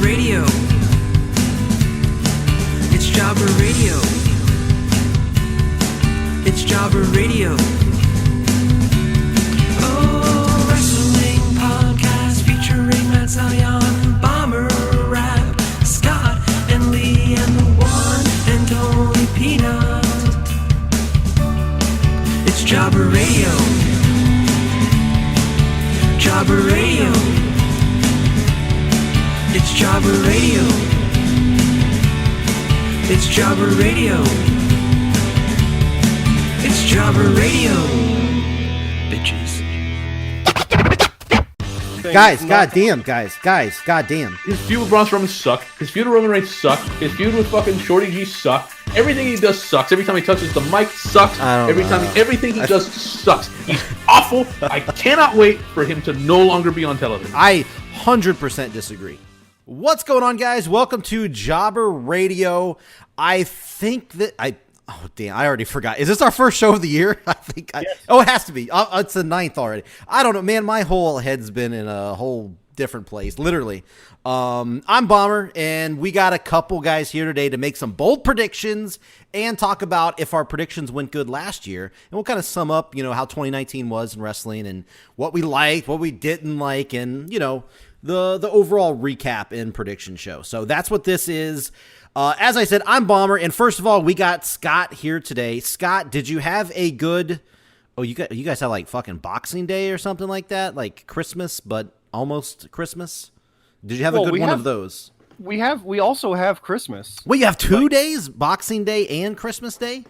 Radio. It's Jobber Radio. It's Jobber Radio. Oh, wrestling podcast featuring Matt Zion, Bomber Rap, Scott and Lee, and the one and only Peanut. It's Jobber Radio. Jobber Radio. It's Jobber Radio. It's Jobber Radio. It's Jobber Radio. Bitches. Guys, goddamn. His feud with Braun Strowman sucked. His feud with Roman Reigns sucked. His feud with fucking Shorty G sucked. Everything he does sucks. Every time he touches the mic sucks. Everything he does sucks. He's awful. I cannot wait for him to no longer be on television. I 100% disagree. What's going on, guys? Welcome to Jobber Radio. I think that oh damn, I already forgot. Is this our first show of the year? Yes. Oh, it has to be. It's the 9th already. I don't know, man. My whole head's been in a whole different place, literally. I'm Bomber, and we got a couple guys here today to make some bold predictions and talk about if our predictions went good last year. And we'll kind of sum up, how 2019 was in wrestling and what we liked, what we didn't like, and, the overall recap and prediction show. So that's what this is. As I said, I'm Bomber, and first of all, we got Scott here today. Scott, did you have a good... Oh, you guys have like fucking Boxing Day or something like that? Like Christmas, but almost Christmas? Did you have a good one of those? We also have Christmas. Wait, you have 2 days? Boxing Day and Christmas Day?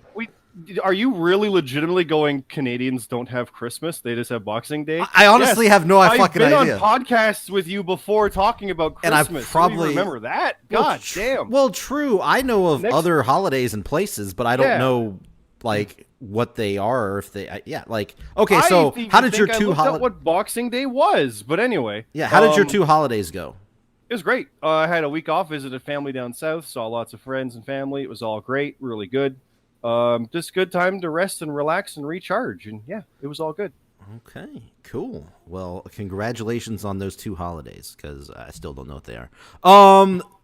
Are you really legitimately going, Canadians don't have Christmas? They just have Boxing Day? I honestly have no fucking idea. I've been on podcasts with you before talking about Christmas. And I probably remember that. God damn. Well, true. I know of other holidays and places, but I don't know like what they are or if they. Okay. So how did your two holidays? What Boxing Day was, but anyway. Yeah. How did your two holidays go? It was great. I had a week off, visited family down south, saw lots of friends and family. It was all great, really good. Just good time to rest and relax and recharge. And yeah, it was all good. Okay, cool. Well, congratulations on those two holidays, because I still don't know what they are.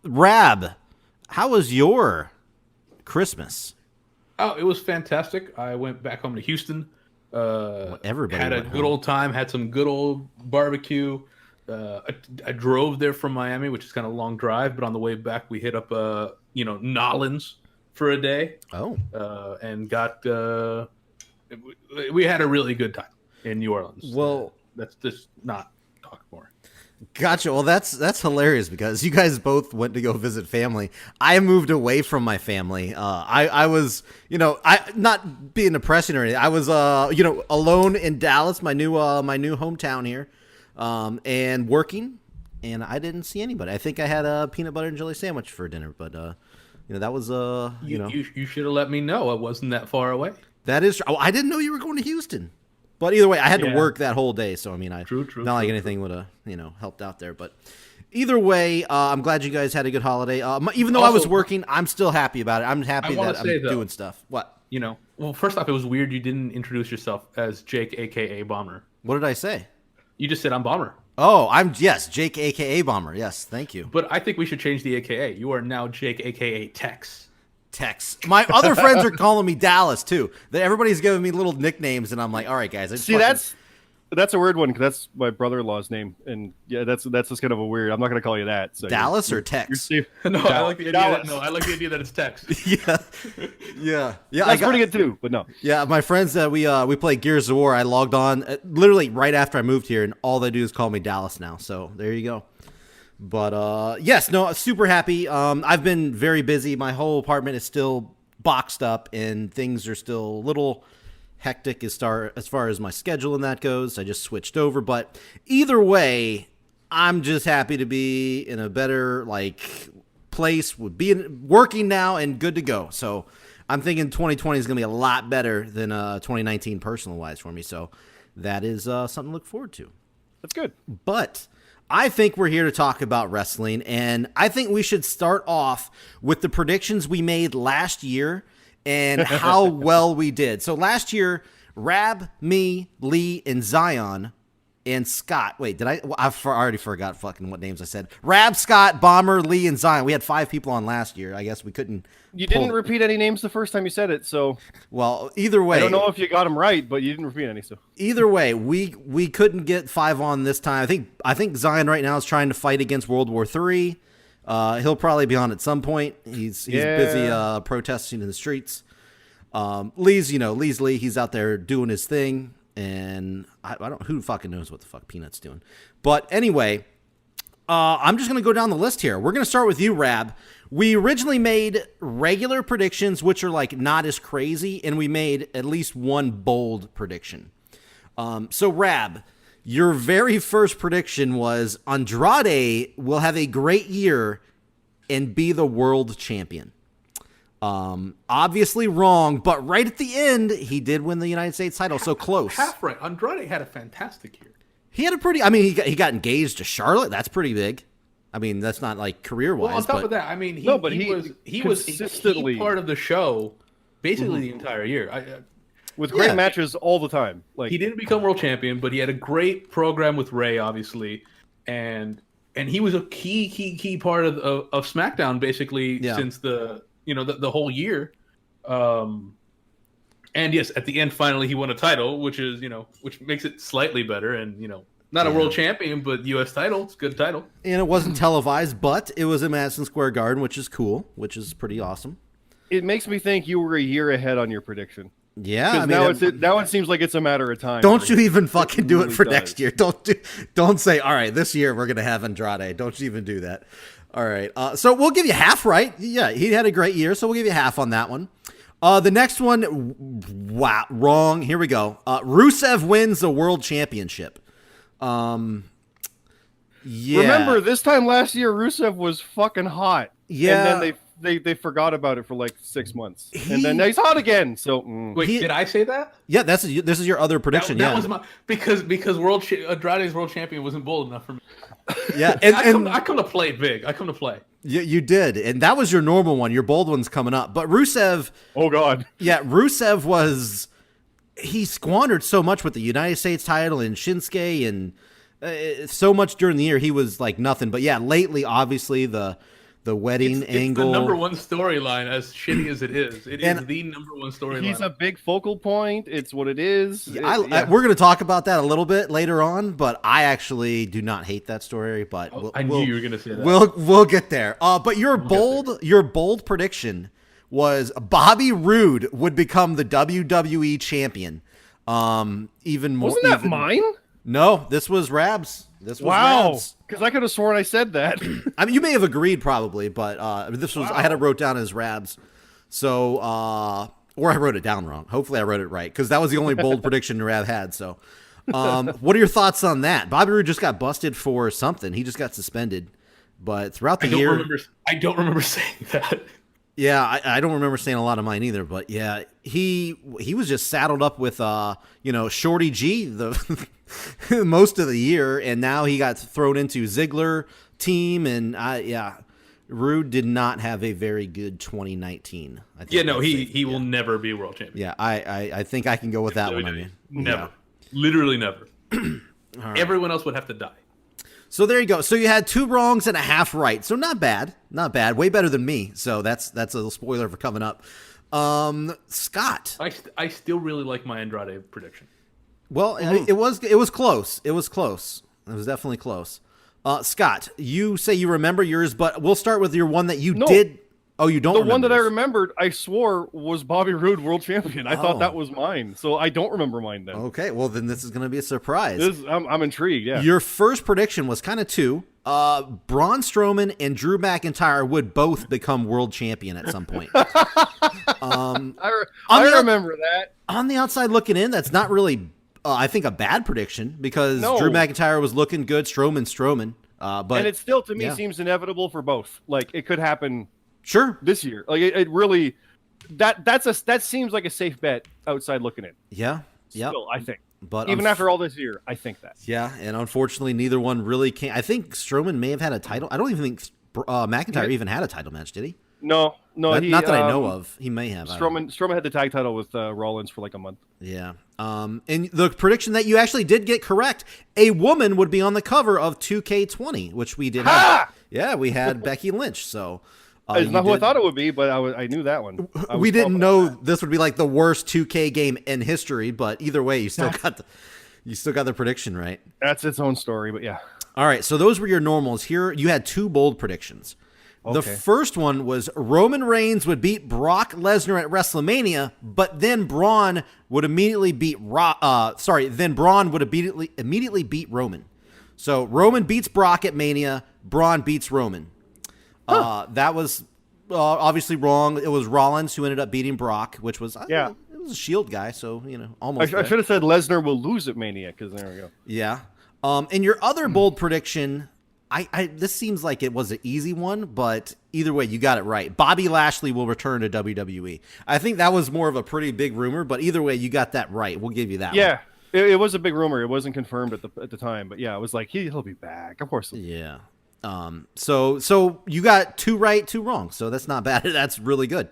Rab, how was your Christmas? Oh, it was fantastic. I went back home to Houston. Everybody had a good old time, had some good old barbecue. I drove there from Miami, which is kind of a long drive, but on the way back, we hit up, Nolans for a day. Oh. And got we had a really good time in New Orleans. Well, let's just not talk more. Gotcha. Well, that's hilarious because you guys both went to go visit family. I moved away from my family. I was, I not being depressing or anything. I was, alone in Dallas, my new hometown here, and working, and I didn't see anybody. I think I had a peanut butter and jelly sandwich for dinner, but that was You should have let me know. I wasn't that far away. That is. Oh, I didn't know you were going to Houston. But either way, I had to work that whole day, so anything would have helped out there. But either way, I'm glad you guys had a good holiday. Even though I was working, I'm still happy about it. I'm happy that I'm doing stuff. What? Well, first off, it was weird you didn't introduce yourself as Jake, aka Bomber. What did I say? You just said I'm Bomber. Oh, Jake, aka Bomber. Yes, thank you. But I think we should change the aka. You are now Jake, aka Tex. My other friends are calling me Dallas too. Everybody's giving me little nicknames, and I'm like, all right, guys. That's a weird one because that's my brother-in-law's name, and yeah, that's just kind of a weird. I'm not going to call you that. So Dallas or Tex? I like the idea that it's Tex. yeah. That's pretty good too, but no. Yeah, my friends that we play Gears of War. I logged on literally right after I moved here, and all they do is call me Dallas now. So there you go. But super happy. I've been very busy. My whole apartment is still boxed up, and things are still a little hectic as far as my schedule and that goes. I just switched over, but either way, I'm just happy to be in a better place, working now and good to go. So I'm thinking 2020 is going to be a lot better than 2019 personal wise for me. So that is something to look forward to. That's good. But I think we're here to talk about wrestling, and I think we should start off with the predictions we made last year and how well we did. So last year, Rab, me, Lee, and Zion and Scott. Wait, did I? Well, already forgot fucking what names I said. Rab, Scott, Bomber, Lee, and Zion. We had 5 people on last year. I guess we couldn't. You didn't repeat any names the first time you said it, so Well, either way, I don't know if you got them right, but you didn't repeat any. So either way, we couldn't get 5 on this time. I think Zion right now is trying to fight against World War III. He'll probably be on at some point. He's busy protesting in the streets. Lee's Lee. He's out there doing his thing, and I don't who fucking knows what the fuck Peanut's doing. But anyway, I'm just gonna go down the list here. We're gonna start with you, Rab. We originally made regular predictions, which are like not as crazy, and we made at least one bold prediction. So Rab, your very first prediction was Andrade will have a great year and be the world champion. Obviously wrong, but right at the end, he did win the United States title. So close. Half right. Andrade had a fantastic year. He had a pretty. I mean, he got engaged to Charlotte. That's pretty big. I mean, that's not like career wise. Well, on top of that, I mean, he was consistently a key part of the show basically the entire year. with great matches all the time. Like he didn't become world champion, but he had a great program with Ray, obviously, and he was a key part of SmackDown basically since the whole year. And yes, at the end, finally he won a title, which makes it slightly better, and not a world champion, but U.S. title. It's a good title. And it wasn't televised, but it was in Madison Square Garden, which is cool, which is pretty awesome. It makes me think you were a year ahead on your prediction. Yeah, I mean, now it seems like it's a matter of time. Don't you even fucking do it for next year. Don't say, all right, this year we're going to have Andrade. Don't you even do that. All right. So we'll give you half right. Yeah, he had a great year, so we'll give you half on that one. The next one, wow, wrong. Here we go. Rusev wins the world championship. Yeah. Remember, this time last year, Rusev was fucking hot. Yeah. And then they forgot about it for like 6 months. And then he's hot again. So Wait, did I say that? Yeah, this is your other prediction. That was my because Andrade's world champion wasn't bold enough for me. Yeah, I come to play big. I come to play. You did, and that was your normal one. Your bold one's coming up, but Rusev. Oh God. Yeah, Rusev he squandered so much with the United States title and Shinsuke and so much during the year. He was like nothing. But yeah, lately, obviously the wedding angle. It's the number one storyline, as shitty as it is. It is the number one storyline. He's a big focal point. It's what it is. Yeah, we're going to talk about that a little bit later on, but I actually do not hate that story. But I knew you were going to say that. We'll get there. But your bold prediction was Bobby Roode would become the WWE champion. Even more. Wasn't that mine? No, this was Rab's. Wow, because I could have sworn I said that. I mean, you may have agreed probably, but this was I had it wrote down as Rab's. So, or I wrote it down wrong. Hopefully, I wrote it right because that was the only bold prediction Rab had. So, what are your thoughts on that? Bobby Roode just got busted for something. He just got suspended, but throughout the year, I don't remember saying that. Yeah, I don't remember saying a lot of mine either, but yeah, he was just saddled up with Shorty G the most of the year, and now he got thrown into Ziggler team, and Roode did not have a very good 2019. I think he will never be world champion. Yeah, I think I can go with that one. I mean, never, literally never. Right. Everyone else would have to die. So there you go. So you had 2 wrongs and a half right. So not bad. Not bad. Way better than me. So that's a little spoiler for coming up. Scott. I still really like my Andrade prediction. Well, it was close. It was close. It was definitely close. Scott, you say you remember yours, but we'll start with your one that you did. Oh, you don't remember the one that this. I remembered, I swore was Bobby Roode world champion. I thought that was mine. So I don't remember mine then. Okay, well then this is going to be a surprise. I'm intrigued, yeah. Your first prediction was kind of 2. Braun Strowman and Drew McIntyre would both become world champion at some point. I remember that. On the outside looking in, that's not really, I think, a bad prediction because Drew McIntyre was looking good, Strowman. But it still, to me, seems inevitable for both. Like, it could happen. Sure. This year. Like it really that seems like a safe bet outside looking in. Yeah. Yeah. Still, I think. But even after all this year, I think that. Yeah, and unfortunately neither one really came. I think Strowman may have had a title. I don't even think McIntyre even had a title match, did he? No. No, not that I know of. He may have. I don't know. Strowman had the tag title with Rollins for like a month. Yeah. And the prediction that you actually did get correct, a woman would be on the cover of 2K20, which we did. Have. Yeah, we had Becky Lynch. So It's not who I thought it would be, but I knew that one. We didn't know this would be like the worst 2K game in history, but either way, you still got the prediction right. That's its own story, but yeah. All right, so those were your normals. Here you had two bold predictions. The Okay. first one was Roman Reigns would beat Brock Lesnar at WrestleMania, but then Braun would immediately beat then Braun would immediately beat Roman. So Roman beats Brock at Mania, Braun beats Roman. That was obviously wrong. It was Rollins who ended up beating Brock, which was Yeah. it was a Shield guy, so almost. I should have said Lesnar will lose at Mania, because there we go. Yeah. And your other bold prediction, this seems like it was an easy one, but either way, you got it right. Bobby Lashley will return to WWE. I think that was more of a pretty big rumor, but either way, you got that right. We'll give you that one. Yeah, it was a big rumor. It wasn't confirmed at the time, but yeah, it was like he'll be back. Of course. Yeah. So you got 2 right, 2 wrong. So that's not bad. That's really good.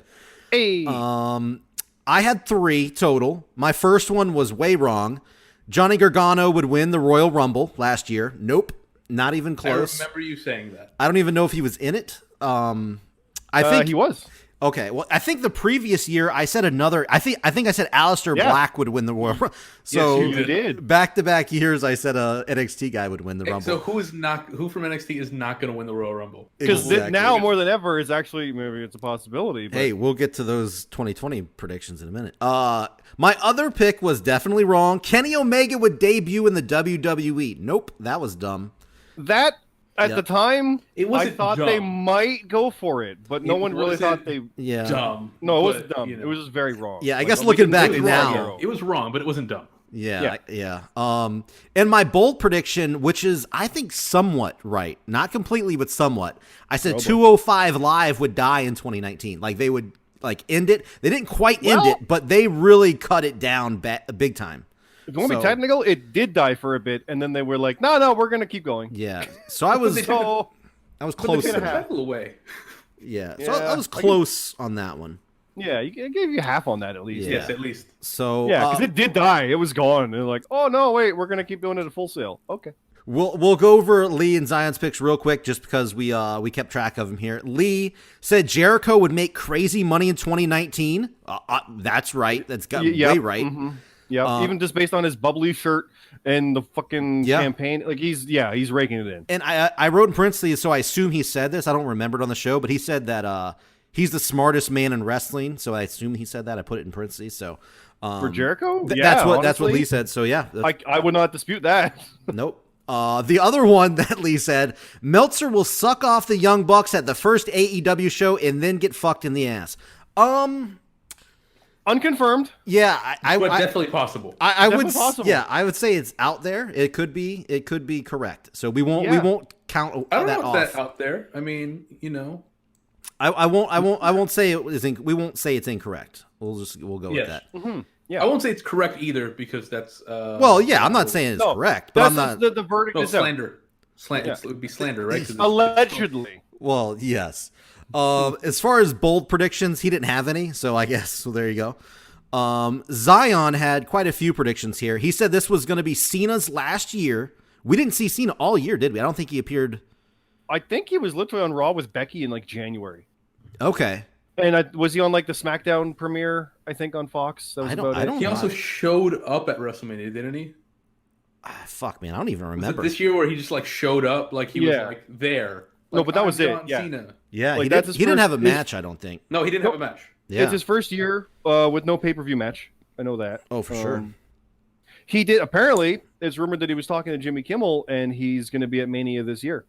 Hey. I had 3 total. My first one was way wrong. Johnny Gargano would win the Royal Rumble last year. Nope. Not even close. I remember you saying that. I don't even know if he was in it. I think he was. Okay, well, I think the previous year I said another. I think I said Aleister Black would win the Royal Rumble. So Yes, you did. back-to-back years, I said a NXT guy would win the Rumble. So who from NXT is not going to win the Royal Rumble? Because Exactly. now more than ever, it's actually maybe it's a possibility. But Hey, we'll get to those 2020 predictions in a minute. My other pick was definitely wrong. Kenny Omega would debut in the WWE. Nope, that was dumb. that at Yep. the time, It I wasn't thought dumb. they might go for it, but no It one really wasn't thought they. Yeah. Dumb. No, it but, wasn't dumb. you know. It was just very wrong. Yeah, I Like, guess we looking can- back it was now- wrong. It was wrong, but it wasn't dumb. Yeah. And my bold prediction, which is I think somewhat right, not completely, but somewhat. I said 205 Live would die in 2019. Like they would end it. They didn't quite end Well- it, but they really cut it down big time. If you want to So- be technical, it did die for a bit, and then they were like, "No, we're gonna keep going." Yeah. So I was So close Take to the that. title away. Yeah. So Yeah, I was I close on that one. yeah, I gave you half on that at least. Yeah. Yes, at least. So Yeah, because it did die. It was gone. And they're like, "Oh no, wait, we're gonna keep doing it at full sale." Okay. We'll go over Lee and Zion's picks real quick, just because we kept track of them here. Lee said Jericho would make crazy money in 2019. That's right. That's got way right. Mm-hmm. Yeah, even just based on his bubbly shirt and the fucking Yeah. campaign, like he's raking it in. And I wrote in parentheses, so I assume he said this. I don't remember it on the show, but he said that he's the smartest man in wrestling. So I assume he said that. I put it in parentheses. So For Jericho, that's what honestly, Lee said. So yeah, I would not dispute that. nope. The other one that Lee said, Meltzer will suck off the Young Bucks at the first AEW show and then get fucked in the ass. Unconfirmed. Yeah, But definitely possible. I would, Definitely possible. yeah, I would say it's out there. It could be correct. So we won't Yeah. count I don't that know off. if that's out there. I mean, I won't say it is. We won't say it's incorrect. We'll go with Yes. that. Yeah. I won't say it's correct either because that's. Well, yeah, I'm not saying it's No, correct, but I'm not. the verdict No, is out. slander. It would be slander, right? 'Cause it's- Allegedly. Well, yes. As far as bold predictions, he didn't have any, so I guess so. There you go. Zion had quite a few predictions here. He said this was going to be Cena's last year. We didn't see Cena all year, did we? I don't think he appeared. I think he was literally on Raw with Becky in like January. Okay. And was he on like the SmackDown premiere? I think on Fox. That was I don't- about I it. don't He know. also showed up at WrestleMania, didn't he? Fuck, man, I don't even Was it remember. this year where he just like showed up, like he Yeah. was like there? No, Like, but that I'm was it, John yeah. Cena. Yeah, Like, he, that's did, his he didn't first- have a match, I don't think. No, he didn't have a match. Yeah. It's his first year with no pay-per-view match. I know that. Oh, for sure. He did. Apparently, it's rumored that he was talking to Jimmy Kimmel, and he's going to be at Mania this year.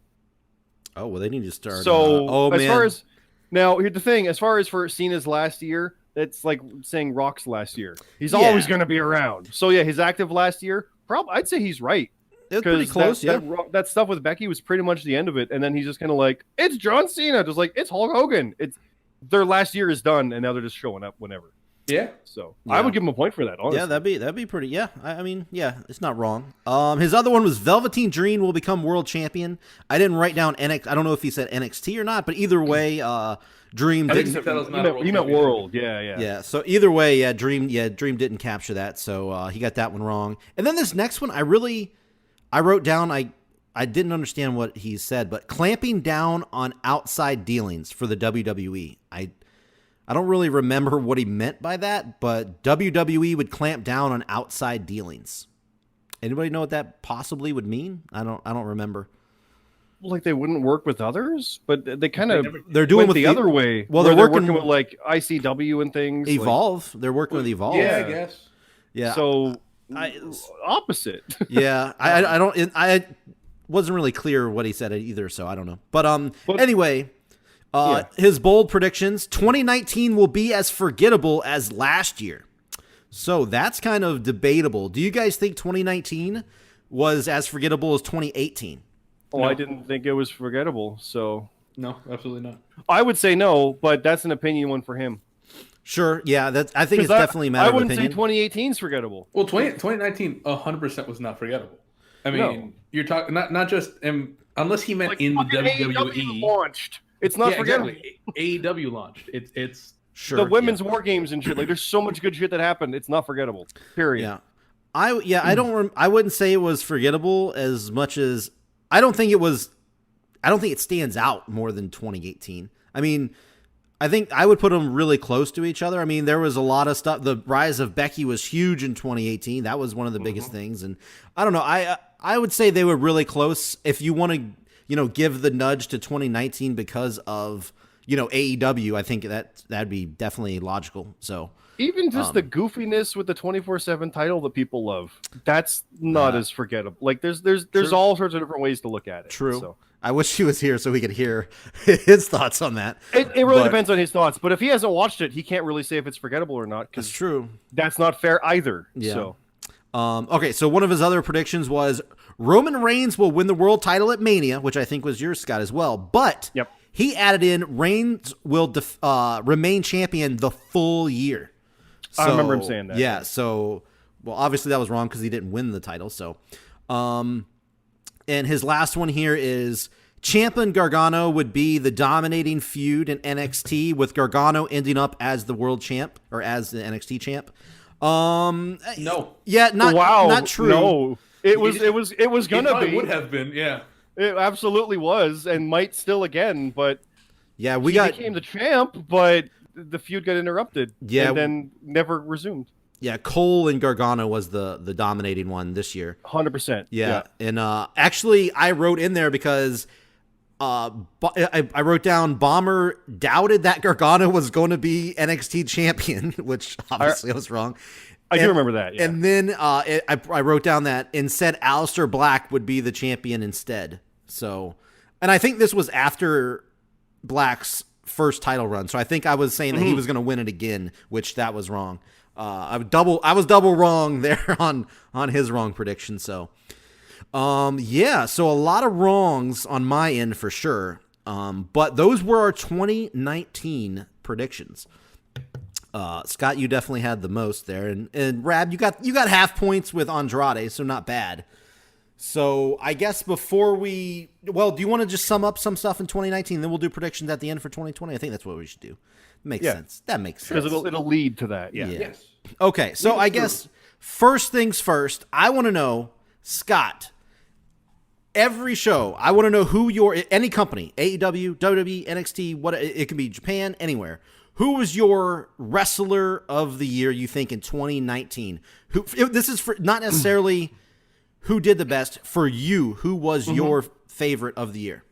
Oh, well, they need to start. So, man. as far as now, here's the thing: as far as for Cena's last year, it's like saying Rock's last year. He's Yeah. always going to be around. So yeah, his active last year, probably I'd say he's right. it was pretty close, yeah. That stuff with Becky was pretty much the end of it, and then he's just kind of like, it's John Cena, just like it's Hulk Hogan. It's their last year is done, and now they're just showing up whenever. Yeah. So Yeah. I would give him a point for that. Honestly. Yeah, that'd be pretty. Yeah, I mean, yeah, it's not wrong. His other one was Velveteen Dream will become world champion. I didn't write down NXT. I don't know if he said NXT or not, but either way, Dream I think didn't. the title's not a world He meant championship. world. Yeah. Yeah. So either way, Dream didn't capture that, so he got that one wrong. And then this next one, I wrote down. I didn't understand what he said, but clamping down on outside dealings for the WWE. I don't really remember what he meant by that, but WWE would clamp down on outside dealings. Anybody know what that possibly would mean? I don't remember. Like they wouldn't work with others, but they kind of They're doing went with the other way. Well, where they're they're working with like ICW and things. Evolve. They're working with Evolve. Yeah, I guess. Yeah. So I- opposite. Yeah, I don't. I wasn't really clear what he said either, so I don't know. But anyway, his bold predictions: 2019 will be as forgettable as last year. So that's kind of debatable. Do you guys think 2019 was as forgettable as 2018? Oh, No. I didn't think it was forgettable. So No, absolutely not. I would say no, but that's an opinion one for him. Sure. Yeah, I think it's 'Cause definitely a matter I of wouldn't opinion. say 2018 is forgettable. Well, 2019, 100% was not forgettable. I mean, No. you're talking not just unless he meant in the fucking AEW WWE. launched. It's not Yeah, forgettable. exactly. AEW launched. It's Sure. The women's war games and shit. Like, there's so much good shit that happened. It's not forgettable. Period. Yeah. I don't I wouldn't say it was forgettable as much as I don't think it stands out more than 2018. I mean, I think I would put them really close to each other. I mean, there was a lot of stuff. The rise of Becky was huge in 2018. That was one of the biggest things. And I don't know. I would say they were really close. If you want to, give the nudge to 2019 because of, AEW, I think that'd be definitely logical. So Even just the goofiness with the 24/7 title that people love. That's not as forgettable. Like, there's all sorts of different ways to look at it. true. So. I wish he was here so we could hear his thoughts on that. It really But- depends on his thoughts. But if he hasn't watched it, he can't really say if it's forgettable or not, That's because true. that's not fair either. Yeah. So Okay, so one of his other predictions was Roman Reigns will win the world title at Mania, which I think was yours, Scott, as well. But Yep. he added in Reigns will remain champion the full year. I remember him saying that. Yeah, so, well, obviously that was wrong because he didn't win the title. So, and his last one here is Ciampa and Gargano would be the dominating feud in NXT, with Gargano ending up as the world champ or as the NXT champ. no. Yeah, not true. No, it was It gonna probably be. would have been, yeah. It absolutely was, and might still again. But Yeah, he became the champ, but the feud got interrupted. Yeah. and then never resumed. Yeah, Cole and Gargano was the dominating one this year. 100%. Yeah, and actually, I wrote in there because I wrote down Bomber doubted that Gargano was going to be NXT champion, which obviously I was wrong. I do remember that. Yeah. And then I wrote down that and said Aleister Black would be the champion instead. So, and I think this was after Black's first title run. So I think I was saying that he was going to win it again, which that was wrong. I was double wrong there on his wrong prediction. So, yeah, so a lot of wrongs on my end for sure. But those were our 2019 predictions. Scott, you definitely had the most there, and Rab, you got half points with Andrade, so not bad. So I guess do you want to just sum up some stuff in 2019, then we'll do predictions at the end for 2020? I think that's what we should do. Makes sense. That makes sense. Because it'll lead to that. Yeah. Yes. Okay, so I guess first things first, I want to know, Scott, every show, I want to know any company, AEW, WWE, NXT, what it can be Japan, anywhere. Who was your wrestler of the year, you think, in 2019? This is for not necessarily who did the best. For you, who was your favorite of the year?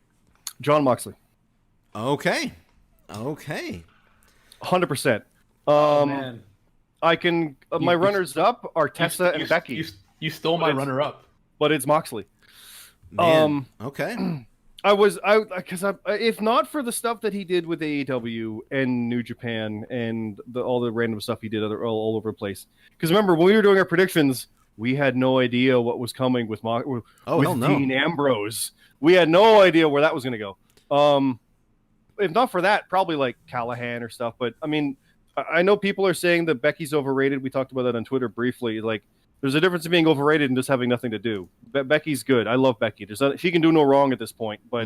John Moxley. Okay. 100%. Man. I can. My runners up are Tessa and Becky, You stole my runner up. but it's Moxley. Man. Okay. Because if not for the stuff that he did with AEW and New Japan and all the random stuff he did all over the place. Because remember, when we were doing our predictions, we had no idea what was coming with hell no. Dean Ambrose. We had no idea where that was going to go. If not for that, probably like Callahan or stuff. But I mean, I know people are saying that Becky's overrated. We talked about that on Twitter briefly. Like, there's a difference in being overrated and just having nothing to do. Becky's good. I love Becky. She can do no wrong at this point. But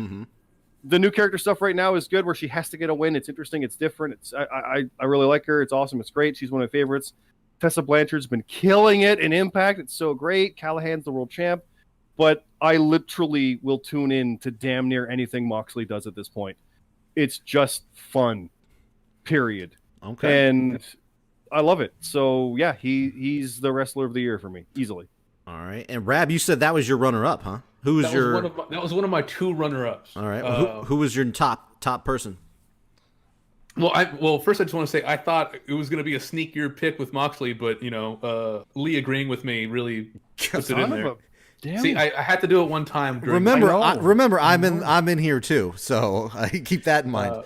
the new character stuff right now is good, where she has to get a win. It's interesting. It's different. I really like her. It's awesome. It's great. She's one of my favorites. Tessa Blanchard's been killing it in Impact. It's so great. Callahan's the world champ. But I literally will tune in to damn near anything Moxley does at this point. It's just fun, period. Okay. And I love it. So, yeah, he's the wrestler of the year for me, easily. All right. And Rab, you said that was your runner-up, huh? Who was that was one of my 2 runner-ups. All right. Well, who was your top person? Well, first I just want to say I thought it was going to be a sneakier pick with Moxley, but Lee agreeing with me really puts it in there. See, I had to do it one time. Remember, I'm in here too, so keep that in mind.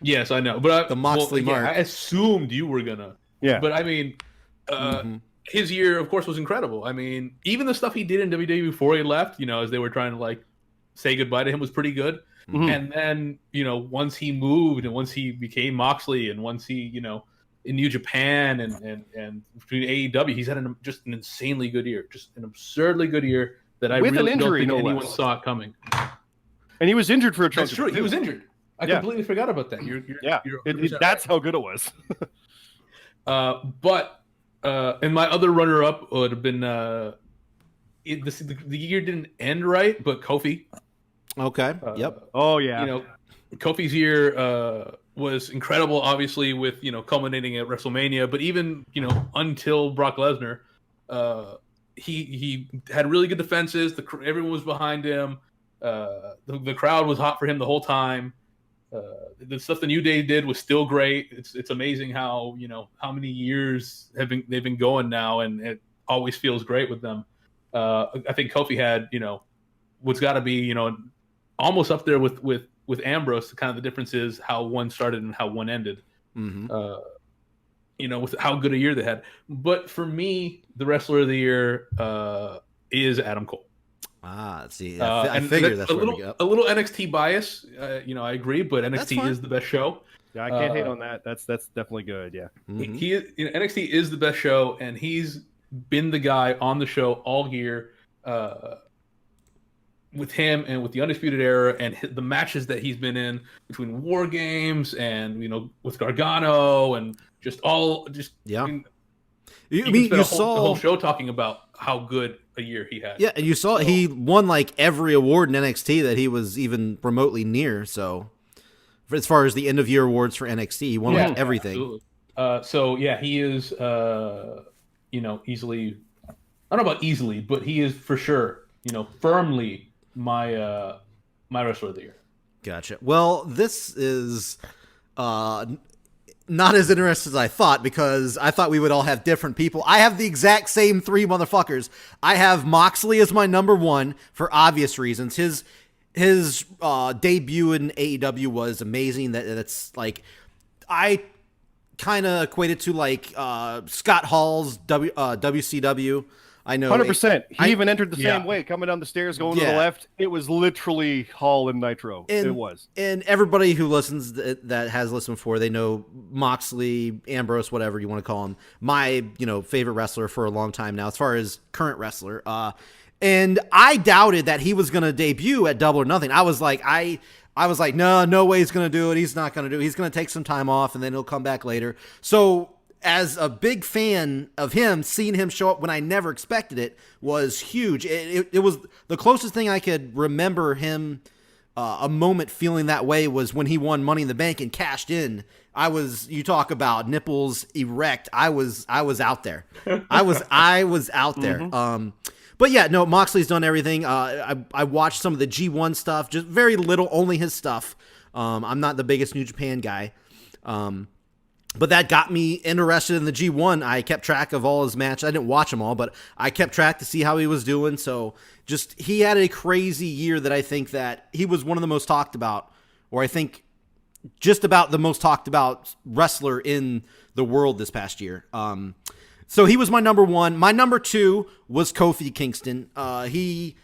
Yes, I know, but the Moxley mark. I assumed you were gonna. Yeah, but I mean, his year, of course, was incredible. I mean, even the stuff he did in WWE before he left, as they were trying to like say goodbye to him, was pretty good. Mm-hmm. And then, once he moved and once he became Moxley and once he, in New Japan and between AEW, he's had just an insanely good year, just an absurdly good year that I with really an injury, don't think anyone saw it coming. And he was injured for a chunk. That's true. He was injured. I completely forgot about that. You're that's how good it was. But my other runner-up would have been the year didn't end right, but Kofi. Okay. Yep. Oh yeah. Kofi's year was incredible, obviously, with culminating at WrestleMania. But even until Brock Lesnar, he had really good defenses. Everyone was behind him. The crowd was hot for him the whole time. The stuff the New Day did was still great. It's amazing how how many years they've been going now, and it always feels great with them. I think Kofi had what's got to be almost up there with Ambrose. Kind of the difference is how one started and how one ended. Mm-hmm. With how good a year they had. But for me, the wrestler of the year is Adam Cole. See, I figured that's where we go. A little NXT bias, I agree, but NXT is the best show. Yeah, I can't hate on that. That's definitely good. Yeah, mm-hmm. NXT is the best show, and he's been the guy on the show all year. With him and with the Undisputed Era and the matches that he's been in between War Games and with Gargano and yeah. You saw the whole show talking about how good a year he had. Yeah, and you saw he won like every award in NXT that he was even remotely near. So, as far as the end of year awards for NXT, he won like everything. Absolutely. He is, easily. I don't know about easily, but he is for sure, firmly my wrestler of the year. Gotcha. Well, this is not as interesting as I thought, because I thought we would all have different people. I have the exact same 3 motherfuckers. I have Moxley as my number 1 for obvious reasons. His debut in AEW was amazing. That's like, I kind of equated to like Scott Hall's WCW. I know 100%. He even entered the same way, coming down the stairs, going to the left. It was literally Hall and Nitro. It was. And everybody who listens that has listened before, they know Moxley, Ambrose, whatever you want to call him, my favorite wrestler for a long time now, as far as current wrestler. And I doubted that he was going to debut at Double or Nothing. I was like, no way he's going to do it. He's not going to do it. He's going to take some time off and then he'll come back later. So, as a big fan of him, seeing him show up when I never expected it was huge. It was the closest thing I could remember him, a moment feeling that way, was when he won Money in the Bank and cashed in. You talk about nipples erect. I was out there. I was out there. Mm-hmm. But yeah, no, Moxley's done everything. I watched some of the G1 stuff, just very little, only his stuff. I'm not the biggest New Japan guy. But that got me interested in the G1. I kept track of all his matches. I didn't watch them all, but I kept track to see how he was doing. So he had a crazy year that I think that he was one of the most talked about, or I think just about the most talked about wrestler in the world this past year. So he was my number 1. My number 2 was Kofi Kingston. He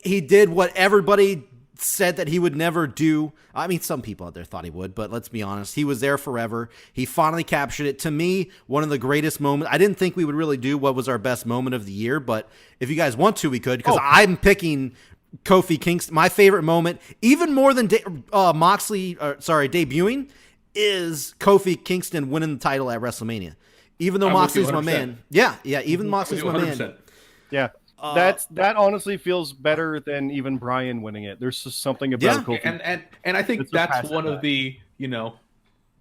did what everybody said that he would never do. I mean, some people out there thought he would, but let's be honest. He was there forever. He finally captured it. To me, one of the greatest moments. I didn't think we would really do what was our best moment of the year, but if you guys want to, we could, because I'm picking Kofi Kingston, my favorite moment, even more than debuting, is Kofi Kingston winning the title at WrestleMania. Even though I'm with Moxley's you my 100%. man. Yeah, even Moxley's my man. 100%. Yeah. That honestly feels better than even Brian winning it. There's just something about Kofi. And I think It's that's surpassed one that. of the,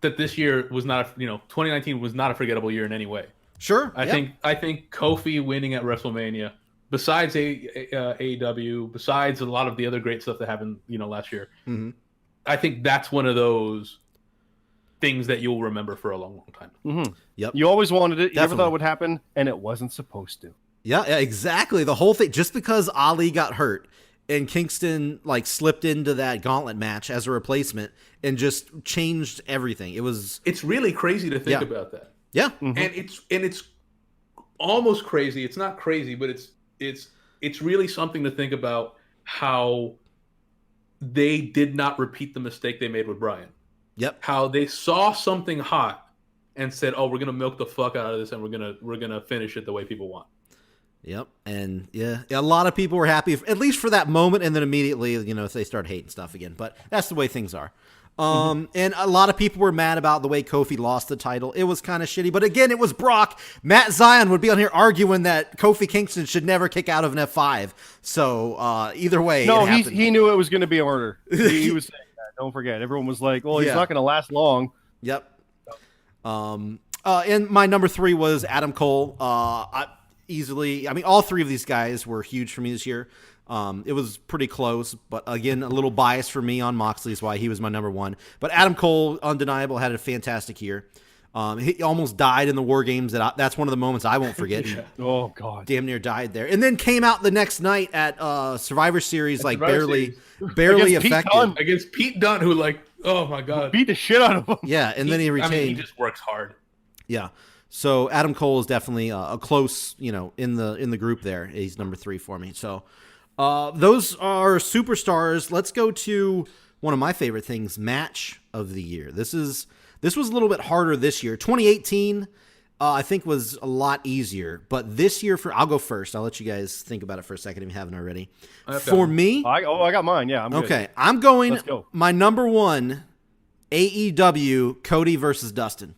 that this year was not, 2019 was not a forgettable year in any way. Sure. I think Kofi winning at WrestleMania, besides AEW, besides a lot of the other great stuff that happened, last year, I think that's one of those things that you'll remember for a long, long time. Mm-hmm. Yep. You always wanted it. You never Definitely. thought it would happen, and it wasn't supposed to. Yeah, exactly. The whole thing, just because Ali got hurt and Kingston slipped into that gauntlet match as a replacement and just changed everything. It's really crazy to think about that. Yeah. And it's almost crazy. It's not crazy, but it's really something to think about how they did not repeat the mistake they made with Brian. Yep. How they saw something hot and said, "Oh, we're gonna milk the fuck out of this, and we're gonna finish it the way people want." Yep. And a lot of people were happy, at least for that moment, and then immediately, they start hating stuff again. But that's the way things are. And a lot of people were mad about the way Kofi lost the title. It was kind of shitty. But again, it was Brock. Matt Zion would be on here arguing that Kofi Kingston should never kick out of an F5. So either way, No, it happened. he knew it was going to be a murder. He was saying that. Don't forget. Everyone was like, well, he's Yeah. not going to last long. Yep. And my number 3 was Adam Cole. All three of these guys were huge for me this year. It was pretty close, but again, a little bias for me on Moxley is why he was my number 1. But Adam Cole, undeniable, had a fantastic year. He almost died in the War Games. That's one of the moments I won't forget. Oh, God. Damn near died there. And then came out the next night at Survivor Series, Survivor barely Against Pete effective. Dunne. Against Pete Dunne, who oh my god, Beat the shit out of him. Yeah, and then he retained. I mean, he just works hard. Yeah. So Adam Cole is definitely a close, in the group there. He's number 3 for me. So those are superstars. Let's go to one of my favorite things, match of the year. This was a little bit harder this year. 2018, I think, was a lot easier. But this year, I'll go first. I'll let you guys think about it for a second if you haven't already. For me, I got mine. Yeah, I'm good. okay, I'm going. Let's go. My number 1, AEW Cody versus Dustin.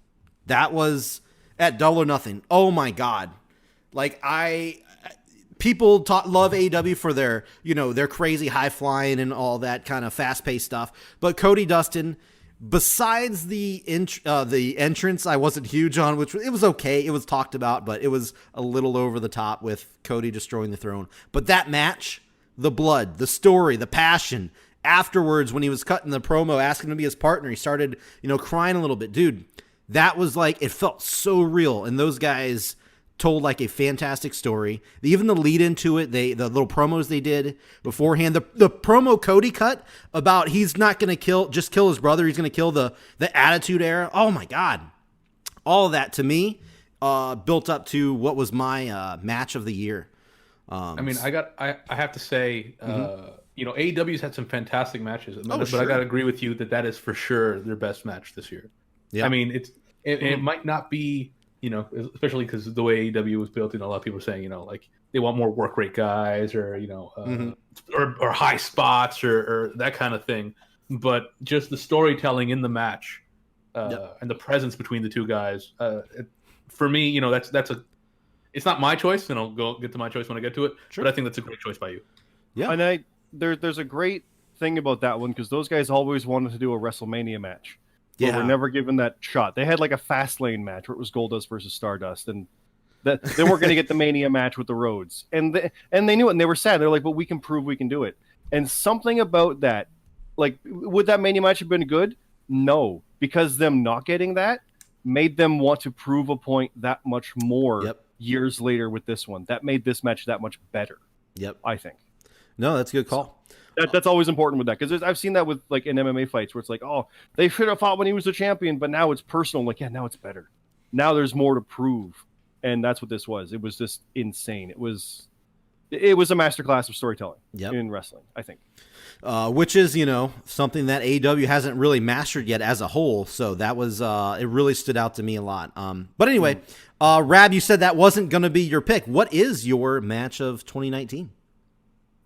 That was at Double or Nothing. Oh my God! People love AEW for their their crazy high flying and all that kind of fast paced stuff. But Cody Dustin, besides the entrance, I wasn't huge on, which it was okay. It was talked about, but it was a little over the top with Cody destroying the throne. But that match, the blood, the story, the passion. Afterwards, when he was cutting the promo, asking to be his partner, he started, crying a little bit. Dude, that was it felt so real. And those guys told a fantastic story. Even the lead into it, the little promos they did beforehand, the promo Cody cut about he's not going to kill his brother. He's going to kill the Attitude Era. Oh my God. All of that to me built up to what was my match of the year. I have to say, AEW's had some fantastic matches, but sure. I got to agree with you that is for sure their best match this year. Yeah. I mean, it might not be, especially because the way AEW was built, a lot of people are saying, they want more work rate guys or, or high spots or that kind of thing. But just the storytelling in the match and the presence between the two guys, for me, it's not my choice, and I'll get to my choice when I get to it. Sure. But I think that's a great choice by you. Yeah. And there's a great thing about that one because those guys always wanted to do a WrestleMania match. But were never given that shot. They had a fast lane match where it was Goldust versus Stardust, and that they weren't going to get the Mania match with the Rhodes, and they knew it, and they were sad. They're like, "But we can prove we can do it." And something about that, would that Mania match have been good? No, because them not getting that made them want to prove a point that much more years later with this one. That made this match that much better. Yep, I think. No, that's a good call. That's always important with that because I've seen that with in MMA fights where it's oh, they should have fought when he was the champion, but now it's personal. Now it's better. Now there's more to prove, and that's what this was. It was just insane. It was a masterclass of storytelling in wrestling, I think. Which is something that AEW hasn't really mastered yet as a whole. So that was it really stood out to me a lot. But anyway, Rab, you said that wasn't going to be your pick. What is your match of 2019?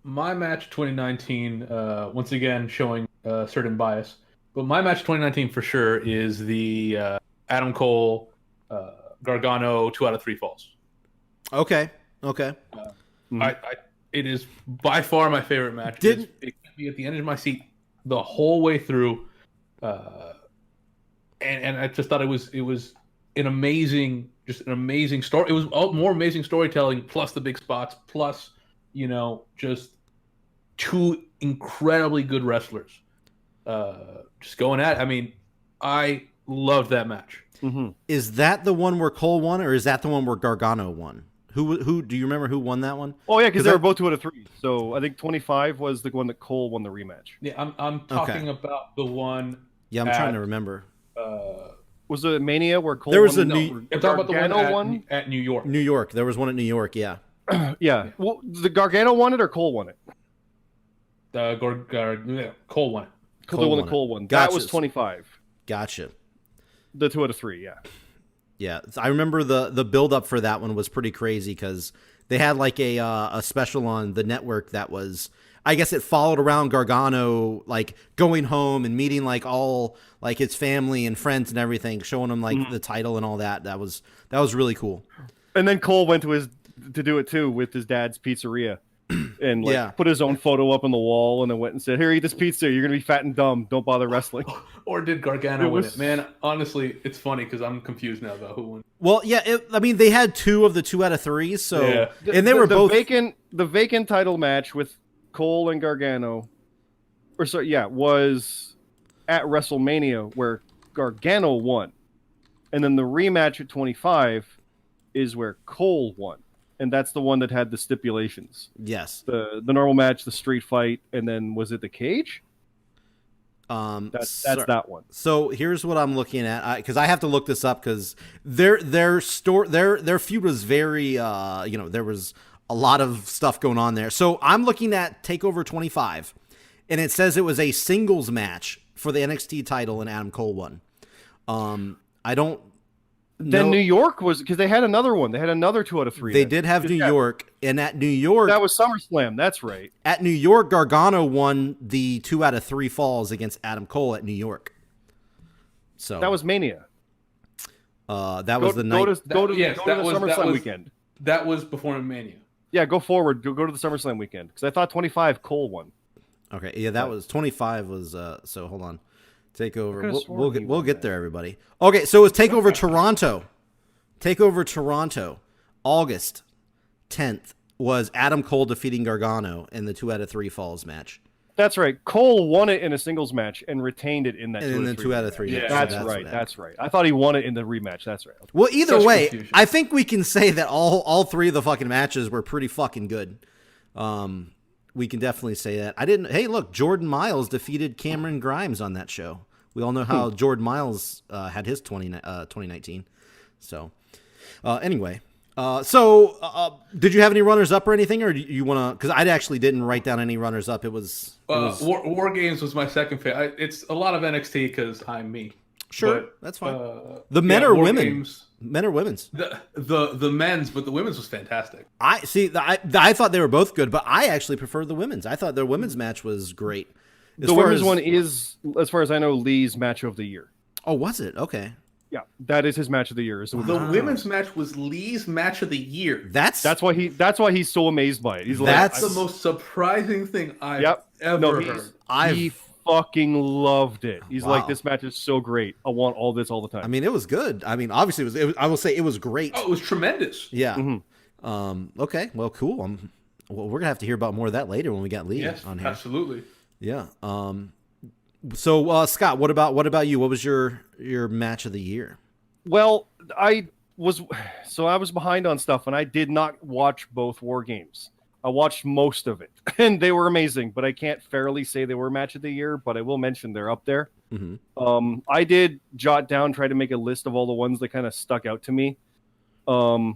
my match 2019, once again showing certain bias, but my match 2019 for sure is the Adam Cole Gargano 2 out of 3 falls. Okay. It is by far my favorite match. It kept me at the edge of my seat the whole way through, and I just thought it was an amazing story. It was more amazing storytelling, plus the big spots, plus just 2 incredibly good wrestlers, just going at it. I mean, I loved that match. Mm-hmm. Is that the one where Cole won, or is that the one where Gargano won? Who do you remember who won that one? Oh yeah, because they were both 2 out of 3. So I think 25 was the one that Cole won the rematch. Yeah, I'm talking about the one. Yeah, I'm trying to remember. Was it Mania where Cole? There was won? I'm talking about the one at New York. New York. There was one at New York. Yeah. Yeah. Well, the Gargano won it or Cole won it? Cole won it. The one that Cole won. Gotcha. That was 25. Gotcha. The 2 out of 3. Yeah. Yeah, I remember the build up for that one was pretty crazy because they had like a special on the network that was, I guess it followed around Gargano like going home and meeting like all like his family and friends and everything, showing him like the title and all that. That was really cool. And then Cole went to do it too with his dad's pizzeria, and put his own photo up on the wall, and then went and said, "Here, eat this pizza. You're gonna be fat and dumb. Don't bother wrestling." Or did Gargano win it? Man, honestly, it's funny because I'm confused now about who won. Well, yeah, I mean they had 2 of the 2 out of 3, so and they were both the vacant title match with Cole and Gargano, was at WrestleMania where Gargano won, and then the rematch at 25 is where Cole won. And that's the one that had the stipulations. Yes. The normal match, the street fight, and then was it the cage? That's that one. So here's what I'm looking at, because I have to look this up because their feud was very there was a lot of stuff going on there. So I'm looking at Takeover 25, and it says it was a singles match for the NXT title, and Adam Cole won. I don't. Then New York was, because they had another one. They had another 2 out of 3. They did have New York, and at New York, that was SummerSlam. That's right. At New York, Gargano won the 2 out of 3 falls against Adam Cole at New York. So that was Mania. That was the night. Go to the SummerSlam weekend. That was before Mania. Yeah, go forward. Go to the SummerSlam weekend because I thought 25 Cole won. Okay, yeah, that was 25 was. So hold on. Takeover. We'll get there, everybody. Okay, so it was Takeover Toronto. Takeover Toronto, August 10th was Adam Cole defeating Gargano in the 2 out of 3 falls match. That's right. Cole won it in a singles match and retained it in that. And in the 2 out of 3. Yeah, that's right. That's right. I thought he won it in the rematch. That's right. Well, either way, confusion. I think we can say that all 3 of the fucking matches were pretty fucking good. We can definitely say that. Hey, look, Jordan Miles defeated Cameron Grimes on that show. We all know how Jordan Miles had his 2019. So, anyway. Did you have any runners up or anything, or do you want to? Because I actually didn't write down any runners up. It was War Games was my second favorite. It's a lot of NXT because I'm me. Sure, that's fine. The men or women? Games, men or women's? The men's, but the women's was fantastic. I thought they were both good, but I actually preferred the women's. I thought their women's match was great. The women's one is, as far as I know, Lee's match of the year. Oh, was it? Okay. Yeah, that is his match of the year. The women's match was Lee's match of the year. That's why he's so amazed by it. That's the most surprising thing I've ever heard. He fucking loved it. He's like, this match is so great. I want all this all the time. I mean, it was good. I mean, obviously, it was I will say it was great. Oh, it was tremendous. Yeah. Mm-hmm. Okay. Well, cool. Well, we're gonna have to hear about more of that later when we got Lee on here. Absolutely. Yeah. So Scott, what about you? What was your match of the year? Well, I was behind on stuff, and I did not watch both War Games. I watched most of it, and they were amazing. But I can't fairly say they were match of the year. But I will mention they're up there. Mm-hmm. I did jot down, try to make a list of all the ones that kind of stuck out to me. Kofi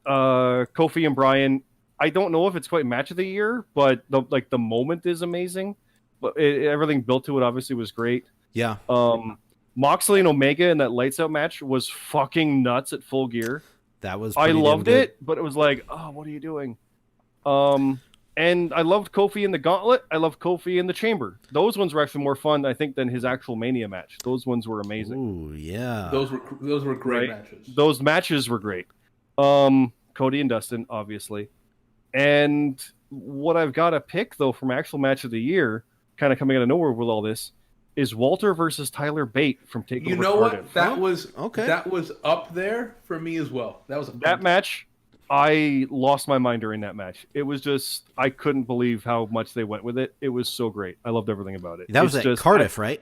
and Bryan. I don't know if it's quite match of the year, but the moment is amazing. But everything built to it obviously was great. Yeah. Moxley and Omega in that lights out match was fucking nuts at Full Gear. That was. I loved it, but it was like, oh, what are you doing? And I loved Kofi in the Gauntlet. I loved Kofi in the Chamber. Those ones were actually more fun, I think, than his actual Mania match. Those ones were amazing. Ooh, yeah. Those were great Right? matches. Those matches were great. Cody and Dustin, obviously. And what I've got to pick, though, from actual match of the year, kind of coming out of nowhere with all this, is Walter versus Tyler Bate from TakeOver You know Cardiff. what? That was okay. That was up there for me as well. That was That match, I lost my mind during that match. It was just, I couldn't believe how much they went with it. It was so great. I loved everything about it. That was It's at just- Cardiff, right?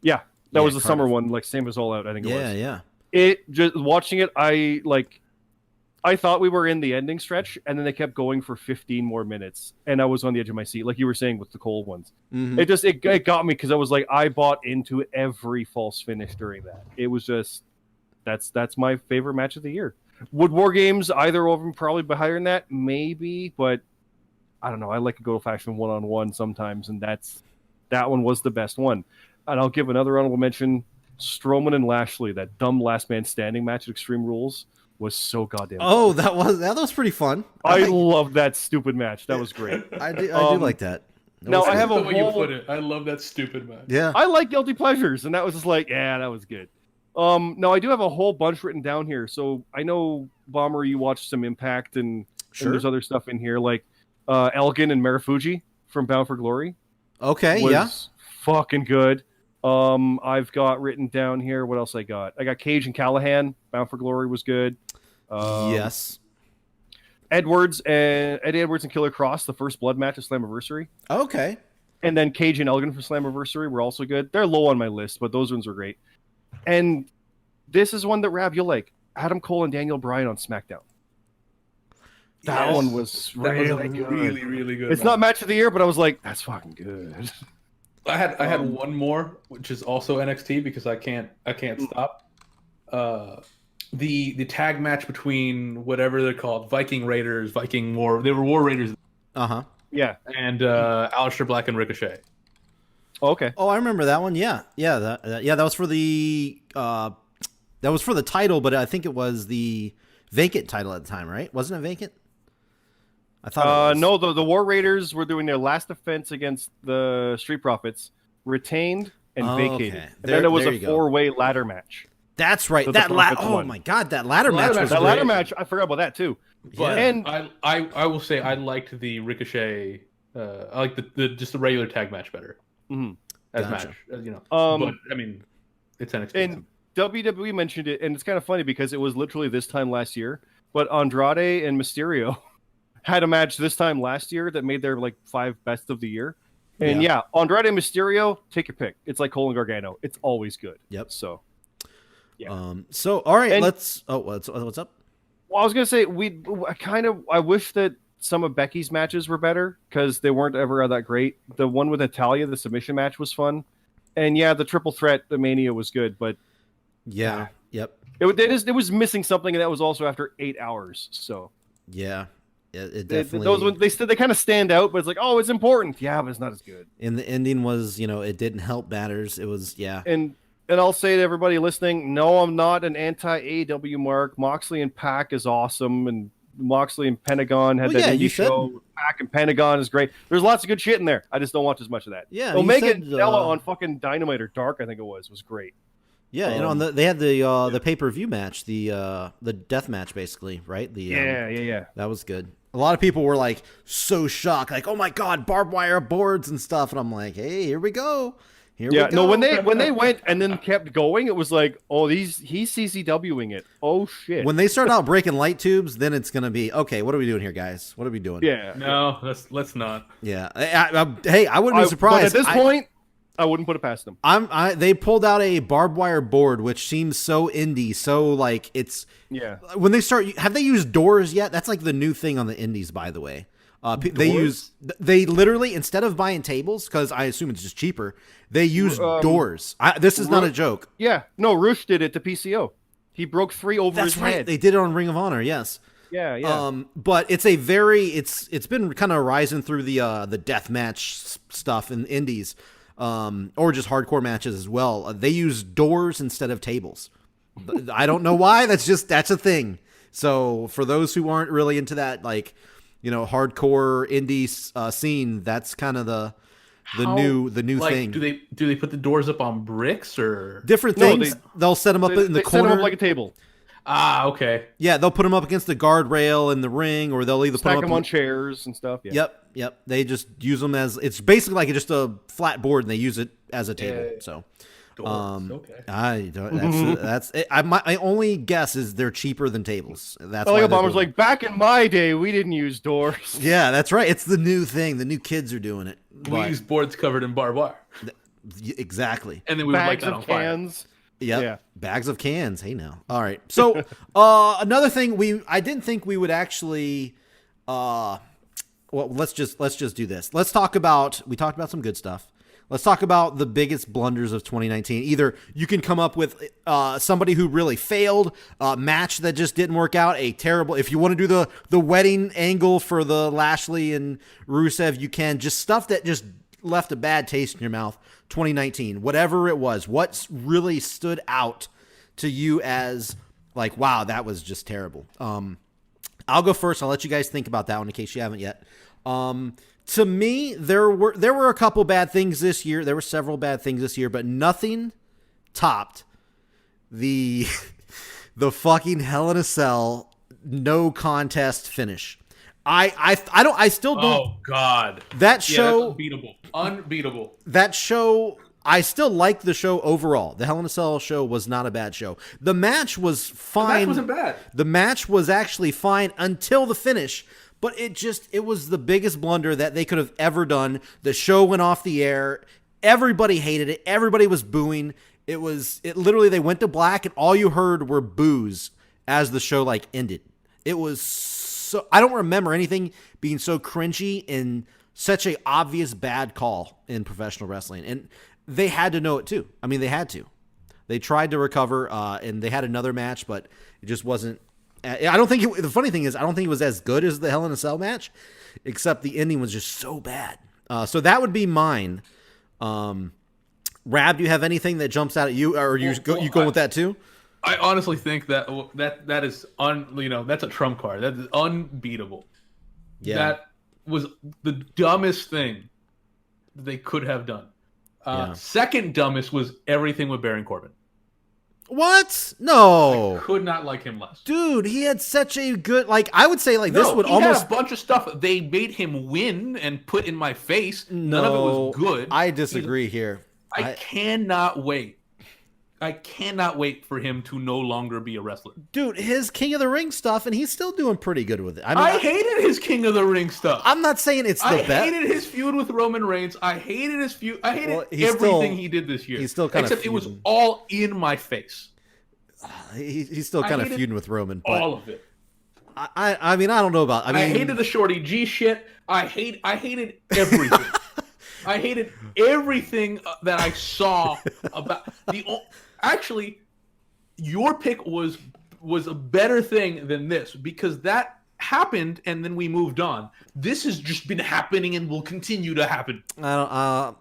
Yeah, that Yeah, was the summer Cardiff. one, like same as All Out, I think it was. Yeah. It just watching it, I thought we were in the ending stretch, and then they kept going for 15 more minutes, and I was on the edge of my seat, like you were saying with the cold ones. Mhm. It got me because I was like, I bought into every false finish during that. It was just that's my favorite match of the year. Would War Games either of them probably be higher than that? Maybe, but I don't know. I like to go fashion 1-on-1 sometimes, and that one was the best one. And I'll give another honorable mention: Strowman and Lashley. That dumb last man standing match at Extreme Rules was so goddamn. Oh, that was pretty fun. I like- loved that stupid match. That was great. I do like that. That Now was I good. have the a way you whole. put it. I love that stupid match. Yeah. I like guilty pleasures, and that was just like, yeah, that was good. No, I do have a whole bunch written down here. So I know Bomber, you watched some Impact, and Sure. there's other stuff in here like Elgin and Marufuji from Bound for Glory. Okay. Was Yeah. fucking good. I've got written down here. What else I got? I got Cage and Callahan. Bound for Glory was good. Yes. Eddie Edwards and Killer Cross, the first blood match at Slammiversary. Okay. And then Cage and Elgin for Slammiversary were also good. They're low on my list, but those ones were great. And this is one that Rab you'll like. Adam Cole and Daniel Bryan on SmackDown. That Yes. one was That was really a good. really, really good. It's not match of the year, but I was like, that's fucking good. I had one more, which is also NXT because I can't stop. The tag match between whatever they're called, Viking Raiders, Viking War. They were War Raiders Uh-huh. Yeah. and Aleister Black and Ricochet. Okay. Oh, I remember that one. Yeah. Yeah, that was for the title, but I think it was the vacant title at the time, right? Wasn't it vacant? I thought it was. No, the War Raiders were doing their last defense against the Street Profits, retained and Oh, vacated. okay. And then there was There a you go. 4-way ladder match. That's right. So the Profits Oh won. my god, that ladder match was That That ladder great. match, I forgot about that too. But Yeah. And I will say I liked the Ricochet. I like the just the regular tag match better Mhm. as Gotcha. match. You know, Um, but I mean, it's NXT. and WWE mentioned it, and it's kind of funny because it was literally this time last year. But Andrade and Mysterio had a match this time last year that made their like 5 best of the year. And yeah, Andrade and Mysterio, take your pick. It's like Cole and Gargano. It's always good. Yep. So, yeah. So all right, And- let's. Oh, what's up? Well, I was gonna say I wish that some of Becky's matches were better because they weren't ever that great. The one with Natalia, the submission match, was fun, and yeah, the triple threat, the Mania was good, but Yeah. Yep. it was missing something, and that was also after 8 hours. So Yeah. It they, definitely. those ones they kind of stand out, but it's like, oh, it's important, yeah, but it's not as good. And the ending was, it didn't help matters. It was, yeah. And I'll say to everybody listening, no, I'm not an anti-AW mark. Moxley and Pac is awesome, and Moxley and Pentagon had Well, that yeah, indie you said- show. Pac and Pentagon is great. There's lots of good shit in there. I just don't watch as much of that. Yeah, you Omega said, and Stella on fucking Dynamite or Dark, I think it was great. Yeah, they had the pay-per-view match, the death match, basically, right? Yeah. That was good. A lot of people were like so shocked, like, "Oh my god, barbed wire boards and stuff," and I'm like, "Hey, here we go." Here we Yeah, go. no, when they went and then kept going, it was like, oh, he's CCWing it. Oh shit. when they start out breaking light tubes, then it's gonna be okay. What are we doing here, guys? What are we doing? yeah. no, let's not. Yeah. Hey, I wouldn't be surprised. But at this point, I wouldn't put it past them. They pulled out a barbed wire board, which seems so indie, so like it's. Yeah. When they start, have they used doors yet? That's like the new thing on the indies, by the way. They literally, instead of buying tables, because I assume it's just cheaper, they use doors. This is not a joke. Yeah. No, Roosh did it to PCO. He broke 3 over That's his right. head. They did it on Ring of Honor. Yes. Yeah. But it's a it's been kind of rising through the death match stuff in indies, or just hardcore matches as well. They use doors instead of tables. I don't know why. That's a thing. So for those who aren't really into that, like hardcore indie scene. That's kind of the new like, thing. Do they put the doors up on bricks or Different No, things. They'll set them up in the They set corner. them up like a table. Okay. Yeah, they'll put them up against the guardrail in the ring, or they'll either put Stack them them up. on chairs and stuff. Yeah. Yep. They just use them as, it's basically like just a flat board, and they use it as a table. Yeah. So, Okay. I don't. That's it. My only guess is they're cheaper than tables. That's I why like they're Bomber's doing like, back in my day, we didn't use doors. it. Yeah, that's right. It's the new thing. The new kids are doing it. We But- use boards covered in barbed wire, exactly. and then we would light Bags that on of fire. cans. Yep. Yeah. Bags of cans. Hey now. All right. So another thing I didn't think we would actually well, let's just do this. We talked about some good stuff. Let's talk about the biggest blunders of 2019. Either you can come up with somebody who really failed, a match that just didn't work out, a terrible, if you want to do the wedding angle for the Lashley and Rusev, you can. Just stuff that just left a bad taste in your mouth. 2019, whatever it was, what's really stood out to you as like, wow, that was just terrible. I'll go first. I'll let you guys think about that one in case you haven't yet. To me, there were a couple bad things this year. There were several bad things this year, but nothing topped the fucking Hell in a Cell no contest finish. I still don't. Oh God, That show, unbeatable. that show, I still like the show overall. The Hell in a Cell show was not a bad show. The match was fine. The match wasn't bad. The match was actually fine until the finish, but it was the biggest blunder that they could have ever done. The show went off the air. Everybody hated it. Everybody was booing. It literally, they went to black and all you heard were boos as the show like ended. It was so, I don't remember anything being so cringy and such a obvious bad call in professional wrestling. And they had to know it too. I mean, they had to. They tried to recover, and they had another match, but it just wasn't. I don't think the funny thing is, I don't think it was as good as the Hell in a Cell match, except the ending was just so bad. So that would be mine. Rab, do you have anything that jumps out at you, or you go with that too? I honestly think that is that's a trump card. That is unbeatable. Yeah. That was the dumbest thing they could have done. Yeah. Second dumbest was everything with Baron Corbin. What? No. Could not like him less. Dude, he had such a good, I would say this would he almost. had a bunch of stuff they made him win and put in my face. None of it was good. I disagree here. I cannot wait. I cannot wait for him to no longer be a wrestler. Dude, his King of the Ring stuff, and he's still doing pretty good with it. I mean, I hated his King of the Ring stuff. I'm not saying it's the I best. hated his feud with Roman Reigns. I hated his feud. I hated Well, he's everything still- he did this year. he's still kinda except it was feuding. all in my face. He's still kind of hated feuding with Roman. But All of it. I mean, I don't know about. I mean, I hated the Shorty G shit. I hated everything. I hated everything that I saw about actually. Your pick was a better thing than this because that happened and then we moved on. This has just been happening and will continue to happen. I don't.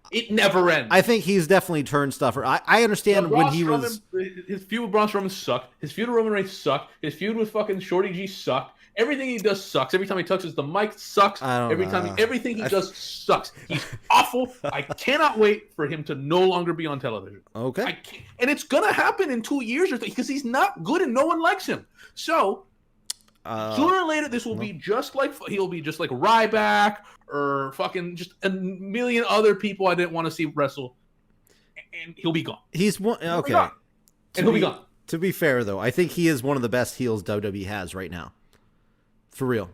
It never ends. I think he's definitely turned stuff. I understand when he was. His feud with Braun Strowman sucked. His feud with Roman Reigns sucked. His feud with fucking Shorty G sucked. Everything he does sucks. Every time he touches the mic sucks. Everything he does sucks. He's awful. I cannot wait for him to no longer be on television. Okay. I can't, and it's gonna happen in 2 years or because he's not good and no one likes him. So sooner or later, this will be just like he'll be just like Ryback or fucking just a million other people I didn't want to see wrestle, and he'll be gone. He's one. Okay. And he'll be gone. To be fair, though, I think he is one of the best heels WWE has right now. For real,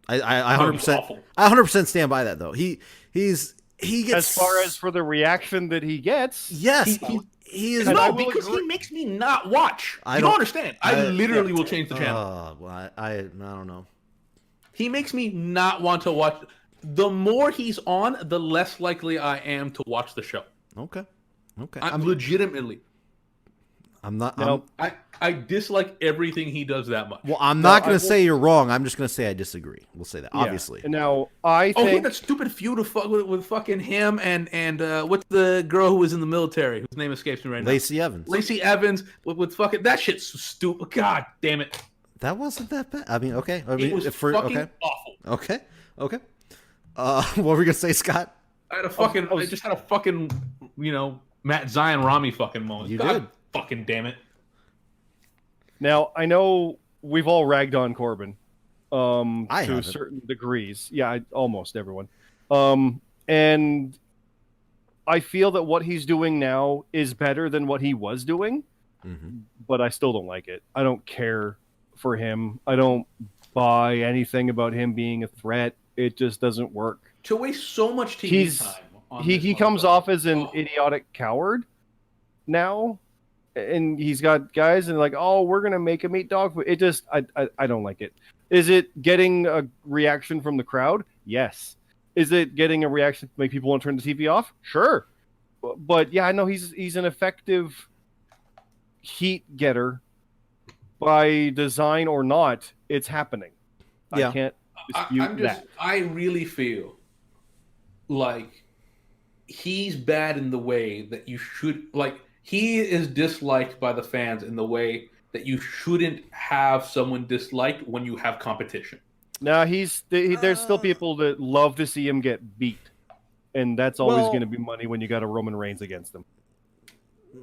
I 100%. Awful. I 100% stand by that though. He gets As far as for the reaction that he gets, yes, he is. And I No, will because agree. he makes me not watch. I You don't- don't understand. I literally will change the channel. Well, I don't know. He makes me not want to watch. The more he's on, the less likely I am to watch the show. Okay. I'm legitimately. I'm not. No. I dislike everything he does that much. Well, I'm not going to say you're wrong. I'm just going to say I disagree. We'll say that, yeah. obviously. And now I Oh, he had think that stupid feud with fucking him and what's the girl who was in the military whose name escapes me right now? Lacey Evans. Lacey Evans with fucking that shit's so stupid. God damn it. That wasn't that bad. I mean, okay. I mean, It was fucking awful. Okay. Okay. What were we gonna say, Scott? I just had a fucking, Matt Zion Rami fucking moment. You God did. fucking damn it. Now I know we've all ragged on Corbin, to haven't. certain degrees. Yeah, almost everyone. And I feel that what he's doing now is better than what he was doing, but I still don't like it. I don't care for him. I don't buy anything about him being a threat. It just doesn't work. To waste so much TV He's time. On he this comes motherfucker. off as an idiotic coward now, and he's got guys and like, oh, we're gonna make him eat dog food. It just I don't like it. Is it getting a reaction from the crowd? Yes. Is it getting a reaction to make people want to turn the TV off? Sure. But yeah, I know he's an effective heat getter by design or not. It's happening. Yeah. I can't dispute that. I really feel like he's bad in the way that you should, like, he is disliked by the fans in the way that you shouldn't have someone disliked when you have competition. Now there's still people that love to see him get beat, and that's always Well- going to be money when you got a Roman Reigns against them.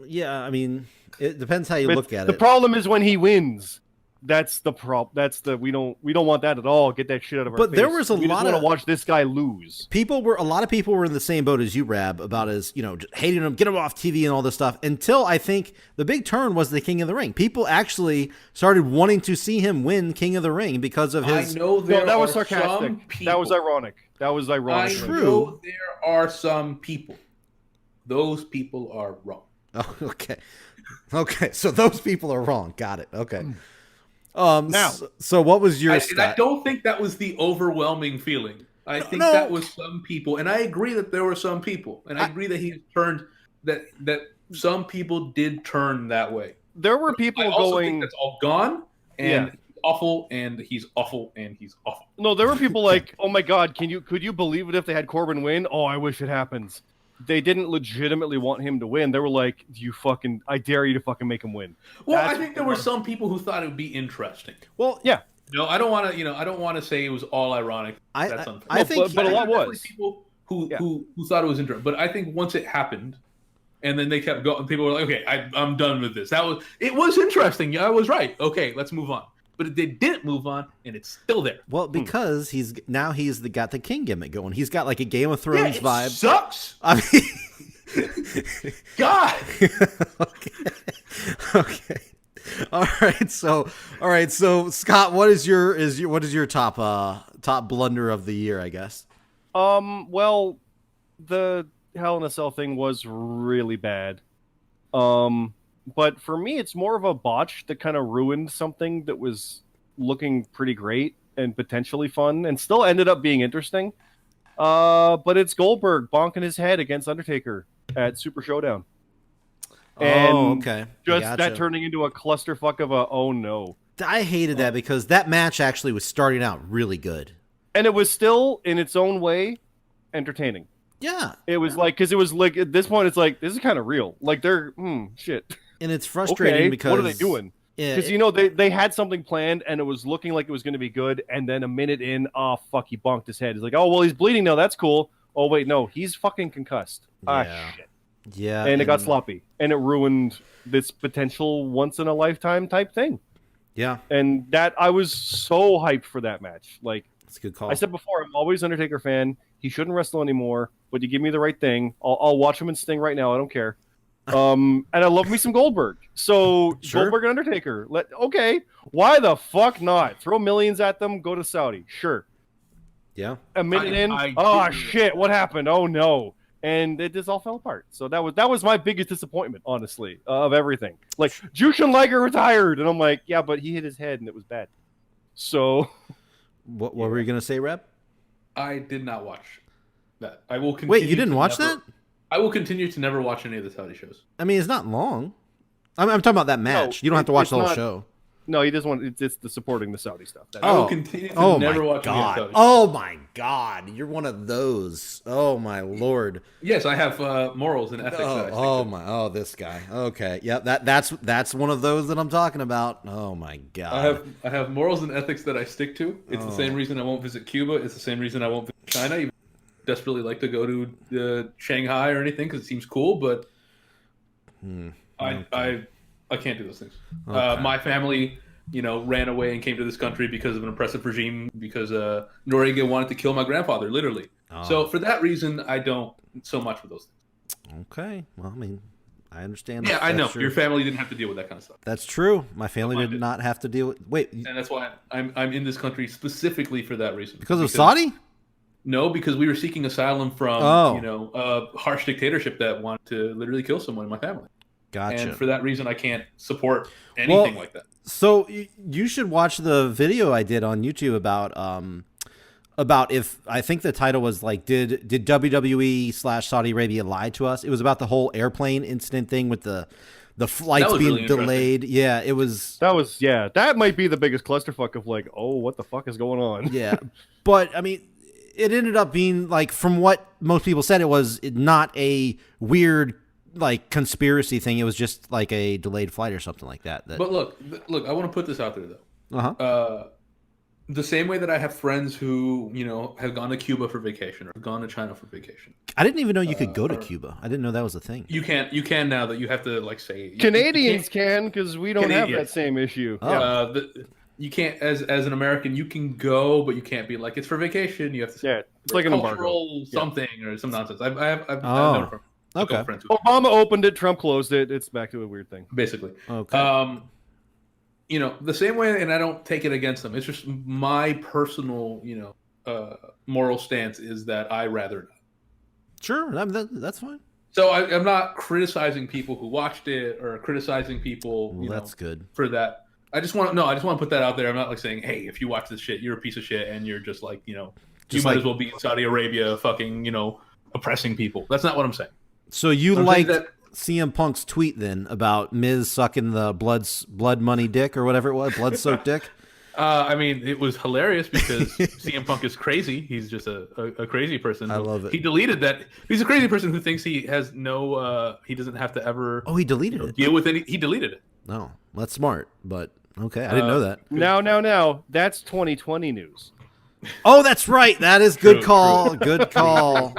Yeah, I mean, it depends how you But look at the it. problem is when he wins. That's the problem. We don't want that at all. Get that shit out of our But face. there was a we lot just want of- to watch this guy lose. A lot of people were in the same boat as you, Rab, about his, just hating him, get him off TV and all this stuff, until I think the big turn was the King of the Ring. People actually started wanting to see him win King of the Ring because of his. I know No, there that was are sarcastic. some people. That was ironic. That was ironic. I True. know there are some people. Those people are wrong. Oh, okay. Okay, so those people are wrong. Got it. Okay. Now- so what was your And I stat? don't think that was the overwhelming feeling. I think no. that was some people, and I agree that there were some people, and I agree that he turned that some people did turn that way. There were people I also going. think that's all gone, and Yeah. he's awful, and he's awful, and he's awful. No, there were people like, oh my god, could you believe it if they had Corbin win? Oh, I wish it happens. They didn't legitimately want him to win. They were like, I dare you to fucking make him win. Well, That's I think there were some people who thought it would be interesting. Well, Yeah. No, I don't want to say it was all ironic. That's unfair. I think but a lot there were was. people who Yeah. who thought it was interesting. But I think once it happened, and then they kept going, people were like, "Okay, I'm done with this." It was interesting. Yeah, I was right. Okay, let's move on. But they didn't move on, and it's still there. well because he's got the King gimmick going. He's got like a Game of Yeah, Thrones it vibe. sucks. I mean, God. okay. All right. So Scott, what is your top blunder of the year? I guess. Well, the Hell in a Cell thing was really bad. But for me, it's more of a botch that kind of ruined something that was looking pretty great and potentially fun, and still ended up being interesting. But it's Goldberg bonking his head against Undertaker at Super Showdown. And Oh, okay. Just Gotcha. that turning into a clusterfuck of a oh no. I hated that because that match actually was starting out really good. And it was still, in its own way, entertaining. Yeah, It was like, because it was like, at this point, it's like, this is kind of real. Like, they're, shit. and it's frustrating Okay, because what are they doing? Yeah, Because, they had something planned, and it was looking like it was going to be good, and then a minute in, oh, fuck, he bonked his head. He's like, oh, well, he's bleeding now, that's cool. Oh, wait, no, he's fucking concussed. Yeah. Shit. yeah, And it got sloppy, and it ruined this potential once-in-a-lifetime type thing. Yeah, And that, I was so hyped for that match. Like, it's a good call. I said before, I'm always Undertaker fan. He shouldn't wrestle anymore, but you give me the right thing, I'll watch him in Sting right now. I don't care. And I love me some Goldberg. So Sure. Goldberg and Undertaker. Okay, why the fuck not? Throw millions at them. Go to Saudi. Sure. yeah, A minute in. I Oh didn't- shit! What happened? Oh no! And it just all fell apart. So that was my biggest disappointment, honestly, of everything. Like Jushin Liger retired, and I'm like, yeah, but he hit his head, and it was bad. So. what were you gonna say, Rep? I did not watch that. I will continue. Wait, you didn't to watch never- that? I will continue to never watch any of the Saudi shows. I mean, it's not long. I'm talking about that match. You don't have to watch it's the whole not- show. No, he doesn't want. It's the supporting the Saudi stuff. I will continue to never my watch God. Saudi. Oh my God. You're one of those. Oh my Lord. Yes, I have morals and ethics. that I stick to. My. Oh, this guy. Okay. Yep. That's one of those that I'm talking about. Oh my God. I have morals and ethics that I stick to. It's the same reason I won't visit Cuba. It's the same reason I won't visit China. Even desperately like to go to Shanghai or anything because it seems cool, but I can't do those things. Okay. My family, ran away and came to this country because of an oppressive regime because Noriega wanted to kill my grandfather, literally. Oh. So for that reason, I don't so much with those things. Okay. Well, I mean, I understand. Yeah, I know. True. Your family didn't have to deal with that kind of stuff. That's true. My family Mine did did. not have to deal with. Wait, And that's why I'm in this country specifically for that reason. because of Saudi? No, because we were seeking asylum from, a harsh dictatorship that wanted to literally kill someone in my family. Gotcha. And for that reason, I can't support anything like that. So you should watch the video I did on YouTube about if I think the title was like, did WWE / Saudi Arabia lie to us? It was about the whole airplane incident thing with the flights was being really interesting. delayed. Yeah, it was. That might be the biggest clusterfuck of like, oh, what the fuck is going on? Yeah, but I mean, it ended up being like, from what most people said, it was not a weird like conspiracy thing. It was just like a delayed flight or something like that. But look, I want to put this out there though. Uh-huh. The same way that I have friends who, have gone to Cuba for vacation or have gone to China for vacation. I didn't even know you could go to Cuba. I didn't know that was a thing. You can now that you have to like say Canadians can because we don't have Canadian. that same issue. Oh. Yeah. You can't as an American you can go, but you can't be like it's for vacation. You have to say It's like an embargo. cultural something or some nonsense. I've Oh. known from Okay. friends who Obama opened it, Trump closed it. It's back to a weird thing. basically. Okay. The same way, and I don't take it against them. It's just my personal, moral stance is that I rather not. Sure, that's fine. So I'm not criticizing people who watched it or criticizing people. Well, that's good. For that. I just want to put that out there. I'm not like saying, hey, if you watch this shit, you're a piece of shit, and you're just like, you Just might like- as well be in Saudi Arabia, fucking, oppressing people. That's not what I'm saying. So you I'm liked saying that- CM Punk's tweet then about Miz sucking the blood money dick or whatever it was, blood soaked dick? I mean, it was hilarious because CM Punk is crazy. He's just a crazy person. I love it. He deleted that. He's a crazy person who thinks he has no. He doesn't have to ever Oh, he deleted it. deal with any. He deleted it. No, that's smart, but okay, I didn't know that. Now, that's 2020 news. Oh, that's right. That is good True, call. Good call.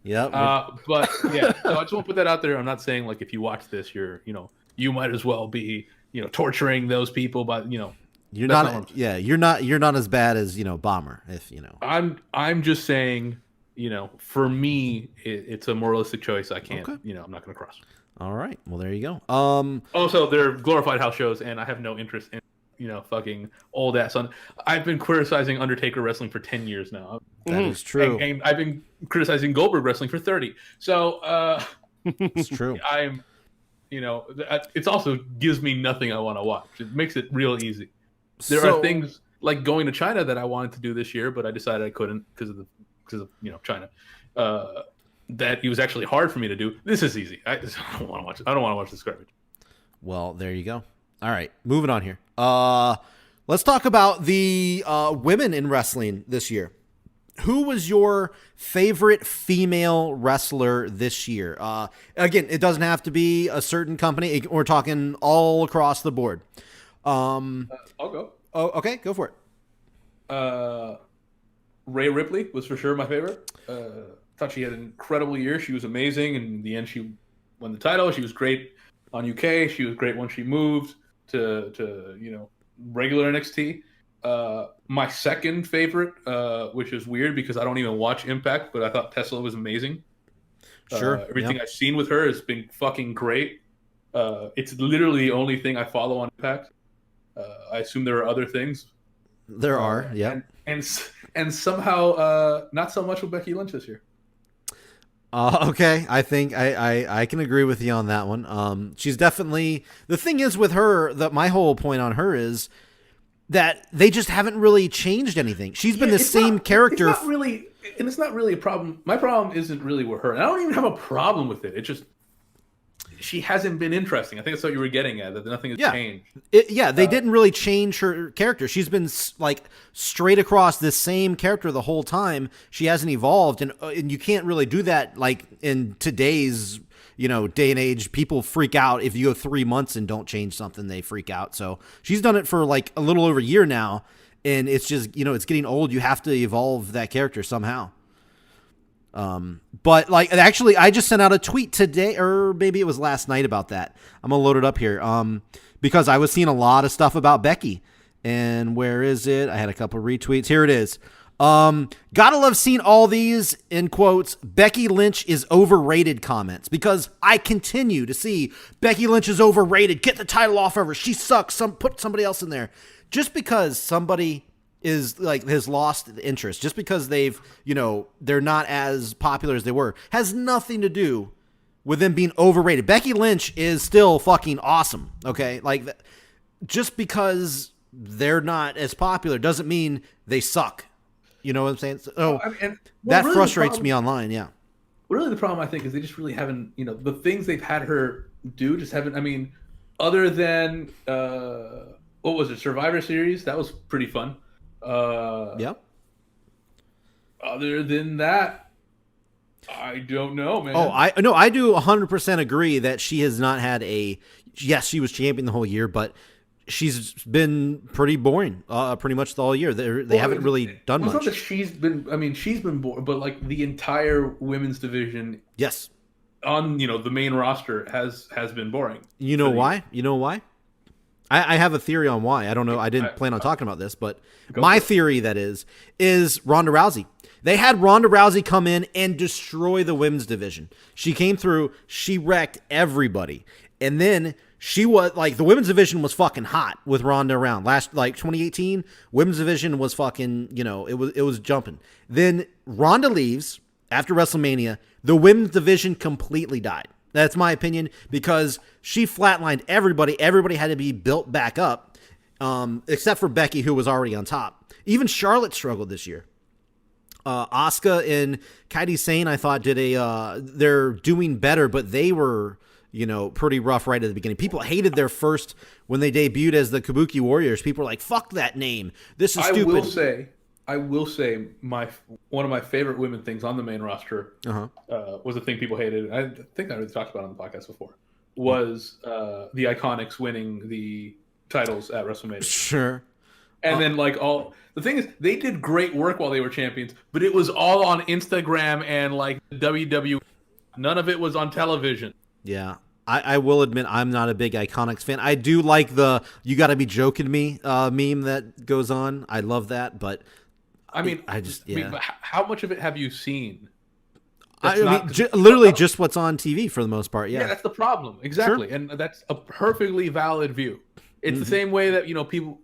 Yep. But yeah, so I just want to put that out there. I'm not saying like if you watch this, you're you might as well be torturing those people, but you're that's not. not what I'm saying. Yeah, you're not as bad as Bomber. If I'm just saying, for me, it's a moralistic choice. I can't. Okay. I'm not going to cross. All right. Well, there you go. Also, they're glorified house shows, and I have no interest in fucking old ass on. I've been criticizing Undertaker wrestling for 10 years now. That is true. And I've been criticizing Goldberg wrestling for 30. So It's true. I'm, it's also gives me nothing I want to watch. It makes it real easy. There So- are things like going to China that I wanted to do this year, but I decided I couldn't because of China. That it was actually hard for me to do. This is easy. I don't want to watch. I don't want to watch this garbage. Well, there you go. All right, moving on here. Let's talk about the women in wrestling this year. Who was your favorite female wrestler this year? Again, it doesn't have to be a certain company. We're talking all across the board. I'll go. Oh, okay, go for it. Rhea Ripley was for sure my favorite. Thought she had an incredible year. She was amazing. And in the end, she won the title. She was great on UK. She was great when she moved to regular NXT. My second favorite, which is weird because I don't even watch Impact, but I thought Tesla was amazing. Sure. Everything I've seen with her has been fucking great. It's literally the only thing I follow on Impact. I assume there are other things. There are, yeah. And somehow not so much with Becky Lynch this year. Okay, I think I can agree with you on that one. She's definitely, the thing is with her, that my whole point on her is that they just haven't really changed anything. She's been the same character. It's not really a problem. My problem isn't really with her. And I don't even have a problem with it. It's just she hasn't been interesting. I think that's what you were getting at. That nothing has changed. They didn't really change her character. She's been like straight across this same character the whole time. She hasn't evolved, and you can't really do that like in today's day and age. People freak out if you go 3 months and don't change something. They freak out. So she's done it for like a little over a year now, and it's just it's getting old. You have to evolve that character somehow. But like, actually, I just sent out a tweet today, or maybe it was last night, about that. I'm gonna load it up here. Because I was seeing a lot of stuff about Becky, and where is it? I had a couple retweets. Here it is. Gotta love seeing all these, in quotes, Becky Lynch is overrated comments, because I continue to see Becky Lynch is overrated. Get the title off of her. She sucks. Put somebody else in there. Just because somebody is like has lost interest, just because they've they're not as popular as they were, has nothing to do with them being overrated. Becky Lynch is still fucking awesome. Okay, like just because they're not as popular doesn't mean they suck. You know what I'm saying? So that really frustrates me online. Yeah. Really, the problem I think is they just really haven't. The things they've had her do just haven't. I mean, other than what was it, Survivor Series? That was pretty fun. Yeah. Other than that, I don't know, man. Oh, I do 100% agree that she has not had yes, she was champion the whole year, but she's been pretty boring, pretty much the whole year. They haven't really done much. It's not that she's been boring, but like the entire women's division, yes, on the main roster has been boring. You know why? You know why? I have a theory on why. I don't know. I didn't plan on talking about this, but my theory, that is Ronda Rousey. They had Ronda Rousey come in and destroy the women's division. She came through. She wrecked everybody. And then she was like, the women's division was fucking hot with Ronda around. Last, like 2018, women's division was fucking, it was jumping. Then Ronda leaves after WrestleMania. The women's division completely died. That's my opinion, because she flatlined everybody. Everybody had to be built back up, except for Becky, who was already on top. Even Charlotte struggled this year. Asuka and Kairi Sane, I thought, they're doing better, but they were, pretty rough right at the beginning. People hated their first, when they debuted as the Kabuki Warriors. People were like, fuck that name. This is stupid. I will say one of my favorite women things on the main roster was a thing people hated. I think I already talked about it on the podcast before. Was the Iconics winning the titles at WrestleMania? Sure. And then the thing is, they did great work while they were champions, but it was all on Instagram and like WWE. None of it was on television. Yeah. I will admit I'm not a big Iconics fan. I do like the "you got to be joking me" meme that goes on. I love that, but I mean, how much of it have you seen? Literally just what's on TV for the most part. Yeah, that's the problem. Exactly, sure. And that's a perfectly valid view. It's the same way that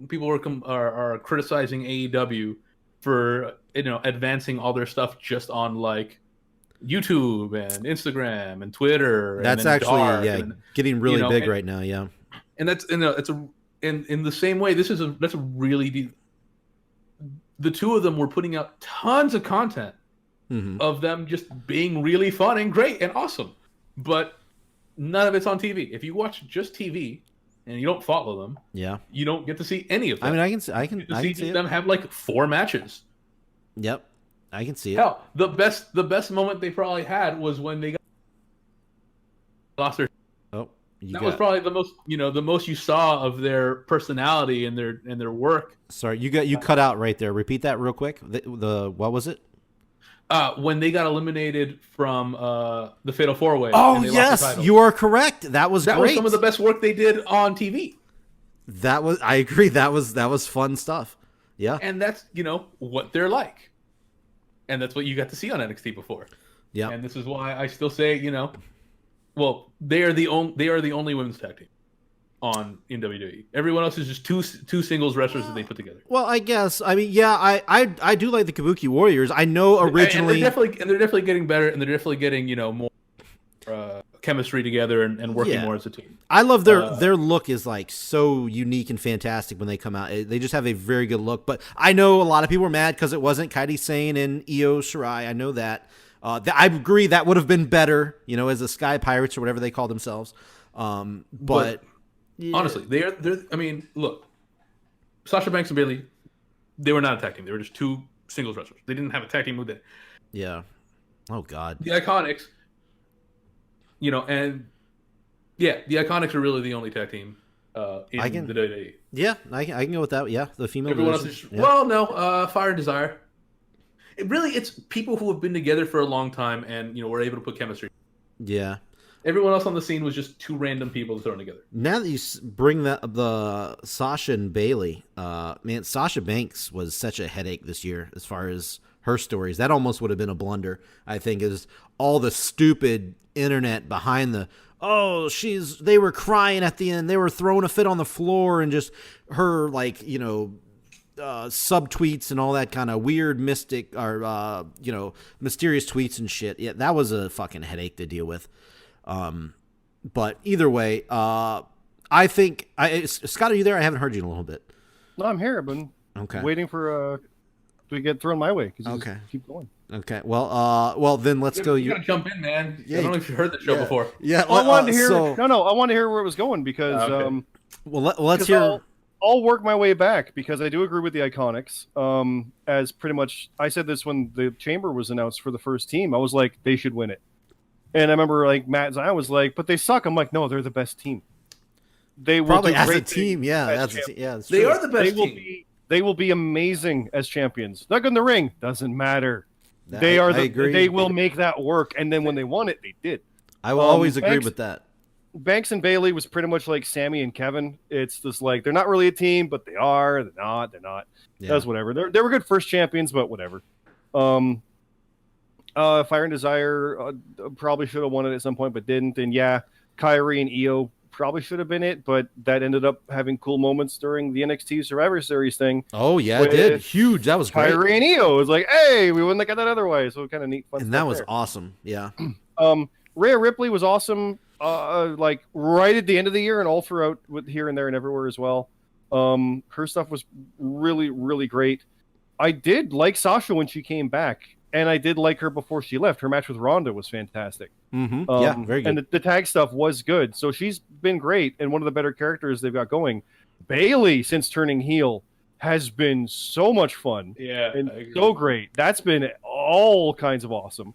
people are criticizing AEW for advancing all their stuff just on like YouTube and Instagram and Twitter. That's actually getting really big right now. Yeah, and that's in the same way. That's a really deep. The two of them were putting out tons of content of them just being really fun and great and awesome, but none of it's on TV. If you watch just TV and you don't follow them, you don't get to see any of them. I mean, I can see them have like 4 matches. Yep, I can see it. Hell, the best moment they probably had was when they lost their. Was probably the most you saw of their personality and their work. Sorry, you cut out right there. Repeat that real quick. The what was it? When they got eliminated from the Fatal 4-Way. Oh yes, you are correct. That was great. That was some of the best work they did on TV. I agree. That was fun stuff. Yeah, and that's what they're like, and that's what you got to see on NXT before. Yeah, and this is why I still say well, they are the only women's tag team in WWE. Everyone else is just two singles wrestlers that they put together. Well, I guess. I mean, yeah, I do like the Kabuki Warriors. I know originally, and they're definitely getting better, and they're definitely getting more chemistry together and working more as a team. I love their look is like so unique and fantastic when they come out. They just have a very good look. But I know a lot of people were mad because it wasn't Kairi Sane and Io Shirai. I know that. I agree that would have been better, as the Sky Pirates or whatever they call themselves. But yeah. Honestly, they're. I mean, look, Sasha Banks and Bayley, they were not a tag team. They were just two singles wrestlers. They didn't have a tag team with it. Yeah. Oh God. The Iconics, and yeah, the Iconics are really the only tag team in the WWE. Yeah, I can go with that. Yeah, the female. Everyone else is well, no, Fire and Desire. It's people who have been together for a long time and were able to put chemistry. Yeah. Everyone else on the scene was just two random people thrown together. Now that you bring the Sasha and Bayley, man, Sasha Banks was such a headache this year as far as her stories. That almost would have been a blunder, I think, is all the stupid internet behind they were crying at the end. They were throwing a fit on the floor and just her subtweets and all that kind of weird mystic or mysterious tweets and shit. Yeah, that was a fucking headache to deal with. But either way, I think Scott, are you there? I haven't heard you in a little bit. No, I'm here. I've been waiting for to get thrown my way. Okay, keep going. Okay, well, then let's go. You gotta jump in, man. Yeah, I don't know if you heard the show before. Yeah, I wanted to hear. I wanted to hear where it was going because. Okay. Let's hear. I'll work my way back because I do agree with the Iconics. As pretty much, I said this when the Chamber was announced for the first team. I was like, they should win it. And I remember Matt Zion was like, but they suck. I'm like, no, they're the best team. They will probably do as great a team. Yeah, that's they true. are the best team. They will be amazing as champions. Not good in the ring, doesn't matter. They will make that work. And then when they won it, they did. I will always agree with that. Banks and Bayley was pretty much like Sammy and Kevin. It's just like they're not really a team, but they are. They're not. Yeah. That's whatever. They were good first champions, but whatever. Fire and Desire probably should have won it at some point, but didn't. And yeah, Kyrie and Io probably should have been it, but that ended up having cool moments during the NXT Survivor Series thing. Oh yeah, it did. Huge. That was great. Kyrie and Io was like, hey, we wouldn't have got that otherwise. So kind of neat, fun. And that was awesome. Yeah. Rhea Ripley was awesome. Like right at the end of the year and all throughout with here and there and everywhere as well. Her stuff was really, really great. I did like Sasha when she came back, and I did like her before she left. Her match with Ronda was fantastic. Mm-hmm. Yeah, very good. And the tag stuff was good. So she's been great and one of the better characters they've got going. Bayley, since turning heel, has been so much fun. Yeah, and so great. That's been all kinds of awesome.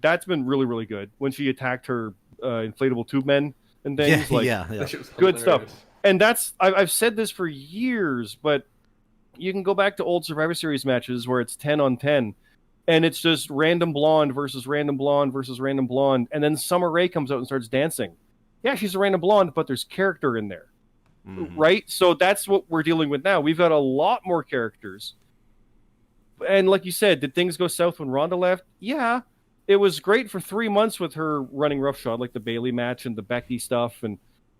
That's been really, really good. When she attacked her inflatable tube men and things, good stuff. And I've said this for years, but you can go back to old Survivor Series matches where it's 10 on 10, and it's just random blonde versus random blonde versus random blonde, and then Summer Rae comes out and starts dancing. Yeah, she's a random blonde, but there's character in there, right? So that's what we're dealing with now. We've got a lot more characters. And like you said, did things go south when Ronda left? Yeah. It was great for 3 months with her running roughshod, like the Bayley match and the Becky stuff, and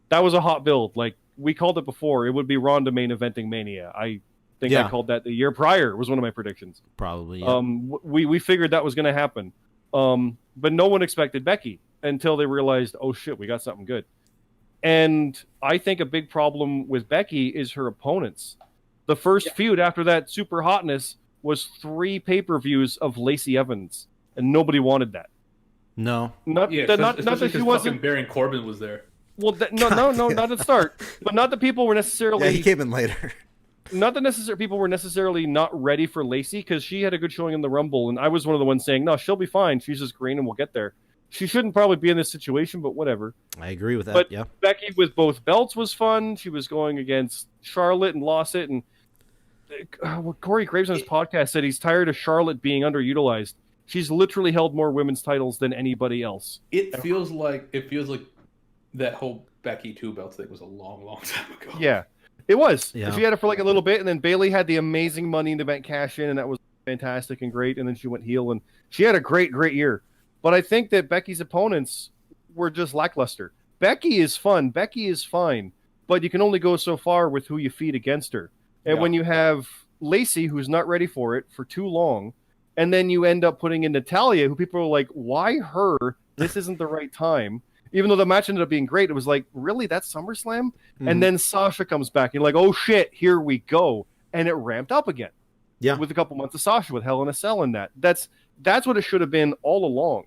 that was a hot build. Like we called it before, it would be Ronda main eventing Mania. I think I called that the year prior. It was one of my predictions. Probably. Yeah. We figured that was going to happen, but no one expected Becky until they realized, oh shit, we got something good. And I think a big problem with Becky is her opponents. The first feud after that super hotness was 3 pay-per-views of Lacey Evans. And nobody wanted that. No. Not that she wasn't. Baron Corbin was there. Well, no, not at the start. But not that people were necessarily. Yeah, he came in later. Not that people were necessarily not ready for Lacey, because she had a good showing in the Rumble, and I was one of the ones saying, no, she'll be fine. She's just green, and we'll get there. She shouldn't probably be in this situation, but whatever. I agree with that. But yeah. Becky with both belts was fun. She was going against Charlotte and lost it, and Corey Graves on his podcast said he's tired of Charlotte being underutilized. She's literally held more women's titles than anybody else. It feels like that whole Becky 2 belts thing was a long, long time ago. Yeah, it was. Yeah. She had it for like a little bit, and then Bayley had the amazing Money in the Bank cash in, and that was fantastic and great. And then she went heel, and she had a great, great year. But I think that Becky's opponents were just lackluster. Becky is fun. Becky is fine, but you can only go so far with who you feed against her. And when you have Lacey, who's not ready for it for too long, and then you end up putting in Natalya, who people are like, why her? This isn't the right time. Even though the match ended up being great, it was like, really? That's SummerSlam? Mm-hmm. And then Sasha comes back, and you're like, oh shit, here we go. And it ramped up again. Yeah. With a couple months of Sasha with Hell in a Cell and that. That's That's what it should have been all along.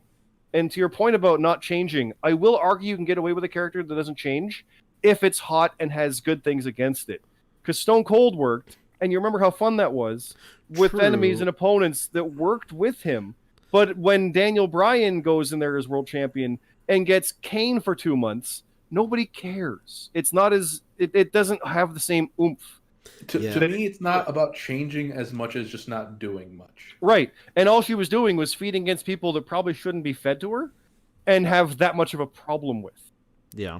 And to your point about not changing, I will argue you can get away with a character that doesn't change if it's hot and has good things against it. Because Stone Cold worked, and you remember how fun that was with True. enemies and opponents that worked with him. But when Daniel Bryan goes in there as world champion and gets Kane for 2 months, nobody cares. It's not as it doesn't have the same oomph. To Yeah. me, it's not about changing as much as just not doing much. Right. And all she was doing was feeding against people that probably shouldn't be fed to her and have that much of a problem with. Yeah.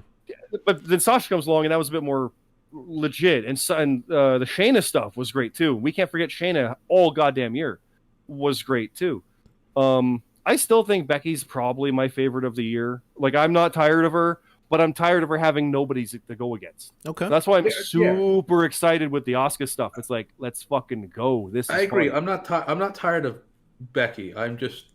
But then Sasha comes along and that was a bit more legit. And the Shayna stuff was great too. We can't forget Shayna all goddamn year was great too. I still think Becky's probably my favorite of the year. Like, I'm not tired of her, but I'm tired of her having nobody to go against. Okay. That's why I'm super excited with the Asuka stuff. It's like, let's fucking go. This is I agree. fun. I'm not tired of Becky. I'm just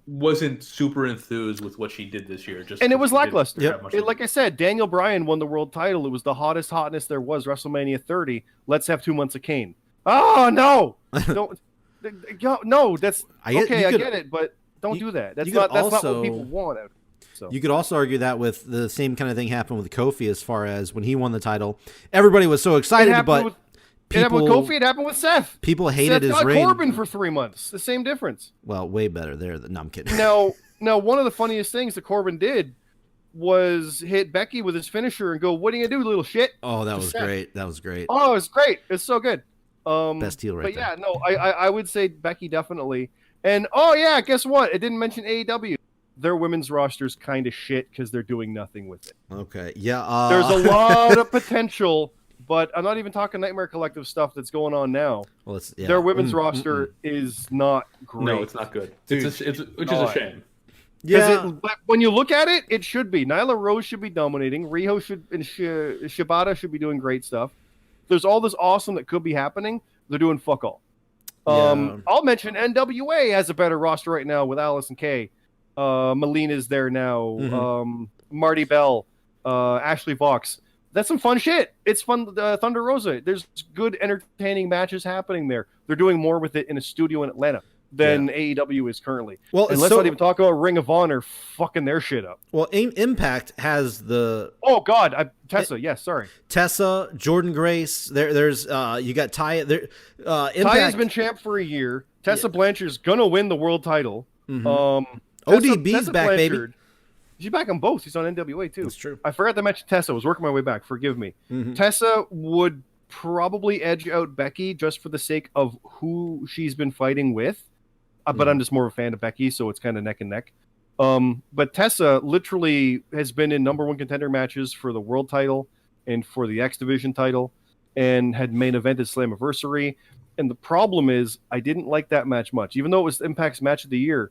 wasn't super enthused with what she did this year. And it was lackluster. Yep. Like I said, Daniel Bryan won the world title. It was the hottest hotness there was. WrestleMania 30. Let's have 2 months of Kane. Oh no! Don't. No, that's I get- okay. you I could- get it, but don't you- do that. That's you not. could That's not also- what people want. Out of it. So You could also argue that with the same kind of thing happened with Kofi as far as when he won the title. Everybody was so it excited, happened but with, it happened with people, Kofi. It happened with Seth. people hated Seth his got reign. Corbin for 3 months. The same difference. Well, way better there. No, I'm kidding. Now, one of the funniest things that Corbin did was hit Becky with his finisher and go, "What are you gonna do, little shit?" Oh, that to was Seth. great. That was great. Oh, it's great. It's so good. Best heel right But there. yeah, no, I would say Becky definitely. And oh yeah, guess what? It didn't mention AEW. Their women's roster's kind of shit because they're doing nothing with it. Okay. Yeah. There's a lot of potential, but I'm not even talking Nightmare Collective stuff that's going on now. Well, it's, yeah. Their women's roster is not great. No, it's not good. Dude, which is a shame. Yeah. But when you look at it, it should be. Nyla Rose should be dominating. Riho and Shibata should be doing great stuff. There's all this awesome that could be happening. They're doing fuck all. Yeah. I'll mention NWA has a better roster right now with Allison Kay. Melina's there now. Mhm. Marty Bell, Ashley Vox. That's some fun shit. It's fun. Thunder Rosa. There's good, entertaining matches happening there. They're doing more with it in a studio in Atlanta than AEW is currently. Well, and let's not even talk about Ring of Honor fucking their shit up. Well, Impact has the Oh God, Tessa. Yes, sorry. Tessa, Jordan Grace. There's you got Ty. There, Impact Taya's been champ for a year. Tessa Blanchard's gonna win the world title. ODB's Tessa back, baby. Blanchard, she's back on both. She's on NWA too. That's true. I forgot to mention Tessa. I was working my way back. Forgive me. Mhm. Tessa would probably edge out Becky just for the sake of who she's been fighting with. But I'm just more of a fan of Becky, so it's kind of neck and neck. But Tessa literally has been in number one contender matches for the world title and for the X Division title, and had main evented Slammiversary. And the problem is, I didn't like that match much, even though it was Impact's match of the year.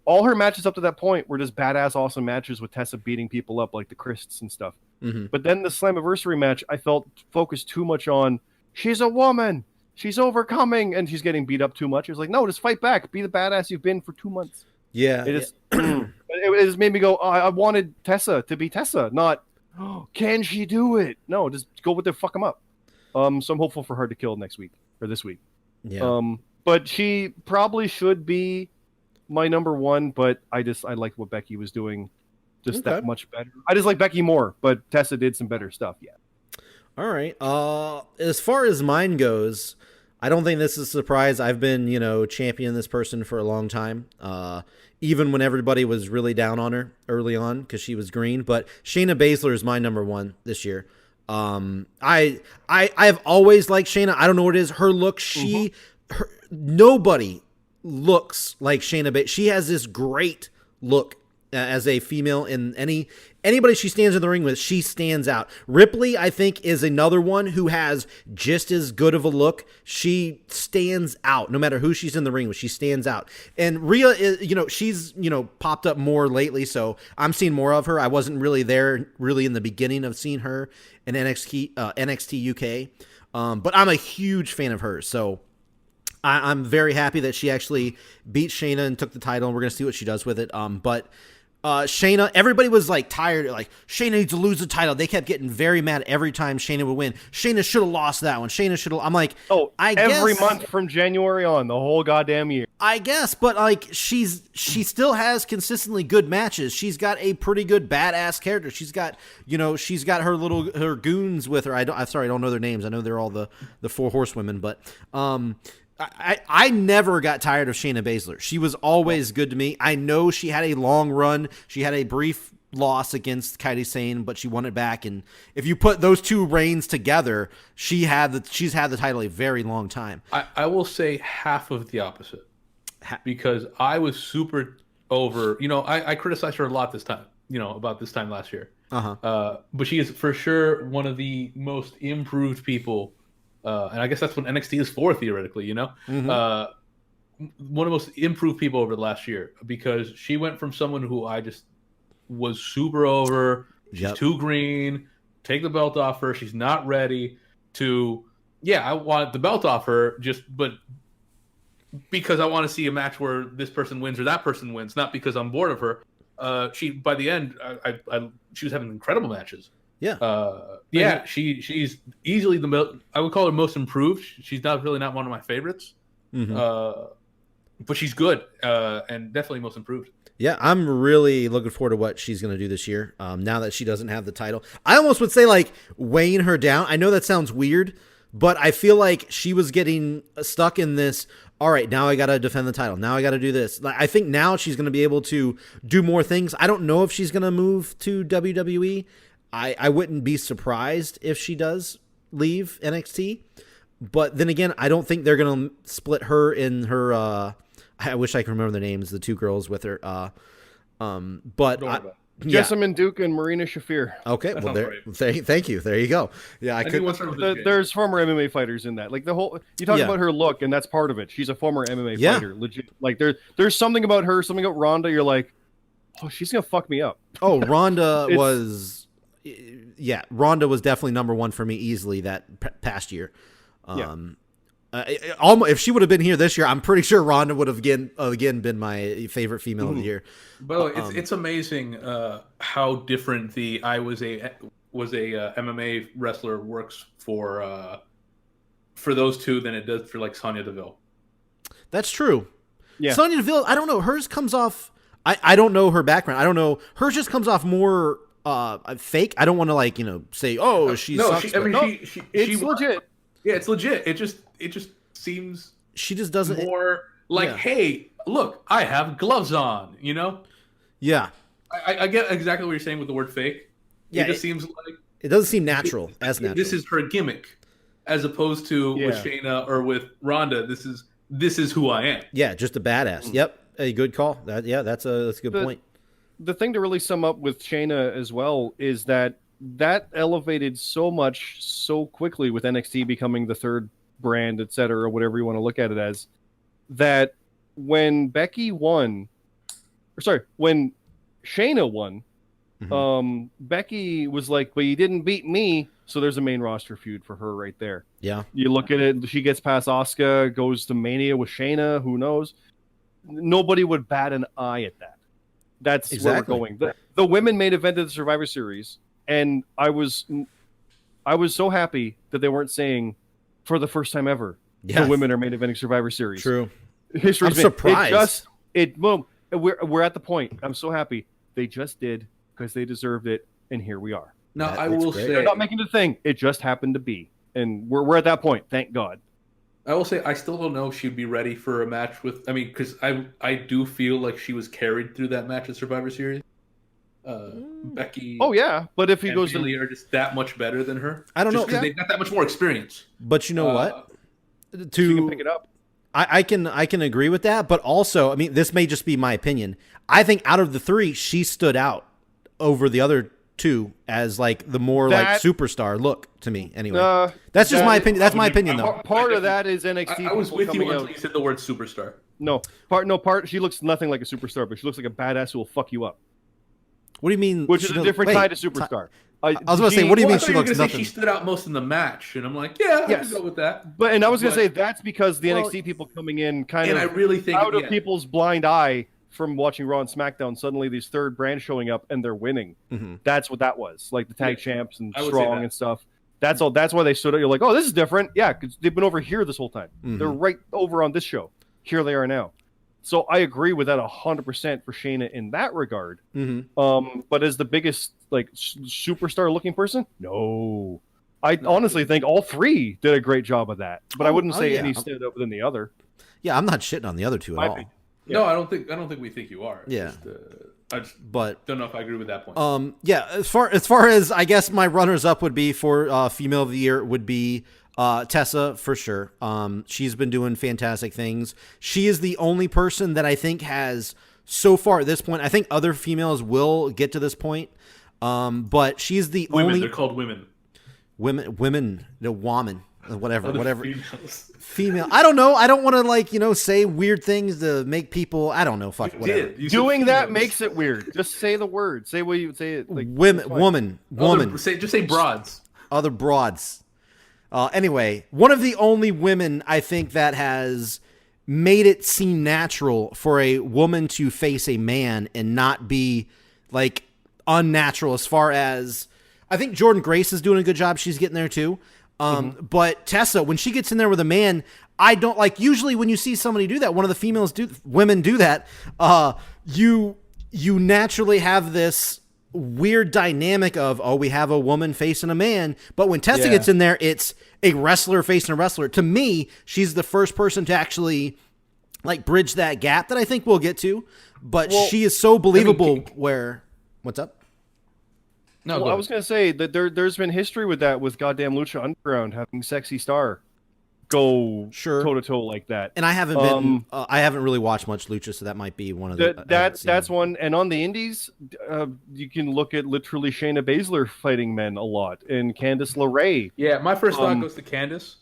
All her matches up to that point were just badass, awesome matches with Tessa beating people up like the Christs and stuff. Mhm. But then the Slammiversary match, I felt focused too much on she's a woman, she's overcoming, and she's getting beat up too much. It was like, no, just fight back, be the badass you've been for 2 months. Yeah. It is. It just made me go. Oh, I wanted Tessa to be Tessa, not can she do it? No, just go with the fuck them up. So I'm hopeful for her to kill next week or this week. Yeah. But she probably should be my number one. But I liked what Becky was doing, just that Okay. much better. I just like Becky more, but Tessa did some better stuff. Yeah. All right. As far as mine goes, I don't think this is a surprise. I've been, championing this person for a long time. Even when everybody was really down on her early on because she was green. But Shayna Baszler is my number one this year. I've always liked Shayna. I don't know what it is. Her look, nobody looks like Shayna Baszler. She has this great look as a female in anybody she stands in the ring with. She stands out. Ripley, I think, is another one who has just as good of a look. She stands out no matter who she's in the ring with. She stands out. And Rhea is, she's popped up more lately, so I'm seeing more of her. I wasn't really there in the beginning of seeing her in NXT UK, but I'm a huge fan of hers. So I'm very happy that she actually beat Shayna and took the title, and we're going to see what she does with it. But Shayna, everybody was like tired, like Shayna needs to lose the title. They kept getting very mad every time Shayna would win. Shayna should have lost that one. Shayna should have. I'm like, every month from January on, the whole goddamn year. I guess, but like she still has consistently good matches. She's got a pretty good badass character. She's got her goons with her. I don't know their names. I know they're all the four horsewomen, but I never got tired of Shayna Baszler. She was always good to me. I know she had a long run. She had a brief loss against Kairi Sane, but she won it back. And if you put those two reigns together, she's had the title a very long time. I will say half of the opposite, because I was super over. I criticized her a lot this time. About this time last year. But she is for sure one of the most improved people. And I guess that's what NXT is for, theoretically, Mm-hmm. One of the most improved people over the last year, because she went from someone who I just was super over, she's too green, take the belt off her, she's not ready, to, I want the belt off her, but because I want to see a match where this person wins or that person wins, not because I'm bored of her. By the end, she was having incredible matches. Yeah. She's easily I would call her most improved. She's not one of my favorites. Mm-hmm. But she's good, and definitely most improved. Yeah, I'm really looking forward to what she's going to do this year. Now that she doesn't have the title, I almost would say like weighing her down. I know that sounds weird, but I feel like she was getting stuck in this. All right, now I got to defend the title. Now I got to do this. I think now she's going to be able to do more things. I don't know if she's going to move to WWE. I wouldn't be surprised if she does leave NXT. But then again, I don't think they're going to split her in her I wish I could remember the names, the two girls with her. Jessamine Duke and Marina Shafir. Okay, well, thank you. There you go. Yeah, there's former MMA fighters in that. Like the whole, you talk about her look, and that's part of it. She's a former MMA fighter, legit. Like there's something about her, something about Ronda. You're like, oh, she's gonna fuck me up. Oh, Ronda was definitely number one for me easily that past year. If she would have been here this year, I'm pretty sure Ronda would have again been my favorite female of the year. Well, it's amazing how different the I was a MMA wrestler works for those two than it does for like Sonya Deville. That's true. Yeah, Sonya Deville. I don't know. Hers comes off. I don't know her background. I don't know. Hers just comes off more fake. I don't want to say, oh, she sucks. It's legit. Yeah, it's legit. It just seems she just doesn't more like, hey, look, I have gloves on, Yeah. I get exactly what you're saying with the word fake. Yeah, it just seems like it doesn't seem natural. Natural. This is her gimmick, as opposed to with Shayna or with Ronda. This is who I am. Yeah, just a badass. Yep, a good call. That's a good point. The thing to really sum up with Shayna as well is that elevated so much so quickly with NXT becoming the third brand, etc., or whatever you want to look at it as, that when when Shayna won, Becky was like, well, you didn't beat me, so there's a main roster feud for her right there. Yeah. You look at it, she gets past Asuka, goes to Mania with Shayna, who knows? Nobody would bat an eye at that. That's exactly where we're going. The women main event of the Survivor Series, and I was so happy that they weren't saying for the first time ever the women are main eventing Survivor Series. True. History's I'm surprised. We're at the point. I'm so happy they just did, because they deserved it, and here we are. Now I will say they're not making it a thing. It just happened to be, and we're at that point. Thank God. I will say I still don't know if she'd be ready for a match with. I mean, because I do feel like she was carried through that match at Survivor Series. Becky. Oh yeah, but if he goes Bayley are just that much better than her. I don't know, because they've got that much more experience. But you know what? She can pick it up. I can agree with that, but also, I mean, this may just be my opinion. I think out of the three, she stood out over the other two as like the more like superstar look to me. Anyway, that's just my opinion. That's my opinion, though. Part of that is NXT. I was with you until you said the word superstar. Part. She looks nothing like a superstar, but she looks like a badass who will fuck you up. What do you mean? Which is a different kind of superstar. I was going to say, what do you mean she looks nothing? She stood out most in the match, and I'm like, I can go with that. I was going to say that's because the NXT people coming in kind of I really think out of people's blind eye from watching Raw and SmackDown, suddenly these third brands showing up and they're winning. Mhm. That's what that was. Like the tag champs and I would say Strong that. and stuff. That's all. That's why they stood up. You're like, oh, this is different. Yeah, because they've been over here this whole time. Mhm. They're right over on this show. Here they are now. So I agree with that 100% for Shayna in that regard. Mhm. But as the biggest like superstar looking person, no. I honestly think all three did a great job of that. But I wouldn't say yeah. any stood up than the other. Yeah, I'm not shitting on the other two at My all. opinion. No, I don't think we think you are. Yeah. Just, I just But don't know if I agree with that point. yeah, as far as I guess my runners up would be for female of the year would be Tessa for sure. She's been doing fantastic things. She is the only person that I think has so far at this point. I think other females will get to this point. But she's the Women, only they're called women. women, the woman, whatever. Females. Female. I don't know. I don't want to say weird things to make people. I don't know. Fuck You whatever. did. You said Doing that females. makes it weird. Just say the word. Say what you say it. Like, Women, it's fine. woman. Just say broads. Other broads. Anyway, one of the only women I think that has made it seem natural for a woman to face a man and not be like unnatural as far as I think Jordan Grace is doing a good job. She's getting there too. But Tessa, when she gets in there with a man, I don't like usually when you see somebody do that, one of the women do that. You naturally have this weird dynamic of, oh, we have a woman facing a man. But when Tessa gets in there, it's a wrestler facing a wrestler. To me, she's the first person to actually like bridge that gap that I think we'll get to. But she is so believable what's up? No, Well, I was going to say that there's been history with that with goddamn Lucha Underground having Sexy Star go toe to toe like that. And I haven't been, I haven't really watched much Lucha, so that might be one of the. That's one. And on the Indies, you can look at literally Shayna Baszler fighting men a lot, and Candice LeRae. Yeah, my first thought goes to Candice.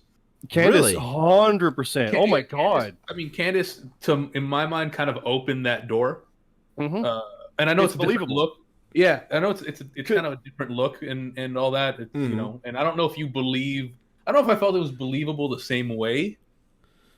Candice, Really? 100%. Oh my god. I mean, Candice, in my mind, kind of opened that door. Mm-hmm. And I know It's it's a different believable. look. Yeah, I know it's kind of a different look and all that. It's, you know, and I don't know if you believe. I don't know if I felt it was believable the same way,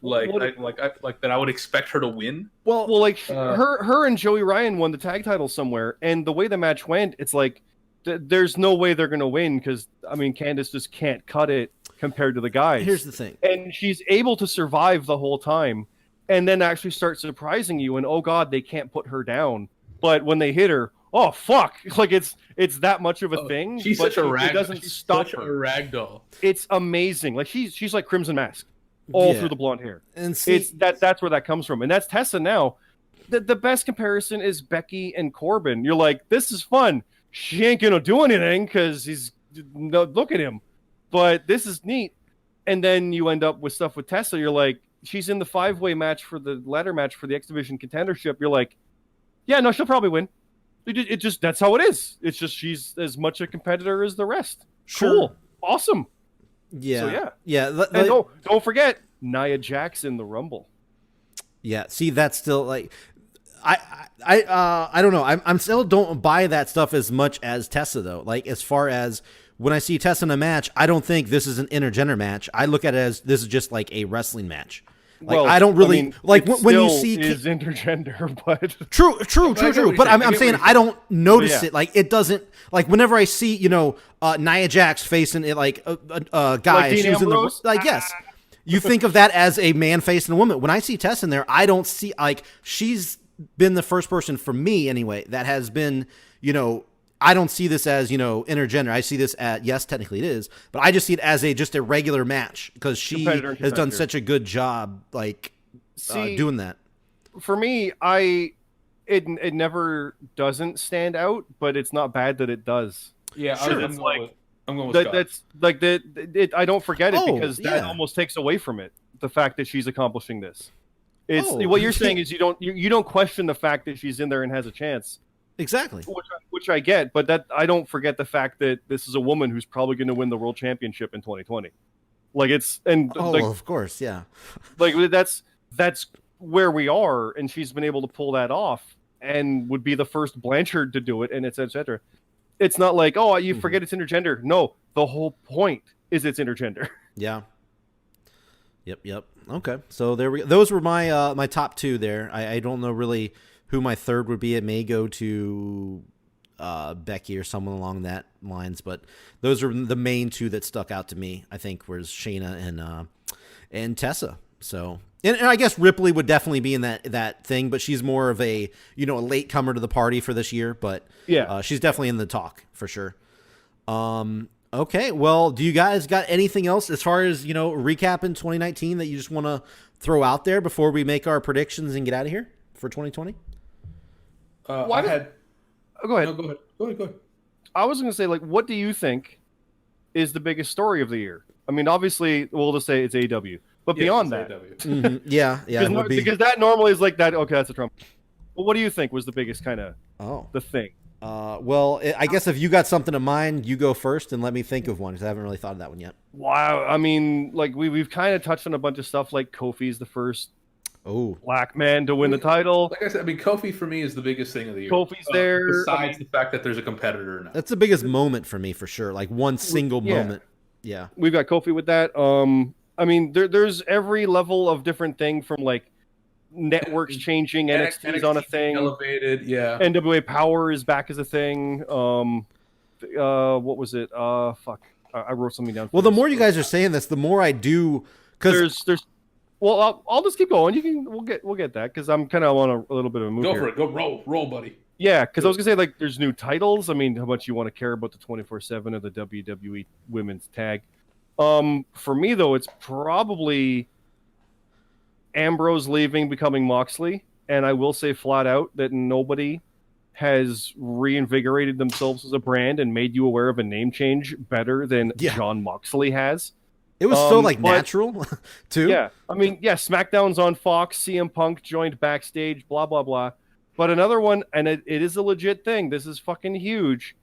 like that I would expect her to win. Well, like her and Joey Ryan won the tag title somewhere, and the way the match went, it's like there's no way they're gonna win because I mean Candice just can't cut it compared to the guys. Here's the thing, and she's able to survive the whole time, and then actually start surprising you. And oh god, they can't put her down. But when they hit her, oh fuck! Like it's that much of a thing. She's but such a rag. It doesn't She's stop such a her. ragdoll. It's amazing. Like she's like Crimson Mask, all Yeah. through the blonde hair. and see, It's that's where that comes from, and that's Tessa now. The best comparison is Becky and Corbin. You're like, this is fun. She ain't gonna do anything because look at him, but this is neat. And then you end up with stuff with Tessa. You're like, she's in the 5-way match for the ladder match for the X Division contendership. You're like, yeah, no, she'll probably win. It just that's how it is. It's just she's as much a competitor as the rest. Sure. Cool, awesome. yeah, So, yeah. And Don't forget Nia Jax in the Rumble. Yeah, see, that's still like, I don't know. I'm still don't buy that stuff as much as Tessa though. Like as far as when I see Tessa in a match, I don't think this is an intergender match. I look at it as this is just like a wrestling match. Like I don't really like it when you still see is intergender, but True. I get what But you're I'm saying. saying I don't notice Yeah. it. Like it doesn't. Like whenever I see Nia Jax facing it like a guy, Like Dean she was in the Ambrose? yes. You think of that as a man facing a woman. When I see Tess in there, I don't see like she's been the first person for me anyway that has been I don't see this as intergender. I see this at yes, technically it is, but I just see it as just a regular match because she Competitor and has done competitor. such a good job like doing that. for me, it never doesn't stand out, but it's not bad that it does. Yeah, Sure. I'm going with Scott. That's like I don't forget it Oh, because that yeah. almost takes away from it. The fact that she's accomplishing this. It's Oh, what you're saying is you don't question the fact that she's in there and has a chance, Exactly. which I get, but that I don't forget the fact that this is a woman who's probably going to win the world championship in 2020. Like it's Oh, like, well, of course, yeah. like that's where we are, and she's been able to pull that off, and would be the first Blanchard to do it, and et cetera. It's not like you forget it's intergender. No, the whole point is it's intergender. Yeah. Yep. Okay, so there we go. Those were my my top two there. I don't know really who my third would be. It may go to Becky or someone along that lines, but those are the main two that stuck out to me. I think was Shayna and Tessa. So and I guess Ripley would definitely be in that thing, but she's more of a a late comer to the party for this year. But Yeah. she's definitely in the talk for sure. Okay, well, do you guys got anything else as far as, recapping 2019 that you just want to throw out there before we make our predictions and get out of here for 2020? Why I did- had. Go ahead. No, go ahead. I was going to say, like, what do you think is the biggest story of the year? I mean, obviously, we'll just say it's AEW, but beyond that, Mhm. Yeah, it would be. because that normally is like that. Okay, that's a Trump. But what do you think was the biggest kind of Oh, the thing? well, I guess if you got something in mind, you go first and let me think of one because I haven't really thought of that one yet. Wow, I mean, like we've kind of touched on a bunch of stuff. Like Kofi's the first Oh, black man to win the title. Like I said, I mean, Kofi for me is the biggest thing of the year. Kofi's there. Besides the fact that there's a competitor now. that's the biggest moment for me for sure. Like one single Yeah. moment. Yeah. We've got Kofi with that. I mean, there's every level of different thing from like networks changing, NXT's on a thing. Elevated, yeah. NWA Power is back as a thing. What was it? Fuck. I wrote something down. Well, the more you guys are saying this, the more I do. Because there's. Well, I'll just keep going. We'll get that because I'm kind of on a little bit of a move Go here. for it. Go roll, buddy. Yeah, because I was gonna say like there's new titles. I mean, how much you want to care about the 24/7 of the WWE Women's Tag? For me though, it's probably Ambrose leaving, becoming Moxley, and I will say flat out that nobody has reinvigorated themselves as a brand and made you aware of a name change better than Yeah. John Moxley has. it was so like but- natural, too. Yeah, I mean, yeah, SmackDown's on Fox. CM Punk joined backstage. Blah blah blah. But another one, and it is a legit thing. This is fucking huge.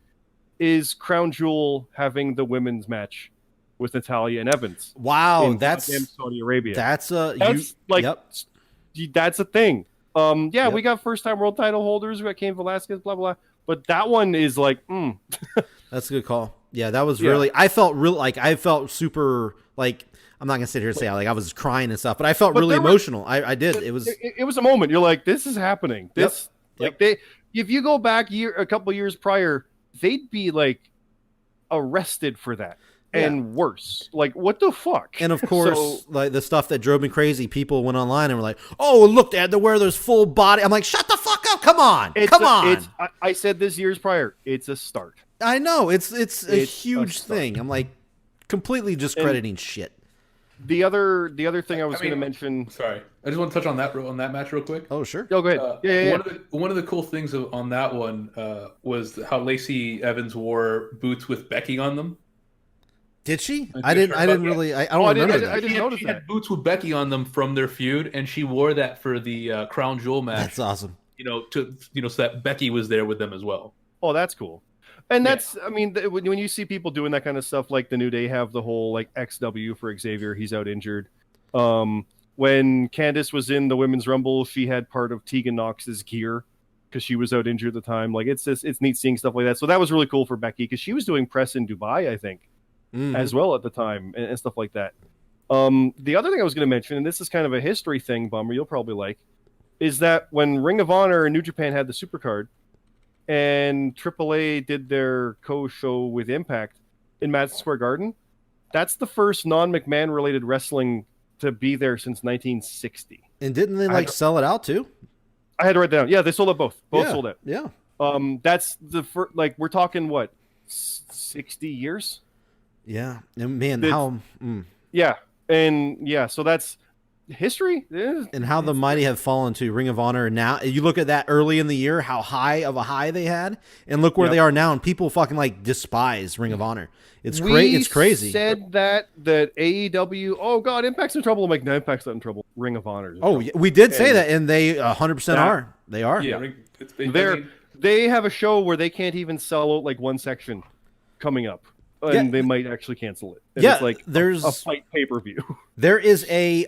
Is Crown Jewel having the women's match with Natalia and Evans? Wow, in that's goddamn Saudi Arabia. that's That's like Yep. that's a thing. Yeah, Yep. we got first time world title holders. We got Cain Velasquez. Blah blah. But that one is like, That's a good call. Yeah, that was Yeah. really. I felt super like. I'm not gonna sit here and say like I was crying and stuff, but I felt But really there were- emotional. I did. It was. it was a moment. You're like, this is happening. This Yep. like they. If you go back a couple years prior, they'd be like arrested for that and worse. Like, what the fuck? And of course, So- like the stuff that drove me crazy, people went online and were like, "Oh, look, they had to wear those full body." I'm like, "Shut the fuck up! Come on, come on!" I said this years prior. It's a start. I know it's a It's a huge start. thing. I'm like completely discrediting shit. The other thing I was going to mean- mention. Sorry, I just want to touch on that match real quick. Oh, sure. Oh, go ahead. Yeah. One of the cool things on that one was how Lacey Evans wore boots with Becky on them. Did she? I'm I didn't. sure I didn't about- really. I Oh, don't I didn't- remember I that. didn't notice she that. had boots with Becky on them from their feud, and she wore that for the Crown Jewel match. That's awesome. So that Becky was there with them as well. Oh, that's cool. And that's, I mean, when you see people doing that kind of stuff, like the New Day have the whole like XW for Xavier, he's out injured. When Candice was in the Women's Rumble, she had part of Tegan Knox's gear because she was out injured at the time. Like it's neat seeing stuff like that. So that was really cool for Becky because she was doing press in Dubai, I think, Mhm. as well at the time and stuff like that. The other thing I was going to mention, and this is kind of a history thing, Bummer, you'll probably like, is that when Ring of Honor and New Japan had the Supercard and AAA did their co-show with Impact in Madison Square Garden, that's the first non-McMahon related wrestling to be there since 1960. And didn't they like sell it out too? I had to write that down. Yeah, they sold out both. Both Yeah, sold out. Yeah. That's the first, like we're talking what, 60 years? Yeah. And man, It's- how Yeah. And yeah, so that's history. and how the mighty have fallen to Ring of Honor. Now you look at that early in the year, how high of a high they had, and look where Yep. they are now, and people fucking like despise Ring of Honor. It's great. It's crazy. Said that AEW. Oh God, Impact's in trouble. I'm like, no, Impact's not in trouble. Ring of Honor. Oh, yeah, we did say And that, and they 100% that- are. They are. Yeah, it's been, They have a show where they can't even sell out like one section coming up, and Yeah. they might actually cancel it. And Yeah, it's like there's- a fight pay per view. There is a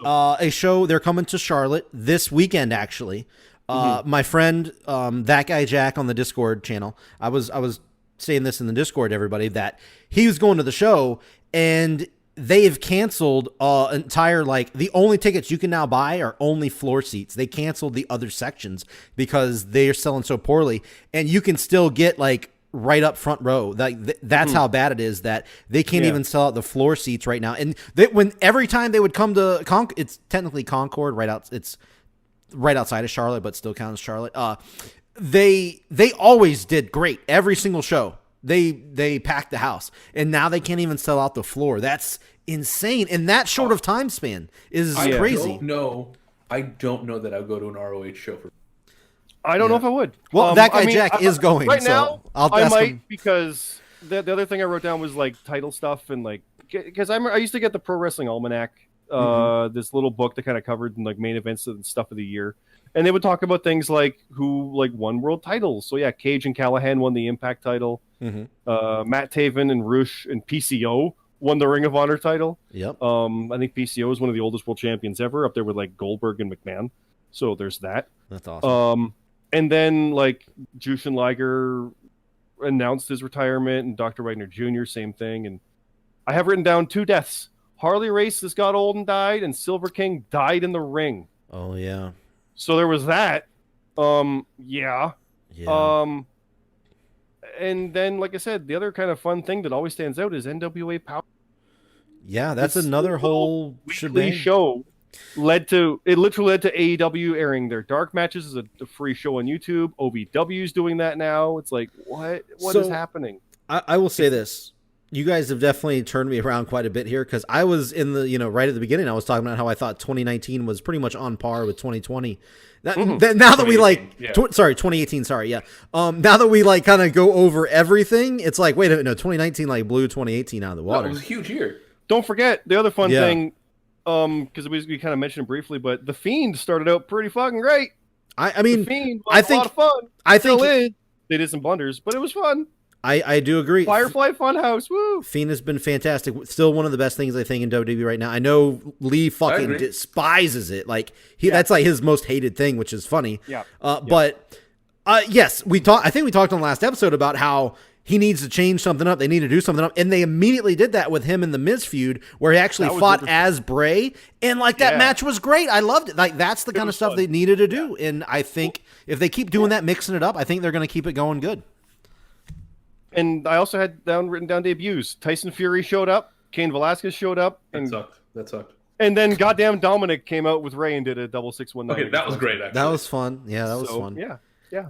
show. They're coming to Charlotte this weekend. Actually, my friend, that guy Jack on the Discord channel. I was saying this in the Discord to everybody that he was going to the show, and they've canceled entire, like, the only tickets you can now buy are only floor seats. They canceled the other sections because they're selling so poorly, and you can still get like right up front row. That's how bad it is that they can't even sell out the floor seats right now. And every time they would come to it's technically Concord, it's right outside of Charlotte, but still counts Charlotte. They always did great every single show. They packed the house, and now they can't even sell out the floor. That's insane. And that short of time span is crazy. I don't know that I would go to an ROH show for. I don't know if I would. Well, that guy Jack is going right so now. I'll I ask might him. Because the other thing I wrote down was like title stuff and like because I used to get the Pro Wrestling Almanac, this little book that kind of covered like main events and stuff of the year. And they would talk about things like who like won world titles. So yeah, Cage and Callahan won the Impact title. Matt Taven and Rush and PCO won the Ring of Honor title. Yep. I think PCO is one of the oldest world champions ever, up there with like Goldberg and McMahon. So there's that. That's awesome. And then like Jushin Liger announced his retirement, and Dr. Wagner Jr. same thing. And I have written down 2 deaths. Harley Race just got old and died, and Silver King died in the ring. Oh yeah. So there was that. Yeah. And then, like I said, the other kind of fun thing that always stands out is NWA Power. Yeah, that's This another whole weekly shebang. show literally led to AEW airing their dark matches as a free show on YouTube. OVW's doing that now. It's like, what is happening? I will say this. You guys have definitely turned me around quite a bit here, because I was in the, right at the beginning, I was talking about how I thought 2019 was pretty much on par with 2020. Now that we 2018, sorry. Yeah. Now that we like kind of go over everything, it's like, wait a minute, no, 2019 like blew 2018 out of the water. It was a huge year. Don't forget the other fun thing, because we kind of mentioned it briefly, but The Fiend started out pretty fucking great. I mean, The Fiend was I think, a lot of fun. I think they did some blunders, but it was fun. I do agree. Firefly Funhouse, woo! Fiend has been fantastic. Still one of the best things I think in WWE right now. I know Lee fucking despises it. Like that's like his most hated thing, which is funny. Yeah. But yes, I think we talked on the last episode about how he needs to change something up. They need to do something up, and they immediately did that with him in the Miz feud, where he actually fought as Bray, and like that match was great. I loved it. Like that's the kind of stuff they needed to do, and I think if they keep doing that, mixing it up, I think they're going to keep it going good. And I also had written down debuts. Tyson Fury showed up. Cain Velasquez showed up. And That sucked. And then goddamn Dominic came out with Ray and did a double 619. Okay, that was great. Actually. That was fun. Yeah, that was fun. Yeah.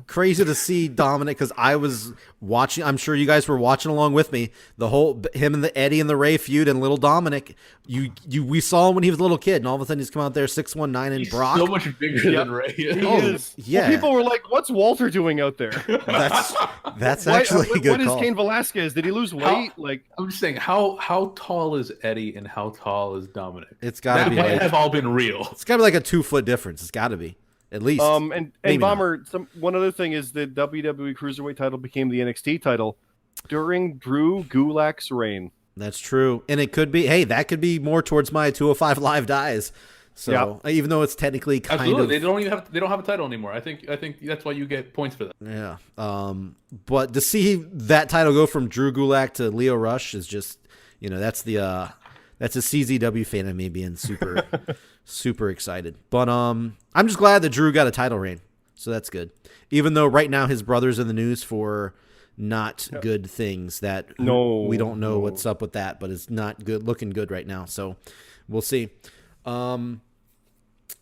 Crazy to see Dominic, because I was watching. I'm sure you guys were watching along with me. The whole him and the Eddie and the Ray feud, and little Dominic. We saw him when he was a little kid, and all of a sudden he's come out there 619 and Brock. So much bigger than Ray. He is. Yeah. Well, people were like, "What's Walter doing out there?" That's actually a good What is call. Cain Velasquez? Did he lose weight? I'm just saying, how tall is Eddie and how tall is Dominic? It's got to That be. might Like, have all been real. it's got to be like a 2-foot difference. It's got to be at least. And Maybe Bomber. One other thing is the WWE Cruiserweight title became the NXT title during Drew Gulak's reign. That's true, and it could be. Hey, that could be more towards my 205 Live dies. So even though it's technically kind of, they don't have a title anymore. I think that's why you get points for that. Yeah. But to see that title go from Drew Gulak to Leo Rush is just, that's a CZW fan of me being super, super excited. But I'm just glad that Drew got a title reign, so that's good. Even though right now his brother's in the news for not good things that we don't know what's up with that, but it's not good, looking good right now. So we'll see. So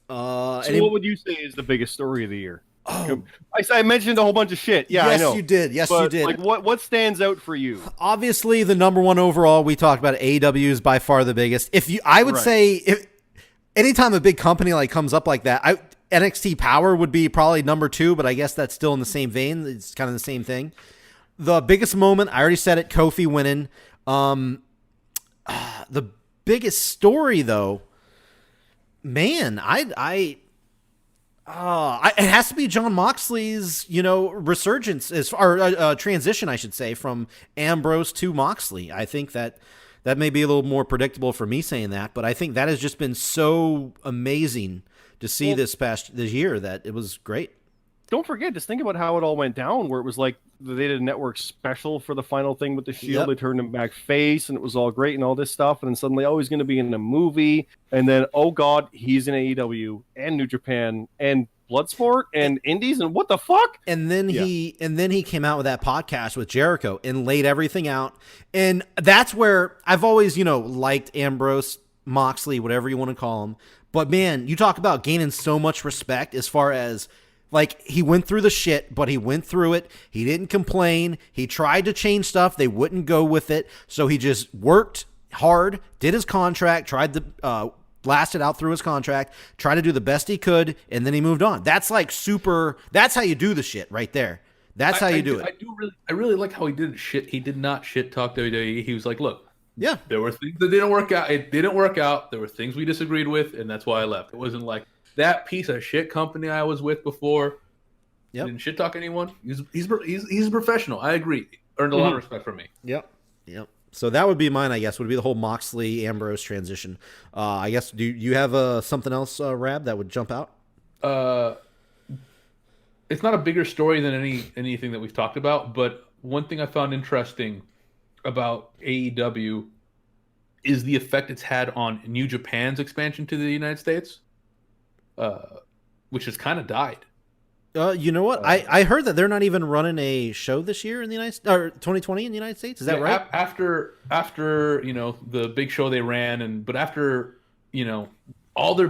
what would you say is the biggest story of the year? I mentioned a whole bunch of shit. Yeah, yes, I know. you did. Yes, you did. Like, what stands out for you? Obviously, the number one overall, we talked about AEW is by far the biggest. I would say if anytime a big company like comes up like that, NXT Power would be probably number 2, but I guess that's still in the same vein. It's kind of the same thing. The biggest moment, I already said it, Kofi winning. The biggest story, though, man, it has to be Jon Moxley's, resurgence or transition, I should say, from Ambrose to Moxley. I think that may be a little more predictable for me saying that, but I think that has just been so amazing to see this year that it was great. don't forget, just think about how it all went down, where it was like they did a network special for the final thing with the Shield. Yep. They turned him back face, and it was all great and all this stuff. And then suddenly, oh, he's going to be in a movie. And then, oh, God, he's in AEW and New Japan and Bloodsport and Indies. And what the fuck? And then he came out with that podcast with Jericho and laid everything out. And that's where I've always, liked Ambrose, Moxley, whatever you want to call him. But man, you talk about gaining so much respect as far as like he went through the shit, but he went through it. He didn't complain. He tried to change stuff. They wouldn't go with it. So he just worked hard, did his contract, tried to lasted out through his contract, tried to do the best he could, and then he moved on. That's like super. That's how you do the shit right there. That's how you do it. I really like how he didn't shit. He did not shit talk WWE. He was like, look. Yeah. There were things that didn't work out. It didn't work out. There were things we disagreed with, and that's why I left. It wasn't like that piece of shit company I was with before. Yep. Didn't shit talk anyone. He's a professional. I agree. Earned a lot of respect from me. Yep. So that would be mine, I guess, would be the whole Moxley Ambrose transition. I guess, do you have something else, Rab, that would jump out? It's not a bigger story than anything that we've talked about, but one thing I found interesting about AEW is the effect it's had on New Japan's expansion to the United States, which has kind of died. You know what? I heard that they're not even running a show this year in the United States, or 2020 in the United States. Is that right? After the big show they ran, but after all the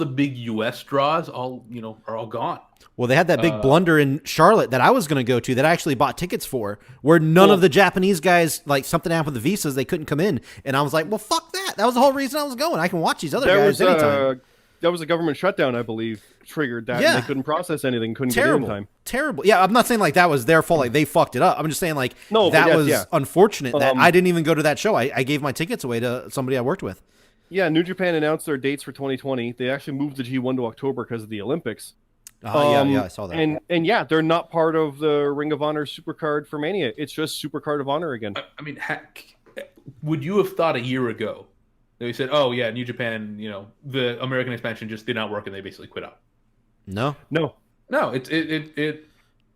big US draws, are all gone. Well, they had that big blunder in Charlotte that I was going to go to that I actually bought tickets for, where none of the Japanese guys, like something happened with the visas, they couldn't come in, and I was like, well, fuck that. That was the whole reason I was going. I can watch these other guys anytime. That was a government shutdown, I believe, triggered that. Yeah. And they couldn't process anything, couldn't get in time. Terrible. Yeah, I'm not saying like that was their fault, like they fucked it up. I'm just saying like that was unfortunate that I didn't even go to that show. I gave my tickets away to somebody I worked with. Yeah, New Japan announced their dates for 2020. They actually moved the G1 to October because of the Olympics. Yeah, I saw that. And yeah, they're not part of the Ring of Honor Supercard for Mania. It's just Supercard of Honor again. I mean, would you have thought a year ago that we said, oh yeah, New Japan, the American expansion just did not work and they basically quit out? No.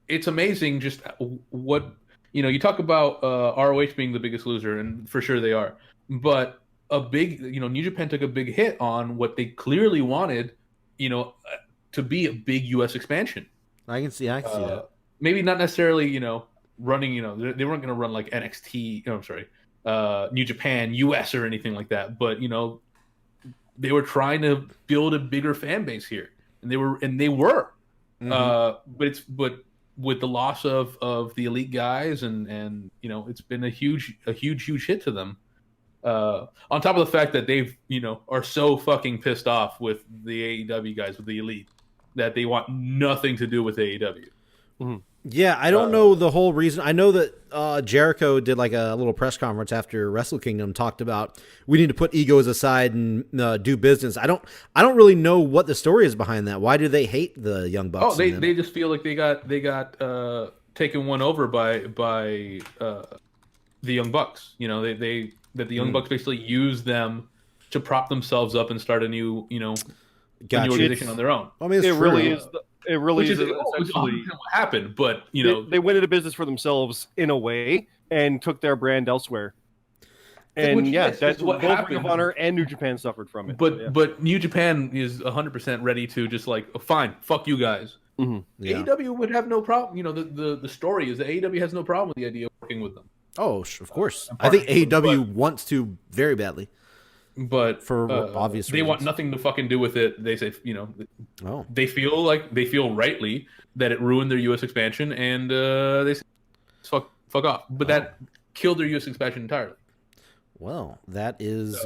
It's amazing just what you talk about ROH being the biggest loser, and for sure they are, but a big New Japan took a big hit on what they clearly wanted to be a big US expansion. I can see that. Maybe not necessarily running they weren't going to run like NXT, I'm sorry, New Japan US or anything like that, but they were trying to build a bigger fan base here, and they were but with the loss of the elite guys and it's been a huge hit to them, on top of the fact that they've are so fucking pissed off with the AEW guys, with the elite, that they want nothing to do with AEW. Mm-hmm. Yeah, I don't know the whole reason. I know that Jericho did like a little press conference after Wrestle Kingdom, talked about we need to put egos aside and do business. I don't really know what the story is behind that. Why do they hate the Young Bucks? Oh, they just feel like they got taken one over by the Young Bucks. That the Young Bucks basically use them to prop themselves up and start a new new organization on their own. I mean, it really is. It really is essentially what happened, but they went into business for themselves in a way and took their brand elsewhere. And that's what both Ring of Honor and New Japan suffered from it. But New Japan is 100% ready to just like, oh, fine, fuck you guys. Mm-hmm. Yeah. AEW would have no problem. The story is that AEW has no problem with the idea of working with them. Oh, of course. I think AEW wants to very badly. But for obvious reasons. They want nothing to fucking do with it. They say, they feel rightly that it ruined their U.S. expansion, and they say, fuck off. But that killed their U.S. expansion entirely. Well, that is.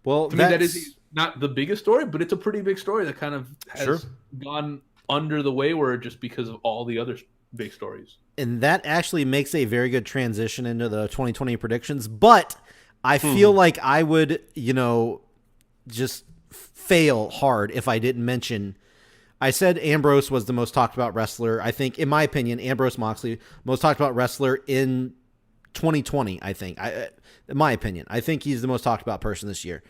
To me, that is not the biggest story, but it's a pretty big story that kind of has gone under the wayward just because of all the other big stories. And that actually makes a very good transition into the 2020 predictions, but I feel like I would, just fail hard if I didn't mention. I said Ambrose was the most talked about wrestler. I think, in my opinion, Ambrose Moxley, most talked about wrestler in 2020, I think. In my opinion, I think he's the most talked about person this year,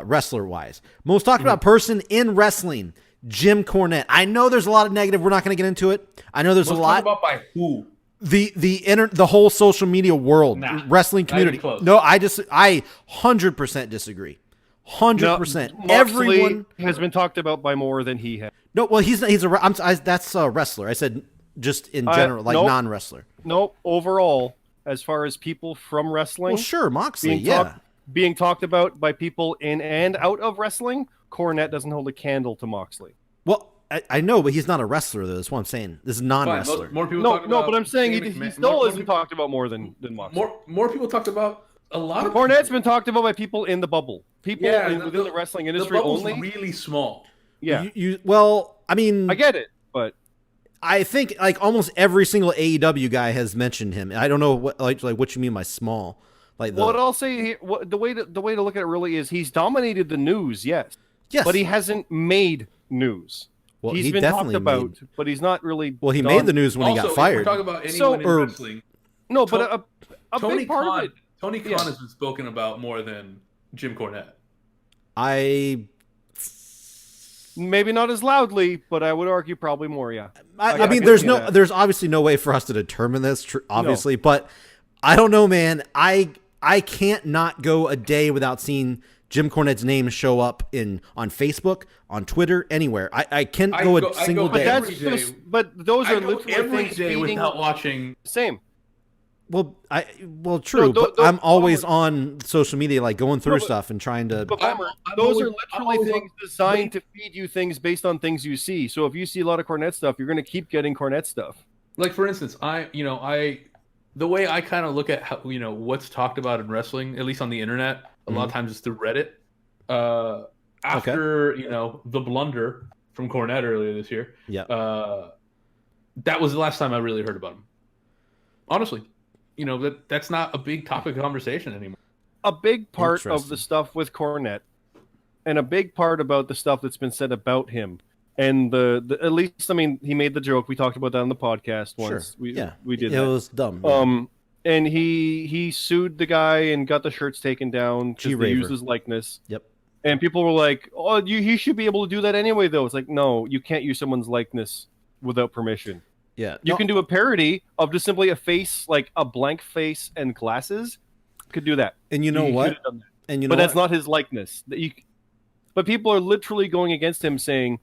wrestler-wise. Most talked about person in wrestling, Jim Cornette. I know there's a lot of negative. We're not going to get into it. I know there's Let's a talk lot. about by who. The whole social media world, Nah, wrestling not even community. close. No, I 100% disagree. 100%. Moxley Everyone has been talked about by more than he has. No, well, he's that's a wrestler. I said just in general, like nope. non-wrestler. Nope. Overall, as far as people from wrestling, Well, sure, Moxley, being, yeah. being talked about by people in and out of wrestling, Cornette doesn't hold a candle to Moxley. Well, I know, but he's not a wrestler, though. That's what I'm saying. This is non-wrestler. More people No, talk no, about but I'm saying Shane he McMahon- still more isn't people- talked about more than Moxley. More people talked about a lot of Cornette's been talked about by people in the bubble. People within the wrestling The industry bubble's only. really small. Yeah, Well, I mean, I get it, but I think like almost every single AEW guy has mentioned him. I don't know what like what you mean by small. Like what I'll say here, the way to look at it really is he's dominated the news, yes, yes, but he hasn't made news. Well, He's he been talked definitely about, made- but he's not really. Well, he done- made the news when he Also, got if fired. we're talking about anyone So- in or- wrestling. No, but a Tony big part Khan. of it. Tony Khan Yeah. has been spoken about more than Jim Cornette. Maybe not as loudly, but I would argue probably more. Yeah. I I mean, can there's see no, that. there's obviously no way for us to determine this, obviously, but I don't know, man. I can't not go a day without seeing Jim Cornette's name show up on Facebook, on Twitter, anywhere. I can't go a single go day. But that's every day. just. But those I are go literally every things day feeding. without watching. Same. Well, true, No, but those- I'm always on social media, like going through No, but- stuff and trying to. But I'm- Bummer, I'm those always- are I'm literally always things on- designed to feed you things based on things you see. So if you see a lot of Cornette stuff, you're going to keep getting Cornette stuff. Like for instance, the way I kind of look at how what's talked about in wrestling, at least on the internet, a lot of times is through Reddit. After the blunder from Cornette earlier this year, Yeah. that was the last time I really heard about him. Honestly, that's not a big topic of conversation anymore. A big part of Interesting. the stuff with Cornette, and a big part about the stuff that's been said about him, and the at least, I mean, he made the joke. We talked about that on the podcast once. Sure. We did It that. was dumb. And he sued the guy and got the shirts taken down because they G-Raver. used his likeness. Yep. And people were like, "Oh, he should be able to do that anyway." Though it's like, no, you can't use someone's likeness without permission. Yeah. You No, can do a parody of just simply a face, like a blank face and glasses. Could do that. and you know He what? could've done that. And you know But that's what? not his likeness. But people are literally going against him, saying,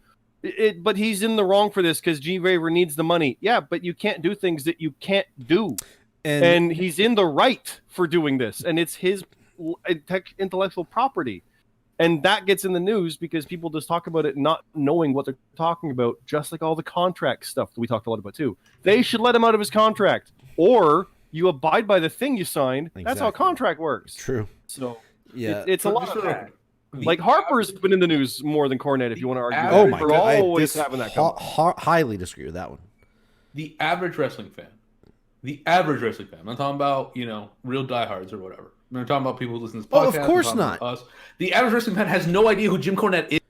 "But he's in the wrong for this because G Raver needs the money." Yeah, but you can't do things that you can't do, and he's in the right for doing this, and it's his intellectual property. And that gets in the news because people just talk about it not knowing what they're talking about, just like all the contract stuff that we talked a lot about too. They should let him out of his contract, or you abide by the thing you signed. That's how a Exactly. contract works. True. So Yeah. it's a lot Just of for that. the Like Harper's been in the news more than Cornette, if you want to argue. Oh that. my For God, I always having that come. highly disagree with that one. The average wrestling fan. I'm not talking about, real diehards or whatever. I'm not talking about people who listen to this Oh, podcast. of course I'm talking not. about Us. The average wrestling fan has no idea who Jim Cornette is.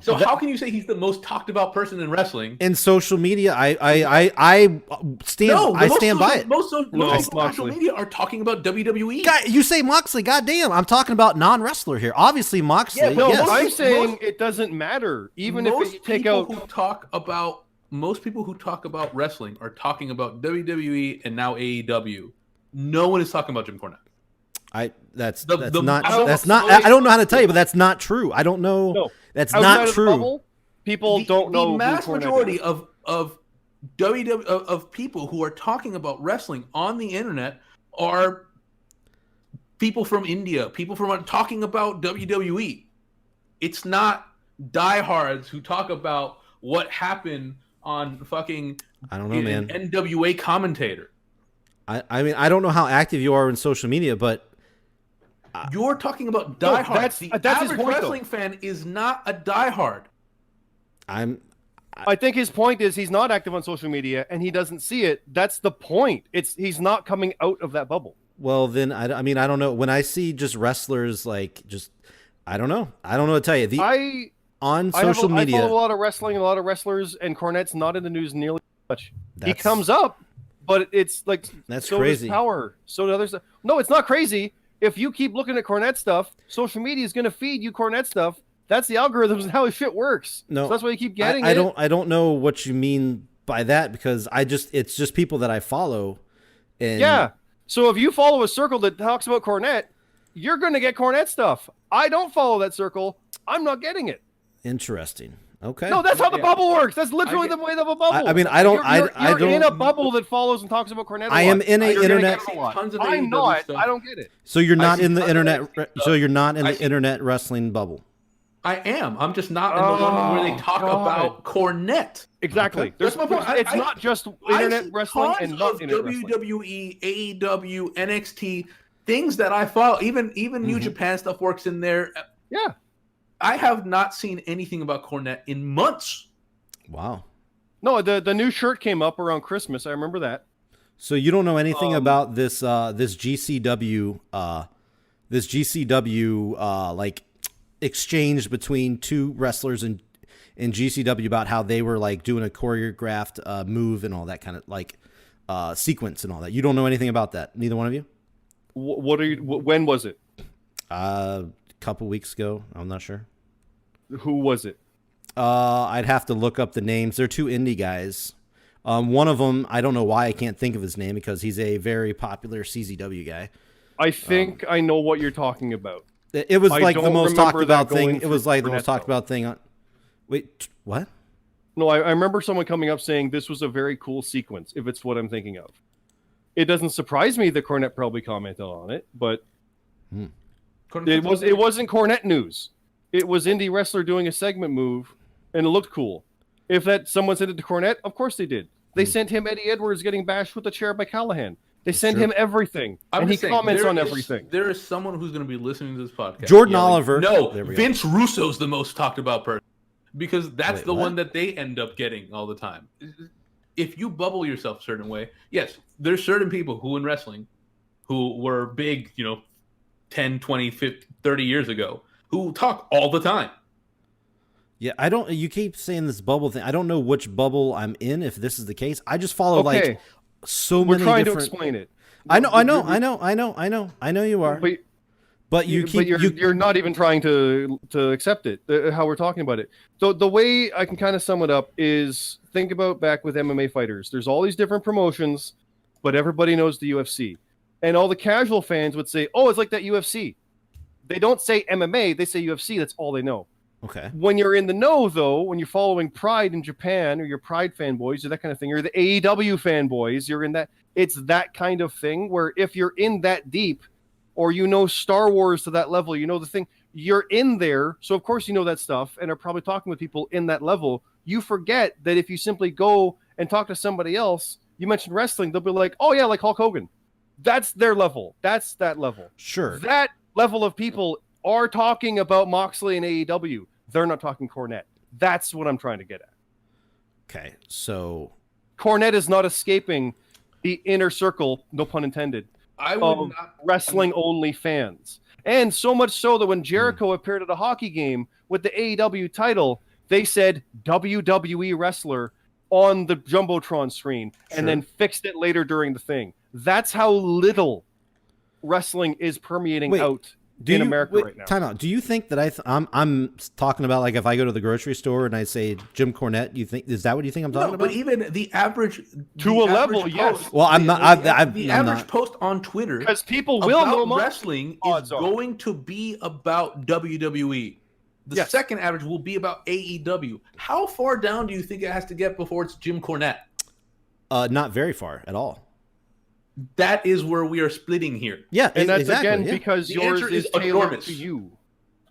So how can you say he's the most talked about person in wrestling? In social media, I stand I stand by it. Most people on social Moxley. media are talking about WWE. God, you say Moxley, goddamn! I'm talking about non-wrestler here. Obviously, Moxley. Yeah, no, yes. I'm saying it doesn't matter. Even if you take out. Most people who talk about wrestling are talking about WWE and now AEW. No one is talking about Jim Cornette. That's The- not I don't that's know- not I don't know how to tell you, but that's not true. I don't know. No. That's Outside not of the true. bubble, people don't know. The who mass Cornette majority is. of WWE of people who are talking about wrestling on the internet are people from India, people from talking about WWE. It's not diehards who talk about what happened on fucking I don't know, man. NWA commentator. I mean, I don't know how active you are in social media, but You're talking about No, diehards. that's The his average point, though. wrestling fan is not a diehard. I think his point is he's not active on social media and he doesn't see it. That's the point. He's not coming out of that bubble. well, then I mean, I don't know. When I see just wrestlers, like just I don't know. I don't know what to tell you. On social I media, follow a lot of wrestling, a lot of wrestlers, and Cornette's not in the news nearly as much. He That's- comes up, but it's like That's so crazy. Does Power. So do others. No, it's not crazy. If you keep looking at Cornette stuff, social media is going to feed you Cornette stuff That's the algorithms and how shit works. No, so that's why you keep getting I it. don't know what you mean by that, because it's just people that I follow. And Yeah. So if you follow a circle that talks about Cornette, you're going to get Cornette stuff. I don't follow that circle. I'm not getting it. Interesting. Okay. No, that's how the bubble works. That's literally the way of a bubble. I mean, I don't. You're in a bubble that follows and talks about Cornette. I am in a internet. I'm not. I don't get it. So you're not in the internet. So you're not in the internet wrestling bubble. I am. I'm just not in the one where they talk about Cornette. Exactly. That's my point. It's not just internet wrestling and not internet wrestling. WWE, AEW, NXT, things that I follow. Even New Japan stuff works in there. Yeah. I have not seen anything about Cornette in months. Wow. No, the new shirt came up around Christmas. I remember that. So you don't know anything about this GCW like exchange between two wrestlers in GCW about how they were like doing a choreographed move and all that kind of like sequence and all that. You don't know anything about that, neither one of you? What are you? When was it? Couple weeks ago. I'm not sure. Who was it? I'd have to look up the names. They're two indie guys. One of them, I don't know why I can't think of his name, because he's a very popular CZW guy. I think I know what you're talking about. It was like the most talked about thing. going It was like the through most talked about thing. Wait, what? No, I remember someone coming up saying this was a very cool sequence, if it's what I'm thinking of. It doesn't surprise me that Cornette probably commented on it, but it wasn't Cornette news. It was indie wrestler doing a segment move, and it looked cool. If someone sent it to Cornette, of course they did. They sent him Eddie Edwards getting bashed with a chair by Callahan. They sent him everything, and he comments on everything. There is someone who's going to be listening to this podcast. Jordan Oliver. No, Vince Russo's the most talked about person, because that's the one that they end up getting all the time. If you bubble yourself a certain way, yes, there's certain people who in wrestling who were big, 10, 20, 50, 30 years ago, who talk all the time. Yeah, you keep saying this bubble thing. I don't know which bubble I'm in, if this is the case. I just follow like so many different... We're trying to explain it. I know you are. But you're not even trying to accept it, how we're talking about it. So the way I can kind of sum it up is, think about back with MMA fighters. There's all these different promotions, but everybody knows the UFC. And all the casual fans would say, oh, it's like that UFC. They don't say MMA, they say UFC. That's all they know. Okay. When you're in the know, though, when you're following Pride in Japan, or you're Pride fanboys, or that kind of thing, or the AEW fanboys, you're in that. It's that kind of thing where if you're in that deep, or you know Star Wars to that level, you know the thing, you're in there. So of course you know that stuff, and are probably talking with people in that level. You forget that if you simply go and talk to somebody else, you mentioned wrestling, they'll be like, oh yeah, like Hulk Hogan. That's their level. That's that level. Sure. That level of people are talking about Moxley and AEW. They're not talking Cornette. That's what I'm trying to get at. Okay, so Cornette is not escaping the inner circle, no pun intended, of wrestling-only fans. And so much so that when Jericho appeared at a hockey game with the AEW title, they said WWE wrestler on the Jumbotron screen, and then fixed it later during the thing. That's how little wrestling is permeating out in America right now. Time out. Do you think that I'm talking about, like, if I go to the grocery store and I say Jim Cornette, is that what you think I'm talking about? But even the average level, yes. Well, I'm not. The average post on Twitter, because people will know wrestling is going to be about WWE. The second average will be about AEW. How far down do you think it has to get before it's Jim Cornette? Not very far at all. That is where we are splitting here. Yeah, and that's again because yours is tailored to you.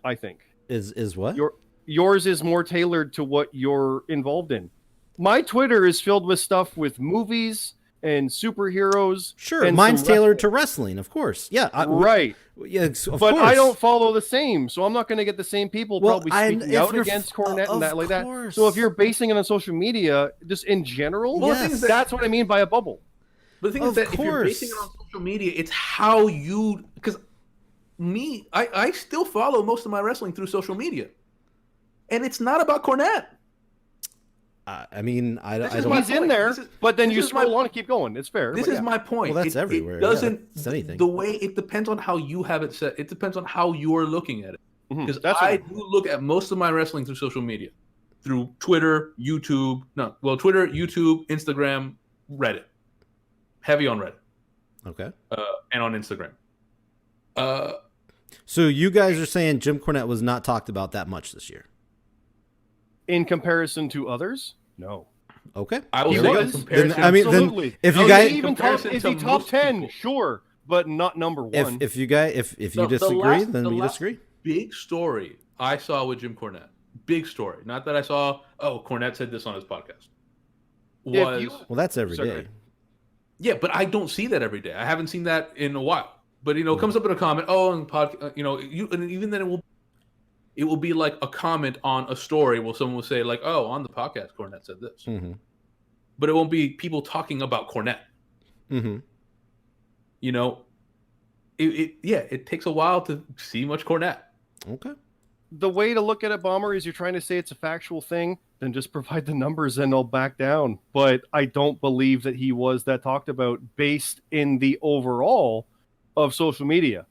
I think is what yours is more tailored to what you're involved in. My Twitter is filled with stuff with movies and superheroes. Sure, and mine's tailored to wrestling, of course. Yeah, right. Yeah, of course. But I don't follow the same, so I'm not going to get the same people probably speaking out against Cornette and that like that. So if you're basing it on social media, just in general, that's what I mean by a bubble. But the thing is that if you're basing it on social media, it's how you... Because I still follow most of my wrestling through social media. And it's not about Cornette. I mean, I don't... He's in there, but then you scroll on and keep going. It's fair. This is my point. Well, that's everywhere. It doesn't... It's anything. The way... It depends on how you have it set. It depends on how you're looking at it. Because That's I what- do look at most of my wrestling through social media, through Twitter, YouTube. Twitter, YouTube, Instagram, Reddit. Heavy on Reddit Okay. and on Instagram. So you guys are saying Jim Cornette was not talked about that much this year? In comparison to others, no. Okay. I will He say was. in comparison. Then, I mean, Absolutely. then if No, you he guys even- Even top, comparison is to he top most 10? people. Sure, but not number one. if you guys if you The disagree, last- then the we last disagree. Big story I saw with Jim Cornette. Big story. Not that I saw. Oh, Cornette said this on his podcast. If you- Well, that's every Sorry. day. Yeah, but I don't see that every day. I haven't seen that in a while. But it comes up in a comment. Oh, and and even then it will be like a comment on a story where someone will say like, oh, on the podcast, Cornette said this. Mm-hmm. But it won't be people talking about Cornette. Mm-hmm. It takes a while to see much Cornette. Okay. The way to look at it, Bomber, is you're trying to say it's a factual thing, then just provide the numbers and they'll back down. But I don't believe that he was that talked about based in the overall of social media.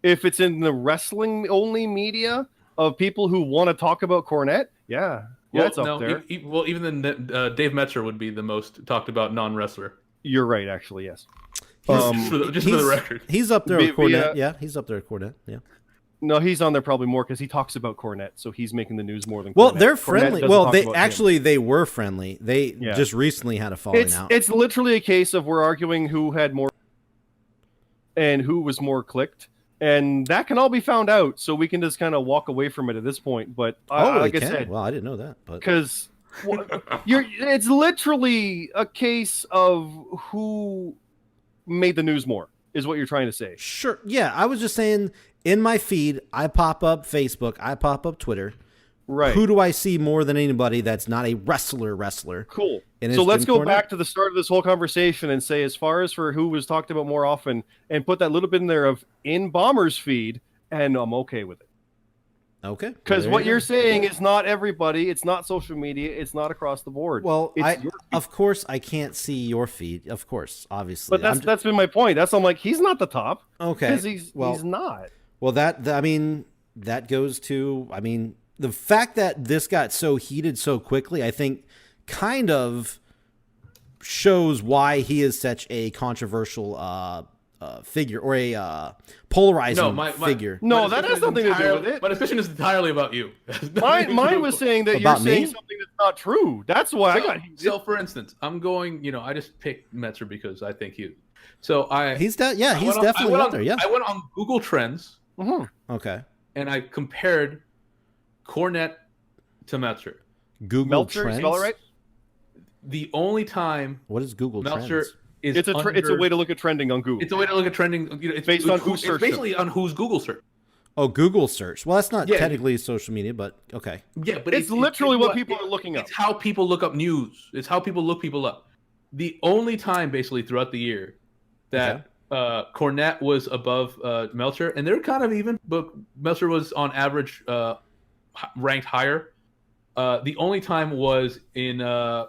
If it's in the wrestling only media of people who want to talk about Cornette, yeah, it's up there. Even then, Dave Metzer would be the most talked about non-wrestler. You're right, actually, yes. Just for the record. He's up there with Via- Cornette. Yeah, he's up there with Cornette. Yeah. No, he's on there probably more because he talks about Cornette, so he's making the news more than Well, Cornette. they're Cornette friendly. doesn't Well, talk they about him. actually they were friendly. They Yeah. just recently had a falling out. It's literally a case of we're arguing who had more and who was more clicked, and that can all be found out. So we can just kind of walk away from it at this point. But like I said, well, I didn't know that, but because it's literally a case of who made the news more is what you're trying to say. sure. Yeah, I was just saying. In my feed, I pop up Facebook, I pop up Twitter. Right. Who do I see more than anybody that's not a wrestler? Cool. And So it's let's Jim go Cornette. back to the start of this whole conversation and say, as far as for who was talked about more often, and put that little bit in there of in Bomber's feed, and I'm okay with it. Okay. Because There what you you're go. saying is not everybody, it's not social media, it's not across the board. Well, it's your feed. of course I can't see your feed. Of course, obviously. But I'm that's been my point. That's I'm like, he's not the top. okay. Because he's well, not. well, I mean, that goes to, I mean, the fact that this got so heated so quickly, I think, kind of shows why he is such a controversial figure or a polarizing figure. No, that has nothing to do with it. My decision is entirely about you. Mine was saying that you're About me? saying something that's not true. That's why I got heated. So, for instance, I'm going. I just picked Metzer because I think he. So He's definitely I went out on- there. Yeah. I went on Google Trends Mhm. Okay. and I compared Cornette to Metzer. Google Meltzer, Trends. you spell it right? The only time What is Google Meltzer Trends? is It's a way to look at trending on Google. It's a way to look at trending. It's Based on who it's searched basically on who's Google search. Oh, Google search. Well, that's not Yeah. technically social media, but okay. Yeah, but It's literally what people are looking up. It's how people look up news. It's how people look people up. The only time, basically, throughout the year that Cornette was above Meltzer, and they're kind of even, but Meltzer was on average ranked higher. The only time was in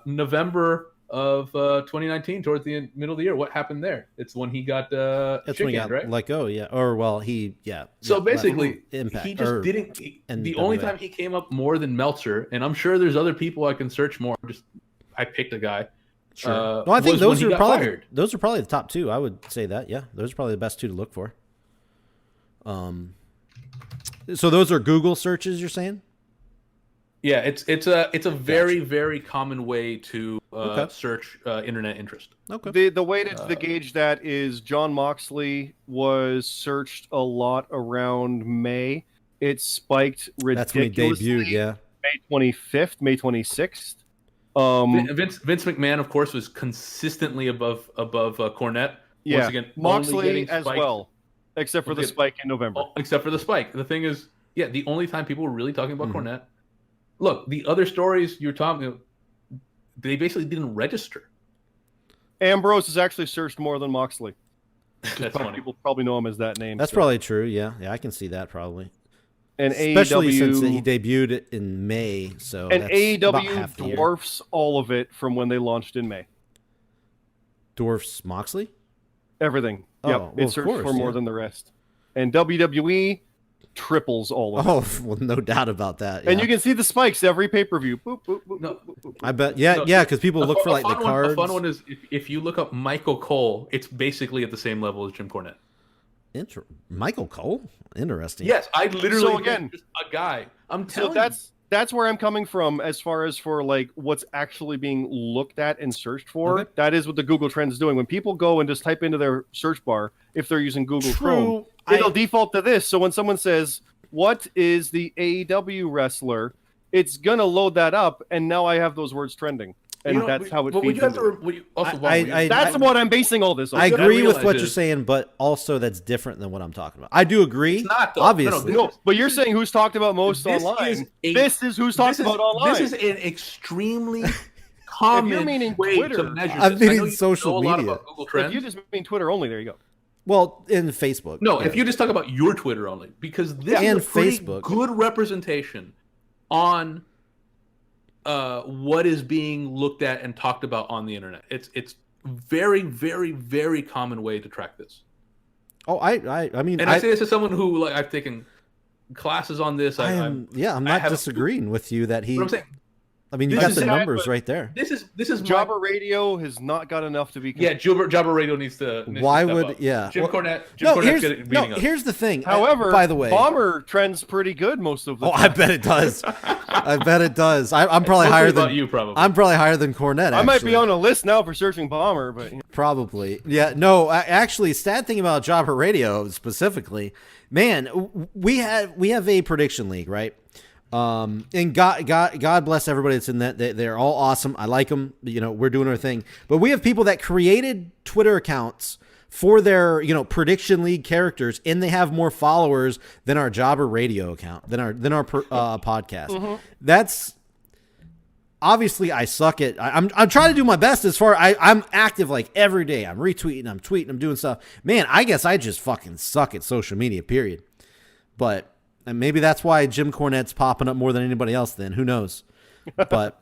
November of 2019, towards the middle of the year. What happened there? It's when he got That's when he got right? let go, yeah. Or well, yeah. So yeah, basically, Impact, he just or didn't. NWA. The only time he came up more than Meltzer, and I'm sure there's other people I can search more. I picked a guy. Sure. No, I think was when those he are got probably fired. those are probably the top two. I would say that. Yeah, those are probably the best two to look for. So those are Google searches, you're saying? Yeah, it's a very very common way to Okay. search internet interest. Okay. The way to gauge that is John Moxley was searched a lot around May. It spiked ridiculously. That's when he debuted. Yeah. May 25th, May 26th. Vince McMahon, of course, was consistently above Cornette. Yeah, Once again, only Moxley getting as spiked- well, except for the Okay. spike in November. except for the spike. The thing is, yeah, the only time people were really talking about Mhm. Cornette. Look, the other stories you're talking about, they basically didn't register. Ambrose is actually searched more than Moxley. That's funny. People probably know him as that name. That's so. probably true. Yeah. Yeah, I can see that probably. And Especially since he AEW debuted it in May, so and that's about AEW half the year. dwarfs all of it from when they launched in May. Dwarfs Moxley? Everything. Oh, Yep. well, It's of searched course, for more yeah. than the rest. And WWE triples all of it. Oh, well, no doubt about that. And yeah. you can see the spikes every pay-per-view. Boop, boop, boop, No. boop, boop, boop. I bet. Yeah, yeah, because people look for like the cards. A fun one is if you look up Michael Cole, it's basically at the same level as Jim Cornette. Michael Cole? Interesting. Yes, I literally So again- just a guy. I'm So telling you. that's where I'm coming from as far as for like what's actually being looked at and searched for. Okay. That is what the Google Trends is doing. When people go and just type into their search bar, if they're using Google Chrome, it'll default to this. So when someone says, "What is the AEW wrestler?" it's gonna load that up, and now I have those words trending, and that's how it But feeds. That's what I'm basing all this on. I You gotta agree with realize what is- you're saying, but also that's different than what I'm talking about. I do agree. It's not, though. Obviously. No, No, but you're saying who's talked about most This online. is a- This is who's talked about online. This is an extremely common meaning way Twitter, to measure I'm this. I know meaning you social know a lot media. about Google if Trends. you just mean Twitter only, there you go. Well, in Facebook. No, yeah. if you just talk about your Twitter only, because this And is a pretty Facebook. good representation on what is being looked at and talked about on the internet. It's very, very, very common way to track this. Oh, I mean, And I say this as someone who like I've taken classes on this. I'm I not have a- disagreeing with you that he. But I'm saying I mean, you this got is the sad, numbers but right there. this is Jobber Radio has not got enough to be. Jobber Radio needs to. Why step would up. yeah? Jim Well, Cornette? Jim no, Cornette's getting here's beating us. here's the thing. However, by the way, Bomber trends pretty good most of the oh, time. I bet it does. I bet it does. I'm probably Mostly higher about than you, probably. I'm probably higher than Cornette. I might be actually. on a list now for searching Bomber, but Probably. Yeah. No, actually, sad thing about Jobber Radio specifically, man, we have a prediction league, right? And God bless everybody that's in that. They're all awesome. I like them. You know, we're doing our thing. But we have people that created Twitter accounts for their, prediction league characters, and they have more followers than our Jobber Radio account, than our podcast. Mm-hmm. That's obviously I suck at. I'm trying to do my best as far. I'm active like every day. I'm retweeting. I'm tweeting. I'm doing stuff. Man, I guess I just fucking suck at social media. Period. But and maybe that's why Jim Cornette's popping up more than anybody else. Then who knows? But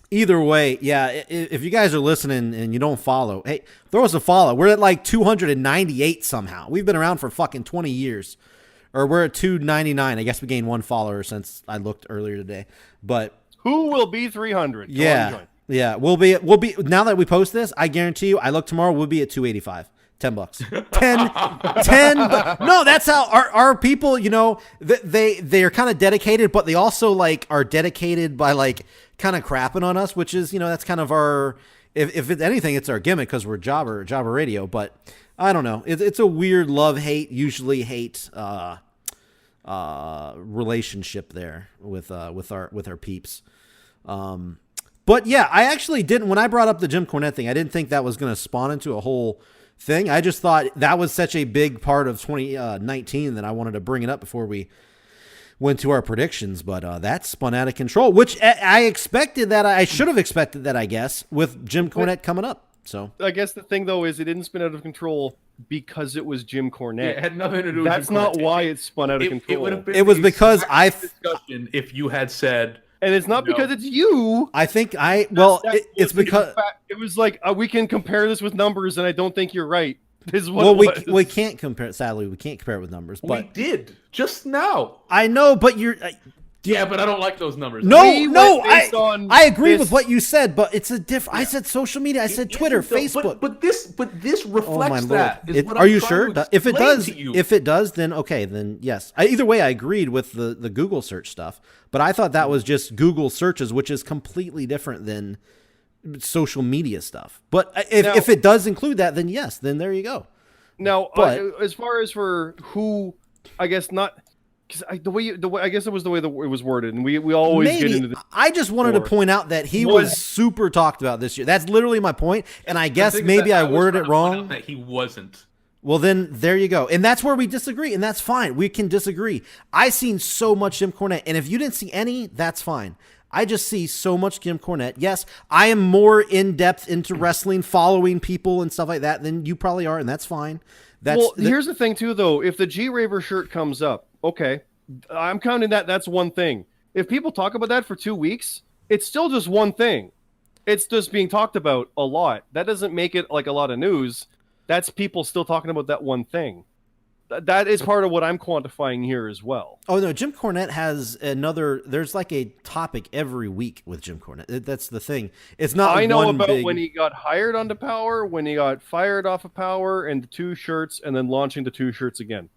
either way, yeah. If you guys are listening and you don't follow, hey, throw us a follow. We're at like 298 somehow. We've been around for fucking 20 years, or we're at 299. I guess we gained one follower since I looked earlier today. But who will be 300? yeah, yeah, we'll be now that we post this. I guarantee you. I look tomorrow. We'll be at 285. $10. 10. No, that's how our people, they are kind of dedicated, but they also like are dedicated by like kind of crapping on us, which is, that's kind of our, if it's anything, it's our gimmick because we're Jobber Radio. But I don't know. It's a weird love-hate, usually hate relationship there with our peeps. But yeah, I actually didn't, when I brought up the Jim Cornette thing, I didn't think that was going to spawn into a whole thing. I just thought that was such a big part of 2019 that I wanted to bring it up before we went to our predictions. But that spun out of control, which I expected that. I should have expected that, I guess, with Jim Cornette coming up. So I guess the thing though is it didn't spin out of control because it was Jim Cornette. It had nothing to do with That's Jim not Cornette. why it spun out of It control. would have been It was the because exact discussion if you had said, and it's not No. because it's you. I think it's It's because it was like we can compare this with numbers, and I don't think you're right. Is what well it was. we can't compare. Sadly, we can't compare it with numbers. we But did just now. I know, but you're. Yeah, but I don't like those numbers. No, We no, went based on I agree this- with what you said, but it's a different. I said social media. I said It Twitter, isn't, though. Facebook. But this Oh reflects my lord! that. is what Are I'm you trying sure? to If it explain does, to you. if it does, then okay, then yes. Either way, I agreed with the Google search stuff, but I thought that was just Google searches, which is completely different than social media stuff. But if it does include that, then yes, then there you go. Now, But- as far as for who, I guess not, because the way I guess it was the way it was worded, and we always get into this. I just wanted to before. point out that he Was- was super talked about this year. That's literally my point, and I guess The thing is maybe that I was worded trying it to point out wrong. That he wasn't. Well, then there you go. And that's where we disagree, and that's fine. We can disagree. I seen so much Jim Cornette, and if you didn't see any, that's fine. I just see so much Jim Cornette. Yes, I am more in depth into wrestling, following people and stuff like that than you probably are, and that's fine. Here's the thing too, though. If the G Raver shirt comes up, okay, I'm counting that. That's one thing. If people talk about that for 2 weeks, it's still just one thing. It's just being talked about a lot. That doesn't make it like a lot of news. That's people still talking about that one thing. that is part of what I'm quantifying here as well. Oh no, Jim Cornette has another. There's like a topic every week with Jim Cornette. That's the thing. It's not. I know one about big... when he got hired onto Power, when he got fired off of Power, and the 2 shirts, and then launching the 2 shirts again.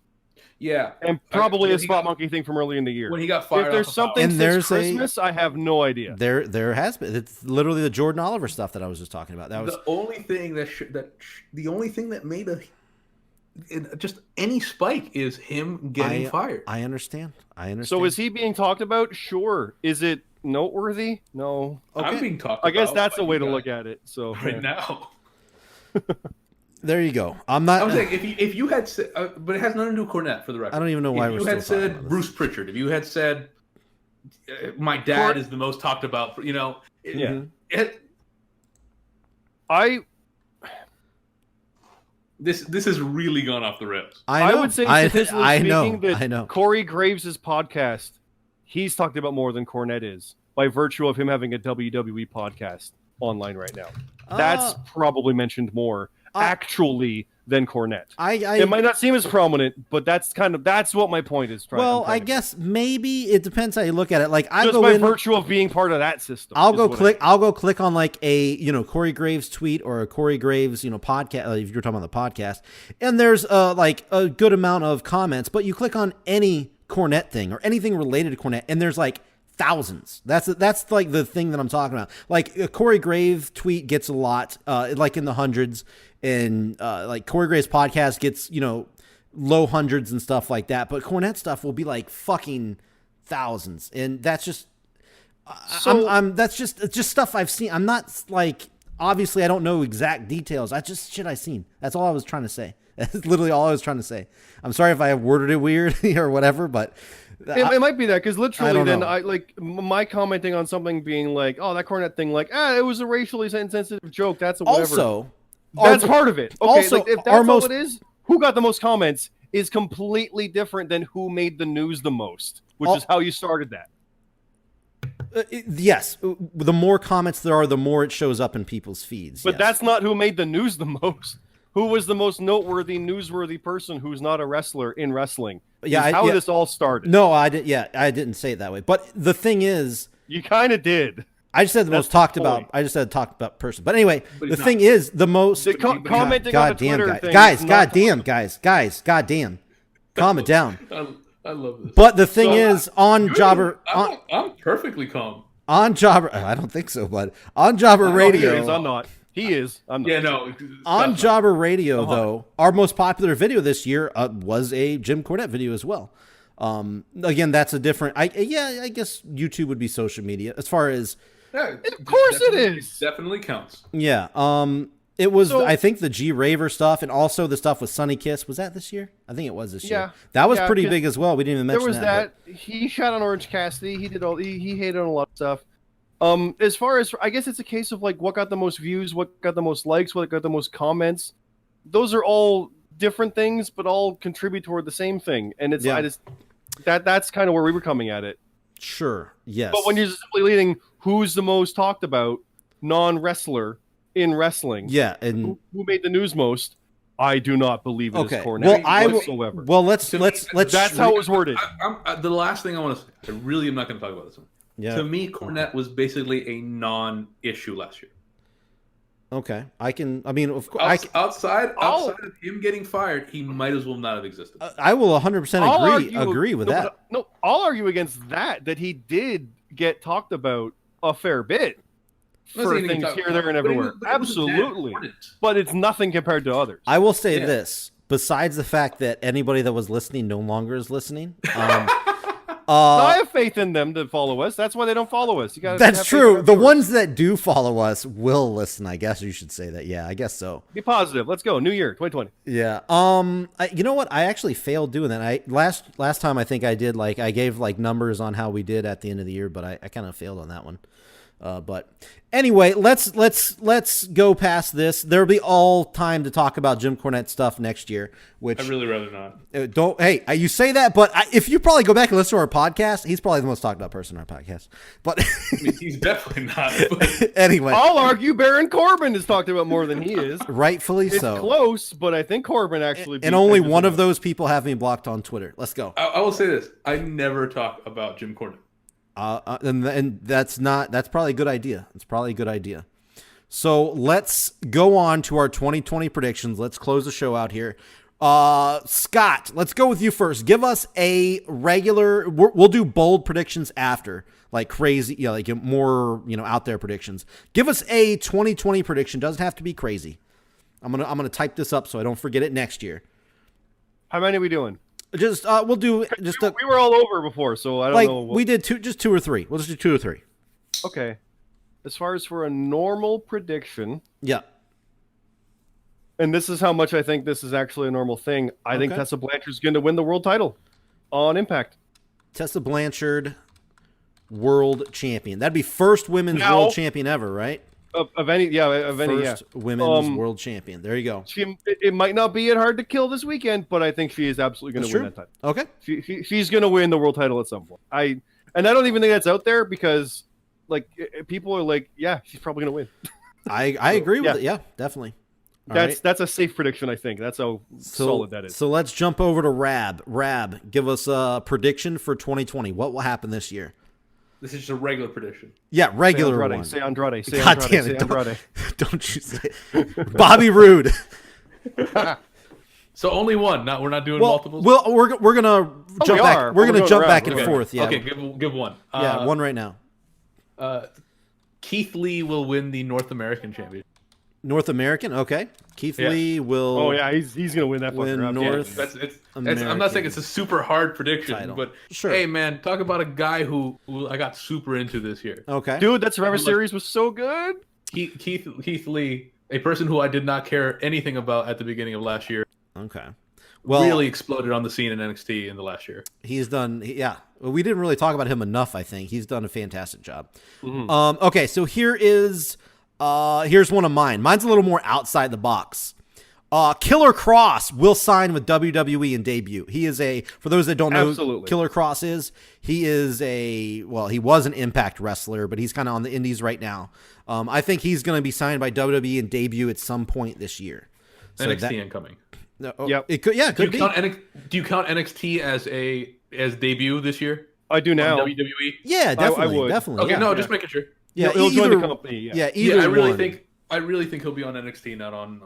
Yeah, And probably a Spot Monkey thing from early in the year. when he got fired. If there's off of something And since there's Christmas, I have no idea. There has been. It's literally the Jordan Oliver stuff that I was just talking about. That was the only thing the only thing that made just any spike is him getting fired. I understand. So is he being talked about? Sure. Is it noteworthy? No. I'm being talked I guess about that's by the way you to guys look at it. So right now. There you go. I'm not. I'm saying if you had said, but it has nothing to do with Cornette for the record. I don't even know why if we're you still had talking said about this. Bruce Pritchard, if you had said my dad is the most talked about, this has really gone off the rails. I would say statistically speaking I know. that Corey Graves' podcast, he's talked about more than Cornette is by virtue of him having a WWE podcast online right now. That's probably mentioned more actually than Cornette. It might not seem as prominent, but that's what my point is. I guess maybe it depends how you look at it. Like I just go by in, virtue of being part of that system. I'll go click on like a Corey Graves tweet or a Corey Graves podcast. If you're talking about the podcast, and there's like a good amount of comments, but you click on any Cornette thing or anything related to Cornette, and there's like thousands. That's like the thing that I'm talking about. Like a Corey Graves tweet gets a lot, like in the hundreds, and like Corey Graves podcast gets low hundreds and stuff like that. But Cornette stuff will be like fucking thousands, and that's just that's just stuff I've seen. I'm not like obviously I don't know exact details. I just shit I've seen. That's all I was trying to say. That's literally all I was trying to say. I'm sorry if I worded it weird or whatever, but. It might be that because literally, then know. I like my commenting on something being like, "Oh, that Cornette thing," like, it was a racially insensitive joke. That's a whatever. Also, that's part of it. Okay, also, like, if that's all it is, who got the most comments is completely different than who made the news the most, which is how you started that. Yes, the more comments there are, the more it shows up in people's feeds. But yes. that's not who made the news the most. Who was the most noteworthy, newsworthy person who's not a wrestler in wrestling? Yeah, how this all started. No, I did. Yeah, I didn't say it that way. But the thing is, you kind of did. I just said the most talked about. I just said talked about person. But anyway, the thing is, the most commenting on the Twitter thing. Guys, goddamn, calm it down. I love this. But the thing is, on Jobber, I'm perfectly calm. On Jobber, I don't think so, but on Jobber Radio, I'm not. He is. I'm not. Yeah, no. On Jobber Radio, though, our most popular video this year was a Jim Cornette video as well. Again, that's a different. I guess YouTube would be social media as far as. Yeah, of course it is. It definitely counts. Yeah. It was. I think the G Raver stuff and also the stuff with Sunny Kiss. Was that this year? I think it was this year. That was pretty big as well. We didn't even mention that. There was that. He shot on Orange Cassidy. He did all. He hated on a lot of stuff. As far as I guess it's a case of like what got the most views, what got the most likes, what got the most comments. Those are all different things, but all contribute toward the same thing. And it's that's kind of where we were coming at it. Sure. Yes. But when you're simply leading, who's the most talked about non-wrestler in wrestling? Yeah, and who made the news most? I do not believe it is Well, Cornette whatsoever. Well, let's. That's how it was worded. The last thing I want to say, I really am not going to talk about this one. Yeah. To me, Cornette was basically a non-issue last year. Okay, I mean, of course, outside of him getting fired, he might as well not have existed. I will 100% agree with that. No, I'll argue against that he did get talked about a fair bit for things here, there, and everywhere. Absolutely, but it's nothing compared to others. I will say this: besides the fact that anybody that was listening no longer is listening. I have faith in them to follow us. That's why they don't follow us. That's true. The ones that do follow us will listen. I guess you should say that. Yeah, I guess so. Be positive. Let's go. New year, 2020. Yeah. You know what? I actually failed doing that. Last time I think I did I gave numbers on how we did at the end of the year, but I kind of failed on that one. But anyway, let's go past this. There'll be all time to talk about Jim Cornette stuff next year. Which I'd really rather not. don't. Hey, you say that, but if you probably go back and listen to our podcast, he's probably the most talked about person on our podcast. But I mean, he's definitely not. But anyway, I'll argue Baron Corbin is talked about more than he is. rightfully It's so. close, but I think Corbin actually. And only one of those people have me blocked on Twitter. Let's go. I will say this: I never talk about Jim Cornette. And that's probably a good idea. It's probably a good idea. So let's go on to our 2020 predictions. Let's close the show out here. Scott, let's go with you first. Give us a regular. We'll do bold predictions after, like crazy, like more, out there predictions. Give us a 2020 prediction. Doesn't have to be crazy. I'm gonna type this up so I don't forget it next year. How many are we doing? Just we'll do just We were all over before, so I don't know. we did two or three. We'll just do 2 or 3. Okay. As far as for a normal prediction, Yeah. and this is how much I think this is actually a normal thing. I think Okay. Tessa Blanchard's going to win the world title on Impact. Tessa Blanchard, world champion. That'd be first women's Now- world champion ever, right? Of any, First women's world champion. There you go. It might not be hard to kill this weekend, but I think she is absolutely going to win that title. Okay. She's going to win the world title at some point. I don't even think that's out there because, like, people are like, yeah, she's probably going to win. I agree with it. Yeah, definitely. All right. That's a safe prediction, I think. That's how solid that is. So let's jump over to Rab. Rab, give us a prediction for 2020. What will happen this year? This is just a regular prediction. Yeah, regular one. Say Andrade. Say God Andrade. damn Say it! Andrade. Don't you say it. Bobby Roode. So only one. We're not doing Well, multiples. we're gonna jump we back. are. We're gonna We're going jump around. back and Okay. forth. Yeah. Okay, give one. Yeah, one right now. Keith Lee will win the North American Championship. North American. Okay. Keith Yeah. Lee will. Oh yeah, he's going to win that Win fucker. North- I'm not saying it's a super hard prediction, Title. but Sure. hey, man, talk about a guy who I got super into this year. Okay. Dude, that Survivor Series was so good. Keith Lee, a person who I did not care anything about at the beginning of last year, Okay. Well, really exploded on the scene in NXT in the last year. he's done. Yeah. Well, we didn't really talk about him enough. I think he's done a fantastic job. Mm-hmm. Okay. So here's one of mine. Mine's a little more outside the box. Killer Cross will sign with WWE and debut. He is for those that don't know who Killer Cross is, he was an Impact wrestler, but he's kind of on the indies right now. I think he's going to be signed by WWE and debut at some point this year. So NXT incoming. Yep. It could, yeah, it could be. Do you count NXT as debut this year? I do now. On WWE? Yeah, definitely, would. definitely. Okay, yeah. no, just making sure. Yeah, He'll join the either- company. Yeah, either Yeah, one. I really think he'll be on NXT, not on.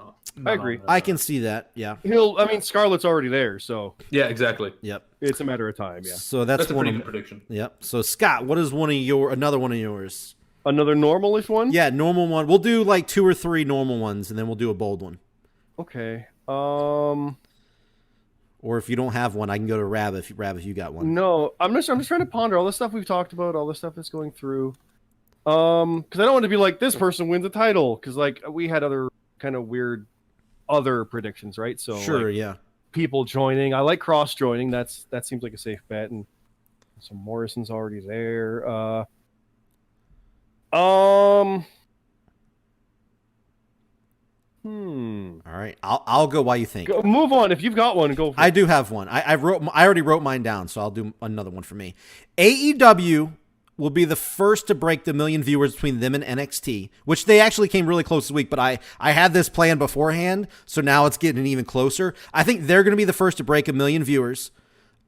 I agree. I can see that. Yeah. Scarlett's already there, so Yeah, exactly. Yep. it's a matter of time. Yeah. So that's a one pretty of good prediction. Yep. So Scott, what is another one of yours? Another normalish one. Yeah, normal one. We'll do like 2 or 3 normal ones, and then we'll do a bold one. Okay. Or if you don't have one, I can go to Rab if you got one. No, I'm just trying to ponder all the stuff we've talked about, all the stuff that's going through. Because I don't want to be like this person wins the title, because like we had other kind of weird other predictions, right? So Sure. like, Yeah. people joining. I like cross joining. That seems like a safe bet, and so Morrison's already there. All right. I'll go while you think. Go, move on. If you've got one, go. For I it. do have one. I already wrote mine down, so I'll do another one for me. AEW will be the first to break the 1 million viewers between them and NXT, which they actually came really close this week, but I had this planned beforehand, so now it's getting even closer. I think they're going to be the first to break 1 million viewers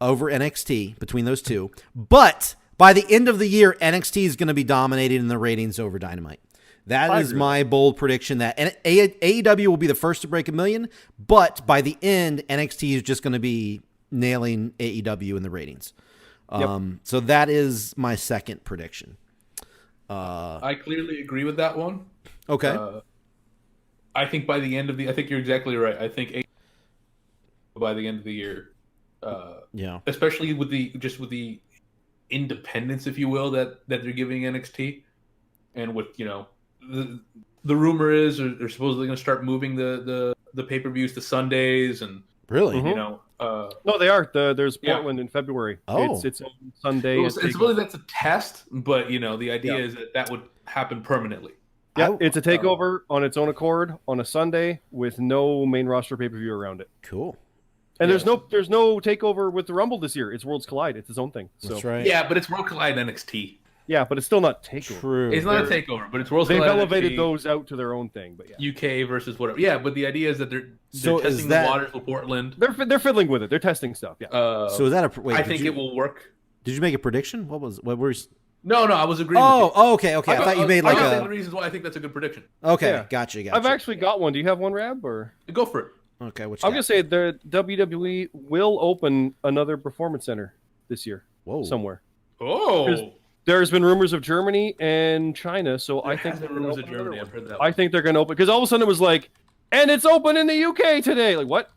over NXT between those two. But by the end of the year, NXT is going to be dominated in the ratings over Dynamite. That is my bold prediction that AEW will be the first to break 1 million, but by the end, NXT is just going to be nailing AEW in the ratings. So that is my second prediction. I clearly agree with that one. Okay. I think by the end of I think you're exactly right. I think by the end of the year, especially with the independence, if you will, that they're giving NXT, and with the rumor is they're supposedly going to start moving the pay-per-views to Sundays, and Really? Mhm. You know, No, they are. There's Yeah. Portland in February. Oh. It's on Sunday. it's really that's a test, but you know, the idea is that would happen permanently. Yeah, it's a takeover on its own accord on a Sunday with no main roster pay-per-view around it. Cool. And Yes. there's no takeover with the Rumble this year. It's Worlds Collide. It's its own thing. So That's right. Yeah, but it's World Collide NXT. yeah, but it's still not takeover. True. It's not a takeover, but it's World They've Collide elevated NXT, those out to their own thing. But yeah, UK versus whatever. Yeah, but the idea is that they're So is testing that- the waters for Portland. they're fiddling with it. They're testing stuff. Yeah. So is that a wait? I did think you, it will work. Did you make a prediction? What were you? No, I was agreeing. Oh, with you. okay. I thought you made I like got the a. reasons why I think that's a good prediction. Okay, Yeah. gotcha. I've actually got one. Do you have one, Rab? Or Go for it. Okay, what you I'm got? gonna say the WWE will open another performance center this year Whoa. somewhere. Oh, There's been rumors of Germany and China, so I think there they're rumors gonna of open another Germany. one. I've heard that. I think they're going to open because all of a sudden it was like, and it's open in the UK today. Like what?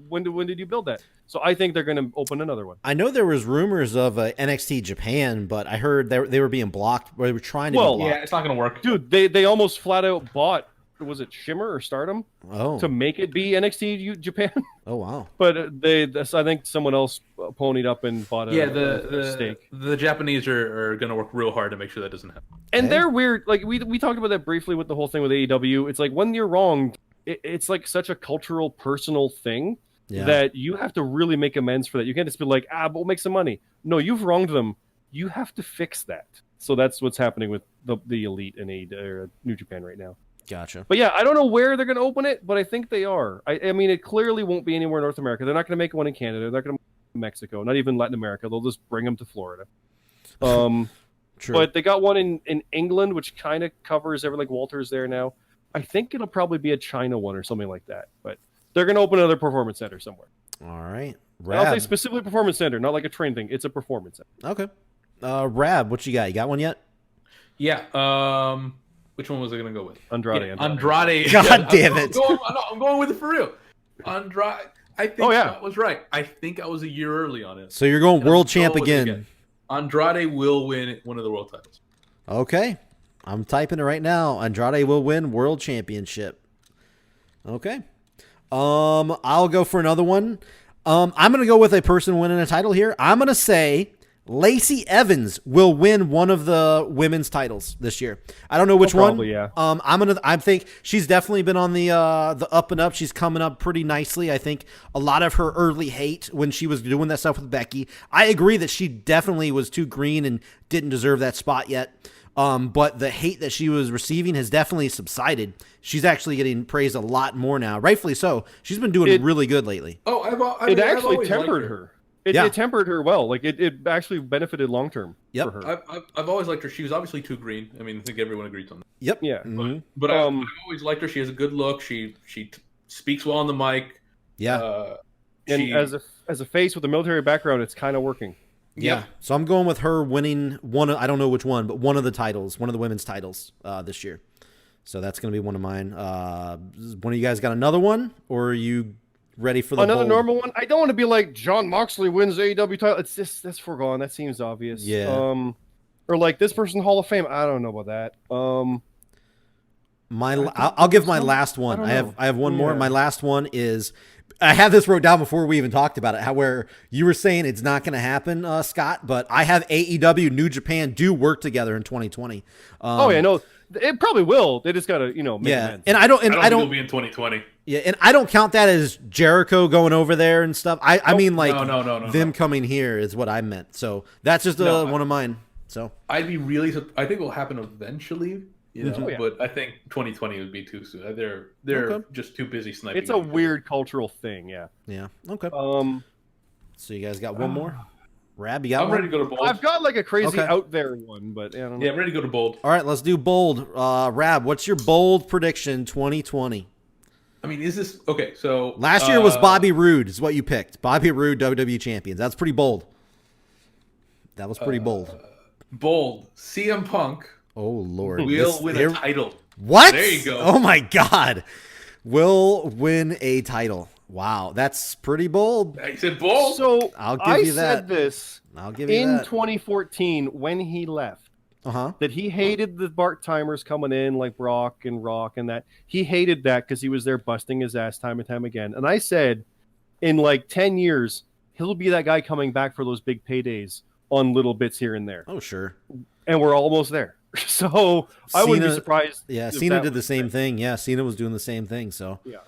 When did you build that? So I think they're going to open another one. I know there was rumors of NXT Japan, but I heard they were being blocked. Or they were trying to Well, be blocked. yeah, it's not going to work. Dude, they almost flat out bought. Was it Shimmer or Stardom Oh. to make it be NXT Japan? Oh wow. But I think someone else ponied up and bought a, Yeah, a stake. the Japanese are going to work real hard to make sure that doesn't happen. And Okay. they're weird. Like we talked about that briefly with the whole thing with AEW. It's like when you're wrong, it's like such a cultural, personal thing Yeah. that you have to really make amends for that. You can't just be like, but we'll make some money. No, you've wronged them. You have to fix that. So that's what's happening with the Elite and New Japan right now. Gotcha. But yeah, I don't know where they're going to open it, but I think they are. I mean, it clearly won't be anywhere in North America. They're not going to make one in Canada. They're not going to make one in Mexico, not even Latin America. They'll just bring them to Florida. True. But they got one in England, which kind of covers everything. Like Walter's there now. I think it'll probably be a China one or something like that. But they're going to open another performance center somewhere. All right. I'll say Rab. specifically performance center, not like a train thing. It's a performance center. Okay. Rab, what you got? You got one yet? Yeah. Which one was I going to go with? Andrade. Yeah, Andrade. God damn it. I'm going with it for real. Andrade. I think Scott was right. I think I was a year early on it. So you're going And I'm world champ going with it again. Andrade will win one of the world titles. Okay. I'm typing it right now. Andrade will win world championship. Okay. I'll go for another one. I'm going to go with a person winning a title here. I'm going to say Lacey Evans will win one of the women's titles this year. I don't know which probably, one. yeah. I think she's definitely been on the up and up. She's coming up pretty nicely. I think a lot of her early hate when she was doing that stuff with Becky. I agree that she definitely was too green and didn't deserve that spot yet. But the hate that she was receiving has definitely subsided. She's actually getting praised a lot more now, rightfully so. She's been doing really good lately. Oh, It actually tempered her. It Yeah. tempered her well. Like it actually benefited long term Yep. for her. I've always liked her. She was obviously too green. I mean, I think everyone agrees on that. Yep. Yeah. Mhm. But I've always liked her. She has a good look. She speaks well on the mic. Yeah. And She- as a face with a military background, it's kind of working. Yeah. Yep. So I'm going with her winning one. I don't know which one, but one of the titles, one of the women's titles this year. So that's going to be one of mine. One of you guys got another one, or are you ready for the Another bold? normal one. I don't want to be like John Moxley wins AEW title. It's just that's foregone. That seems obvious. Yeah. Or like this person Hall of Fame. I don't know about that. I'll give my last one. I don't know. I have one more. Yeah. My last one is I have this wrote down before we even talked about it. How where you were saying it's not going to happen, Scott, but I have AEW New Japan do work together in 2020. Oh yeah, no, it probably will. They just gotta make Yeah, amends. and I don't think it'll be in 2020. Yeah, and I don't count that as Jericho going over there and stuff. I mean like No. them coming here is what I meant. So that's just one of mine. So I'd be really. I think it will happen eventually. You know, Oh, yeah. but I think 2020 would be too soon. They're Okay. just too busy sniping. It's a weird cultural thing. Yeah. yeah, okay. So you guys got one more? Rab, you got I'm one? ready to go to bold. I've got like a crazy Okay. out there one, but I don't know. Yeah, I'm ready to go to bold. All right, let's do bold. Rab, what's your bold prediction 2020? I mean, is this okay? So Last year was Bobby Roode, is what you picked. Bobby Roode, WWE champions. That's pretty bold. That was pretty bold. bold. CM Punk Oh Lord, will win a title. What? There you go. Oh my God, will win a title. Wow, that's pretty bold. I said bold. So I'll give I you said that. this I'll give you in that. 2014 when he left. That he hated the Bart timers coming in like Brock and Rock and that. He hated that because he was there busting his ass time and time again. And I said, in like 10 years, he'll be that guy coming back for those big paydays on little bits here and there. Oh, sure. And we're almost there. So I wouldn't be Cena- surprised. Yeah, if Cena that did the was same it. thing. Yeah, Cena was doing the same thing. So Yeah.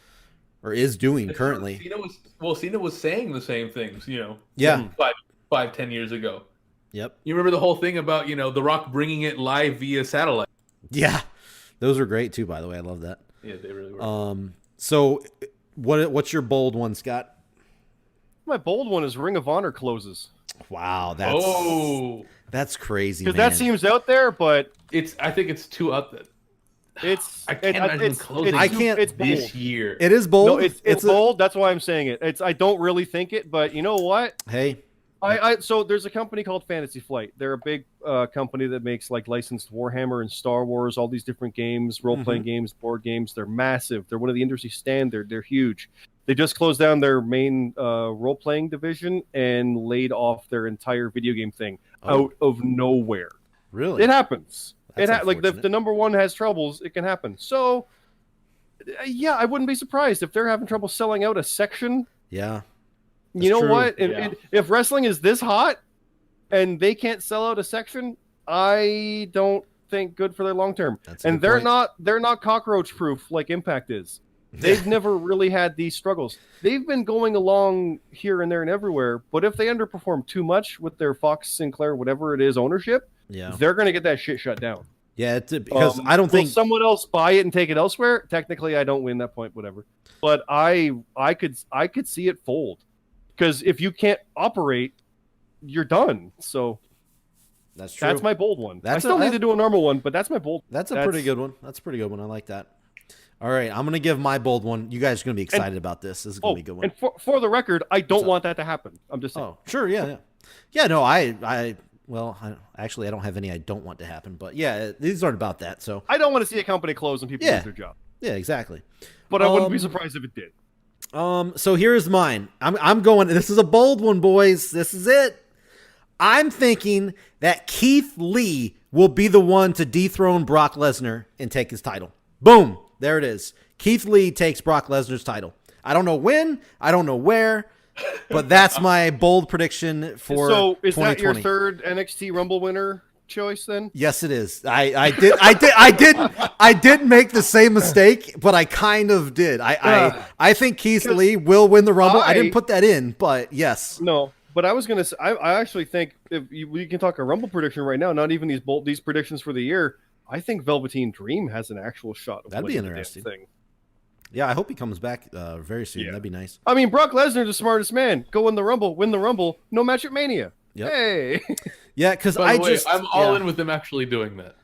or is doing currently. Cena was saying the same things, Yeah. 5-10 years ago. Yep. You remember the whole thing about, The Rock bringing it live via satellite? Yeah. Those are great too, by the way. I love that. Yeah, they really were. So what's your bold one, Scott? My bold one is Ring of Honor closes. Wow, that's crazy. Because Man. that seems out there, but I think it's too up there. I can't imagine closing It's this bold. year. It is bold. No, it's bold. That's why I'm saying it. I don't really think it, but you know what? Hey, So there's a company called Fantasy Flight. They're a big company that makes like licensed Warhammer and Star Wars, all these different games, role-playing games, board games. They're massive. They're one of the industry standard. They're huge. They just closed down their main role-playing division and laid off their entire video game thing out of nowhere. really? It happens. That's Like unfortunate. the number one has troubles. It can happen. So yeah, I wouldn't be surprised if they're having trouble selling out a section. Yeah. You know true. what? Yeah. And if wrestling is this hot and they can't sell out a section, I don't think good for their long term. That's a And good point. they're not cockroach proof like Impact is. They've never really had these struggles. They've been going along here and there and everywhere, but if they underperform too much with their Fox, Sinclair, whatever it is, ownership, Yeah. they're going to get that shit shut down. Yeah. Because I don't Will think. someone else buy it and take it elsewhere. Technically, I don't win that point, whatever. But I could see it fold because if you can't operate, you're done. So That's true. that's my bold one. I That's still a- need to do a normal one, but that's my bold. That's a pretty good one. That's a pretty good one. I like that. All right, I'm gonna give my bold one. You guys are gonna be excited about this. This is gonna be a good one. And for the record, I don't want that to happen. I'm just saying. Oh, sure, yeah. No, I actually I don't have any I don't want to happen, but yeah, these aren't about that. So I don't want to see a company close and people Yeah. lose their job. yeah, exactly. But I wouldn't be surprised if it did. So here's mine. I'm going. This is a bold one, boys. This is it. I'm thinking that Keith Lee will be the one to dethrone Brock Lesnar and take his title. Boom. There it is. Keith Lee takes Brock Lesnar's title. I don't know when. I don't know where. But that's my bold prediction for So is that 2020. your third NXT Rumble winner choice then? Yes, it is. I did make the same mistake, but I kind of did. I think Keith Lee will win the Rumble. I didn't put that in, but yes. No, but I was gonna say I actually think if we can talk a Rumble prediction right now, not even these predictions for the year. I think Velveteen Dream has an actual shot. Of That'd be winning the damn interesting. Thing. Yeah, I hope he comes back very soon. Yeah. That'd be nice. I mean, Brock Lesnar's the smartest man. Go win the Rumble, no match at Mania. Yep. Hey, Yeah, because By I the way, just I'm all in with them actually doing that.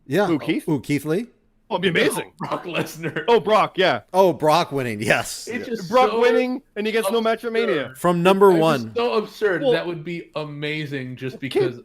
Yeah. Who, Keith? Ooh, Keith Lee. oh, it'd be amazing. Brock Lesnar. Oh, Brock, yeah, Oh, Brock winning. Yes. It's just Brock so winning, and he gets no match at Mania. From number It's one. just so absurd. Well- That would be amazing just because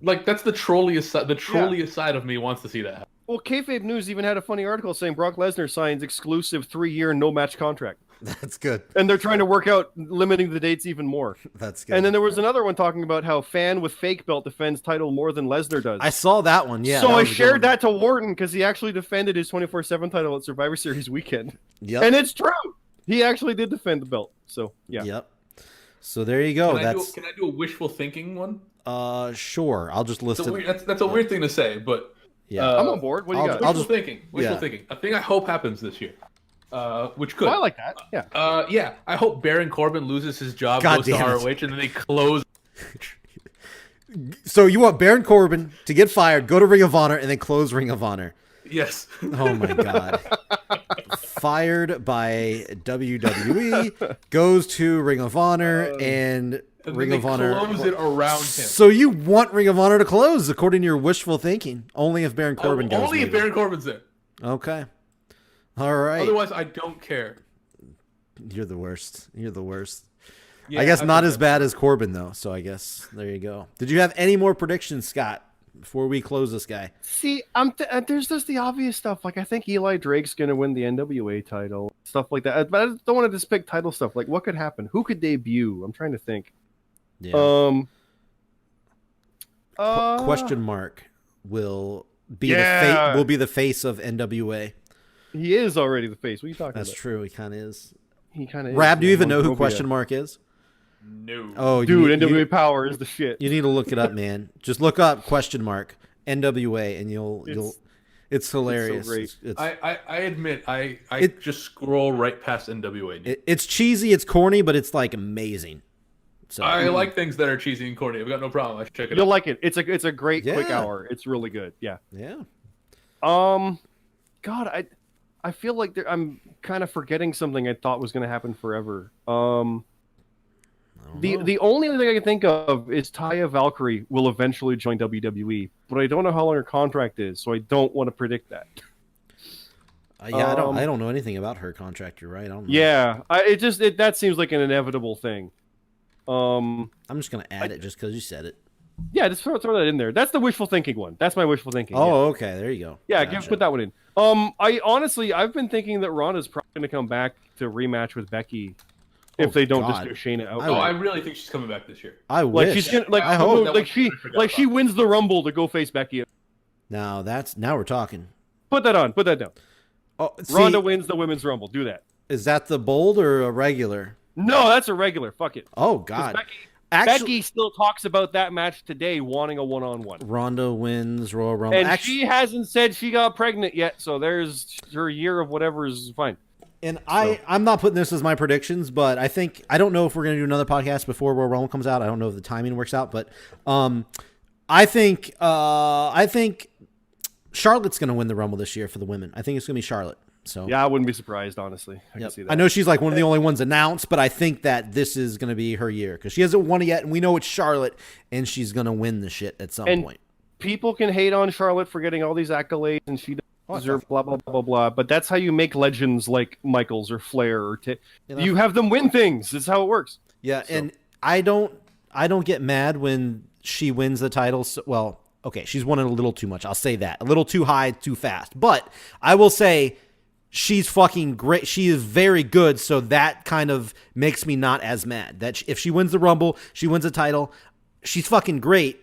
like that's the trolliest side of me wants to see that happen. Well, Kayfabe News even had a funny article saying Brock Lesnar signs exclusive 3-year no match contract, That's good. and they're trying to work out limiting the dates even more. That's good. And then there was another one talking about how fan with fake belt defends title more than Lesnar does. I saw that one. Yeah. so that I was a good shared one. that to Wharton because he actually defended his 24/7 title at Survivor Series weekend, Yep. and it's true. He actually did defend the belt. So yeah, Yep. So there you go. Can That's I do a wishful thinking one? sure. I'll just list it. That's a weird thing to say, but Yeah. I'm on board. What do you got? I'll wishful thinking. Wishful yeah. thinking. A thing I hope happens this year. Which could. Oh, I like that. Yeah. Yeah, I hope Baron Corbin loses his job, God goes to damn it. ROH, and then they close. So you want Baron Corbin to get fired, go to Ring of Honor, and then close Ring of Honor. Yes. Oh my god. Fired by WWE, goes to Ring of Honor, and And Ring then of they Honor. close it around him. So you want Ring of Honor to close, according to your wishful thinking. Only if Baron Corbin goes. Only if maybe. Baron Corbin's there. Okay. All right. Otherwise, I don't care. You're the worst. You're the worst. Yeah, I guess I not think as bad as Corbin, though. So I guess there you go. Did you have any more predictions, Scott, before we close this guy? See, there's just the obvious stuff. Like I think Eli Drake's gonna win the NWA title, stuff like that. But I don't want to just pick title stuff. Like what could happen? Who could debut? I'm trying to think. Yeah. Uh, Question mark will be Yeah. the face of NWA. He is already the face. What are you talking That's about? true. He kind of is. He kind of. Rab, do you even know who Question Mark is? No. Oh, Dude, NWA Power is the shit. You need to look it up, man. Just look up Question Mark NWA, and you'll. It's hilarious. It's so great. I admit I just scroll right past NWA. It's cheesy, it's corny, but it's like amazing. So I like things that are cheesy and corny. I've got no problem. I should check it You'll out. like it. It's a great quick Yeah. hour. It's really good. Yeah. yeah. God, I feel like I'm kind of forgetting something I thought was going to happen forever. The only other thing I can think of is Taya Valkyrie will eventually join WWE, but I don't know how long her contract is, so I don't want to predict that. Yeah, I don't know anything about her contract. You're right. I don't know. Yeah, that seems like an inevitable thing. I'm just gonna add it just because you said it. Yeah, just throw that in there. That's the wishful thinking one. That's my wishful thinking. Oh, okay. There you go. Yeah, Gotcha. put that one in. I've been thinking that Ronda's probably going to come back to rematch with Becky if they don't God. just do Shayna out. Oh, I really think she's coming back this year. I Like wish. she's gonna, I hope. she wins the Rumble to go face Becky. Now we're talking. Put that on. Put that down. Oh, see, Ronda wins the Women's Rumble. Do that. is that the bold or a regular? No, that's a regular. Fuck it. Oh 'Cause God. Becky Actually, still talks about that match today, wanting a one-on-one. Ronda wins Royal Rumble. And she hasn't said she got pregnant yet, so there's her year of whatever is fine. And I'm not putting this as my predictions, but I don't know if we're going to do another podcast before Royal Rumble comes out. I don't know if the timing works out, but I think Charlotte's going to win the Rumble this year for the women. I think it's going to be Charlotte. So Yeah, I wouldn't be surprised, honestly. I yep. can see that. I know she's like one of the only ones announced, but I think that this is going to be her year because she hasn't won it yet, and we know it's Charlotte, and she's going to win the shit at some point. People can hate on Charlotte for getting all these accolades, and she doesn't deserve blah, blah, blah, blah, blah. But that's how you make legends like Michaels or Flair. You have them win things. That's how it works. Yeah, and I don't get mad when she wins the title. Well, okay, she's won it a little too much. I'll say that. A little too high, too fast. But I will say she's fucking great. She is very good, so that kind of makes me not as mad. That if she wins the Rumble, she wins the title, she's fucking great.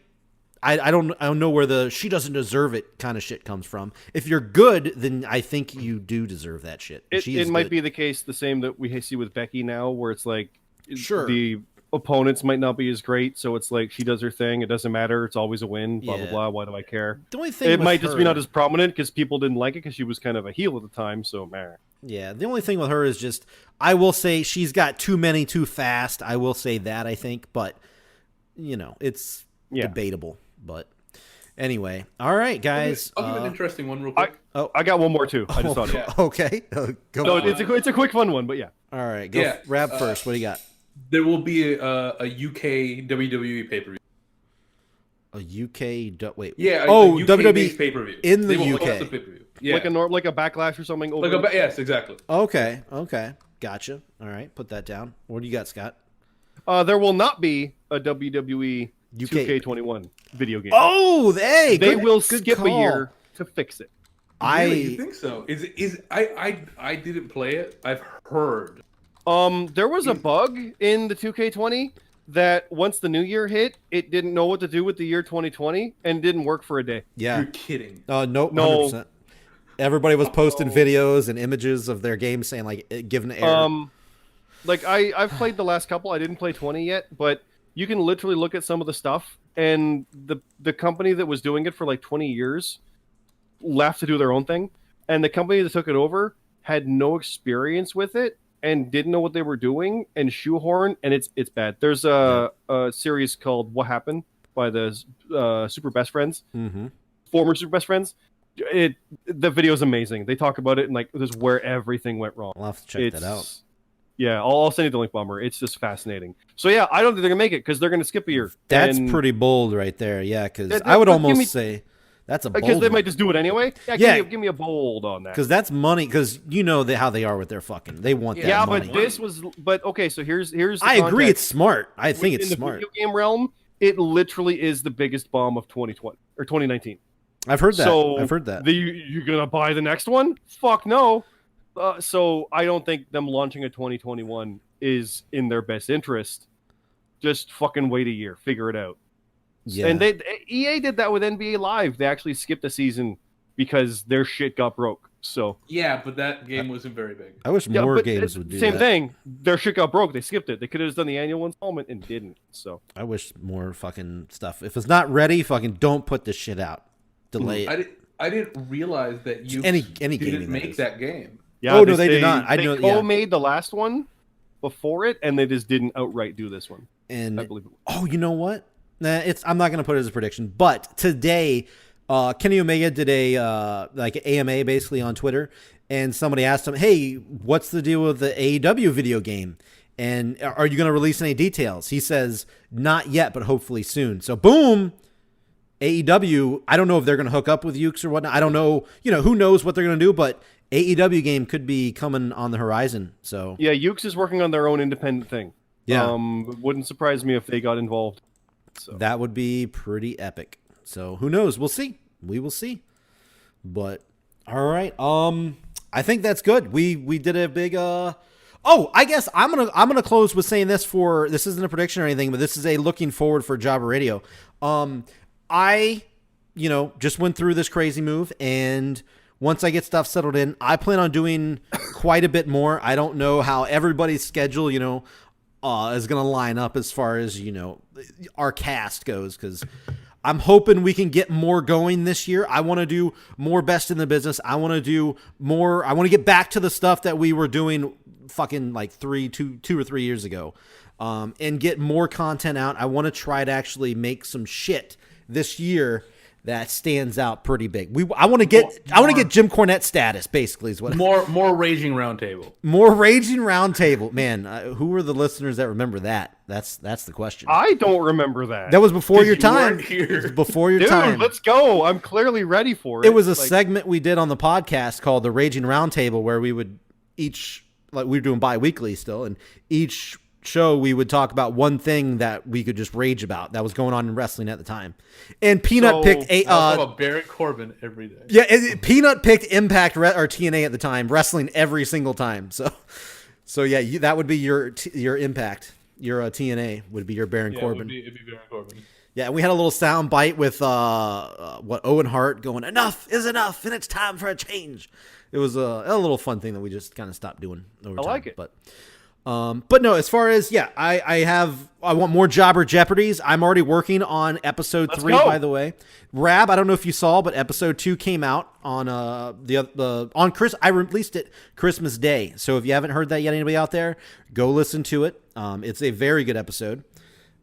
I don't know where the she doesn't deserve it kind of shit comes from. If you're good, then I think you do deserve that shit. It might be the case the same that we see with Becky now, where it's like Sure. the opponents might not be as great, so it's like she does her thing. It doesn't matter. It's always a win. Blah, Yeah. blah, blah. Why do I care? The only thing It with might just be her- not as prominent because people didn't like it because she was kind of a heel at the time. So, man. Yeah, the only thing with her is just I will say she's got too many too fast. I will say that, I think, but it's debatable. But anyway, all right, guys. I'll give an interesting one real quick. I got one more too. I just thought of it. Okay, go. So on. it's a quick fun one, but yeah. All right, go. Yeah, Rab first. What do you got? There will be a UK WWE pay per view. A UK. Wait. Yeah. Oh, a WWE pay per view in the UK. Yeah. Like a backlash or something. Over Yes, exactly. Okay. Gotcha. All right, put that down. What do you got, Scott? There will not be a WWE UK 2K21 video game. Oh, hey, they good- will good skip a call. year to fix it. Really, you think so? I didn't play it. I've heard. There was a bug in the 2K20 that once the new year hit, it didn't know what to do with the year 2020 and didn't work for a day. Yeah. You're kidding. Nope. No. 100%. Everybody was posting videos and images of their game saying like giving an error. Like I've played the last couple. I didn't play 20 yet, but you can literally look at some of the stuff, and the company that was doing it for like 20 years left to do their own thing, and the company that took it over had no experience with it and didn't know what they were doing and shoehorn, and it's bad. There's a series called What Happened by the Super Best Friends, former Super Best Friends. The video is amazing. They talk about it and like this is where everything went wrong. I'll have to check that out. Yeah, I'll send you the link, Bummer. It's just fascinating. So yeah, I don't think they're gonna make it because they're gonna skip a year. That's And- pretty bold right there. Yeah, because That- I would that- almost give me- say that's a bold because they one. might just do it anyway. Yeah, Yeah. give me a bold on that. Because that's money. Because you know how they are with their fucking. They want that Yeah, money. but okay. So here's. The I agree. context. It's smart. I think In it's the smart. video game realm, it literally is the biggest bomb of 2020 or 2019. I've heard that. So I've heard that. You're gonna buy the next one? Fuck no. So I don't think them launching a 2021 is in their best interest. Just fucking wait a year, figure it out. Yeah. And EA did that with NBA Live. They actually skipped a season because their shit got broke. So Yeah, but that game wasn't very big. I wish yeah, more but games it's would do same that. thing. Their shit got broke. They skipped it. They could have done the annual installment and didn't. So I wish more fucking stuff. If it's not ready, fucking don't put this shit out. Delay it. I didn't realize that you Any gaming didn't that make is. that game. yeah, Oh, no, they did not. I they know- yeah. co-made the last one before it, and they just didn't outright do this one. And I believe it. oh, you know what? Nah, I'm not gonna put it as a prediction. But today, Kenny Omega did a like an AMA basically on Twitter, and somebody asked him, "Hey, what's the deal with the AEW video game? And are you gonna release any details?" He says, "Not yet, but hopefully soon." So boom. AEW, I don't know if they're going to hook up with Ukes or whatnot. I don't know. You know, who knows what they're going to do, but AEW game could be coming on the horizon. So Yeah, Ukes is working on their own independent thing. Yeah. Wouldn't surprise me if they got involved. So that would be pretty epic. So who knows? We'll see. We will see. But all right. I think that's good. We did a big Oh, I guess I'm gonna close with saying this isn't a prediction or anything, but this is a looking forward for Jobber Radio. I, just went through this crazy move, and once I get stuff settled in, I plan on doing quite a bit more. I don't know how everybody's schedule, is going to line up as far as, our cast goes, because I'm hoping we can get more going this year. I want to do more best in the business. I want to do more. I want to get back to the stuff that we were doing fucking like 2 or 3 years ago, and get more content out. I want to try to actually make some shit this year that stands out pretty big. I want to get Jim Cornette status, basically, is what. More Raging Roundtable. More Raging Roundtable, man. Who were the listeners that remember that? That's the question. I don't remember that. That was before your you time. weren't here. It was before your Dude, time. let's go. I'm clearly ready for it. It was a Like, segment we did on the podcast called the Raging Roundtable, where we would we were doing bi-weekly still, and each show we would talk about one thing that we could just rage about that was going on in wrestling at the time. And Peanut picked I talk about Baron Corbin every day. yeah, Peanut picked Impact or TNA at the time, wrestling every single time. So yeah, that would be your Impact. Your TNA would be your Baron Corbin. It'd be Baron Corbin. Yeah, and we had a little sound bite with Owen Hart going, "Enough is enough, and it's time for a change." It was a little fun thing that we just kind of stopped doing over time. I like it. But no, as far as I want more Jobber Jeopardies. I'm already working on episode 3, go. by the way. Rab, I don't know if you saw, but episode 2 came out on I released it Christmas Day. So if you haven't heard that yet, anybody out there, go listen to it. It's a very good episode.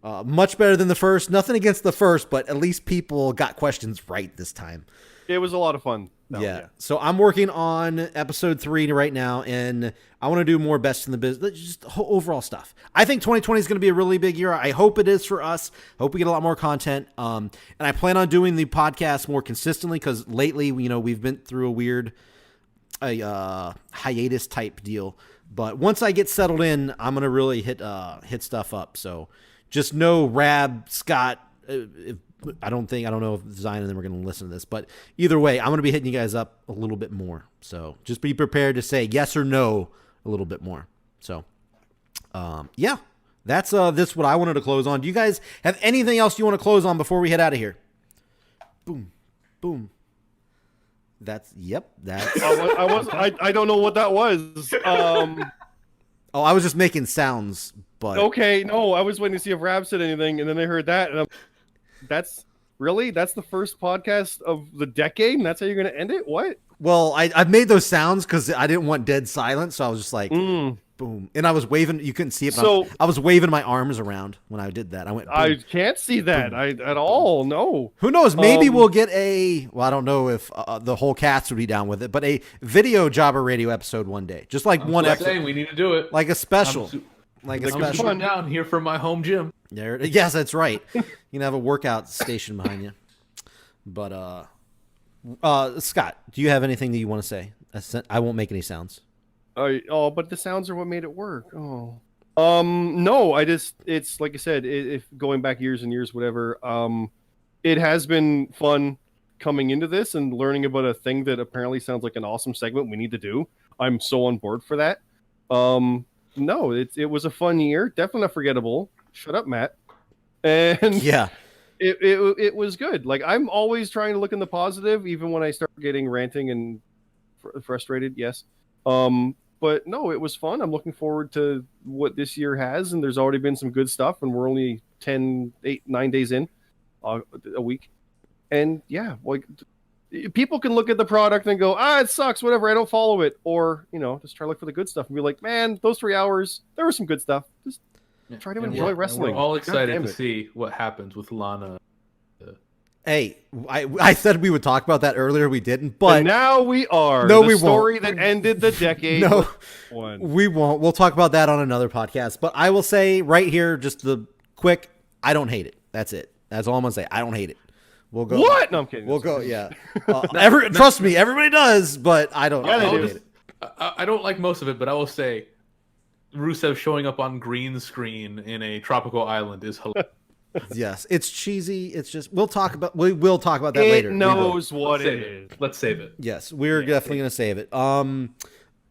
Much better than the first. Nothing against the first, but at least people got questions right this time. it was a lot of fun. No, Yeah. So I'm working on episode 3 right now, and I want to do more best in the business, just overall stuff. I think 2020 is going to be a really big year. I hope it is for us. Hope we get a lot more content. And I plan on doing the podcast more consistently, because lately, we've been through a weird hiatus type deal. But once I get settled in, I'm going to really hit stuff up. So just know Rab, Scott, I don't know if Zion and them are going to listen to this, but either way, I'm going to be hitting you guys up a little bit more. So just be prepared to say yes or no a little bit more. So, yeah, that's this what I wanted to close on. Do you guys have anything else you want to close on before we head out of here? Boom, boom. That's. I don't know what that was. Oh, I was just making sounds, but Okay, no, I was waiting to see if Rab said anything, and then I heard that, and that's the first podcast of the decade, and that's how you're going to end it? What? well, I made those sounds because I didn't want dead silence, so I was just like, boom, and I was waving. You couldn't see it, but So- I was waving my arms around when I did that. I went. Boom. I can't see that at all. No. Who knows? Maybe we'll get I don't know if the whole cast would be down with it, but a video Jobber Radio episode one day, just like one Just episode, saying we need to do it. like a special, like a Like a special. fun- Down here from my home gym. There, yes, that's right. You can have a workout station behind you. But Scott, do you have anything that you want to say? I won't make any sounds. But the sounds are what made it work. Oh. No, it's like I said, if going back years and years, whatever, it has been fun coming into this and learning about a thing that apparently sounds like an awesome segment we need to do. I'm so on board for that. No, it was a fun year. Definitely not forgettable. Shut up, Matt. And Yeah, it was good. Like, I'm always trying to look in the positive, even when I start getting ranting and frustrated. Yes. But no, it was fun. I'm looking forward to what this year has, and there's already been some good stuff, and we're only 9 days in, a week. And yeah, like people can look at the product and go, it sucks, whatever, I don't follow it. Or, just try to look for the good stuff and be like, man, those 3 hours, there was some good stuff. Just try to enjoy wrestling. We're all excited to see what happens with Lana. Hey, I said we would talk about that earlier. We didn't, but and now we are. No, the we won't. story that ended the decade. No, one. we won't. We'll talk about that on another podcast. But I will say right here, just the quick, I don't hate it. That's it. That's all I'm gonna say. I don't hate it. We'll go. What? No, I'm kidding. We'll go. Yeah. Trust me, everybody does, but I don't. Yeah, they I don't do. hate it. I don't like most of it, but I will say, Rusev showing up on green screen in a tropical island is hilarious. Yes, it's cheesy. It's just we will talk about that It later. We will. knows what it is. Let's save it. Yes, we're definitely gonna save it.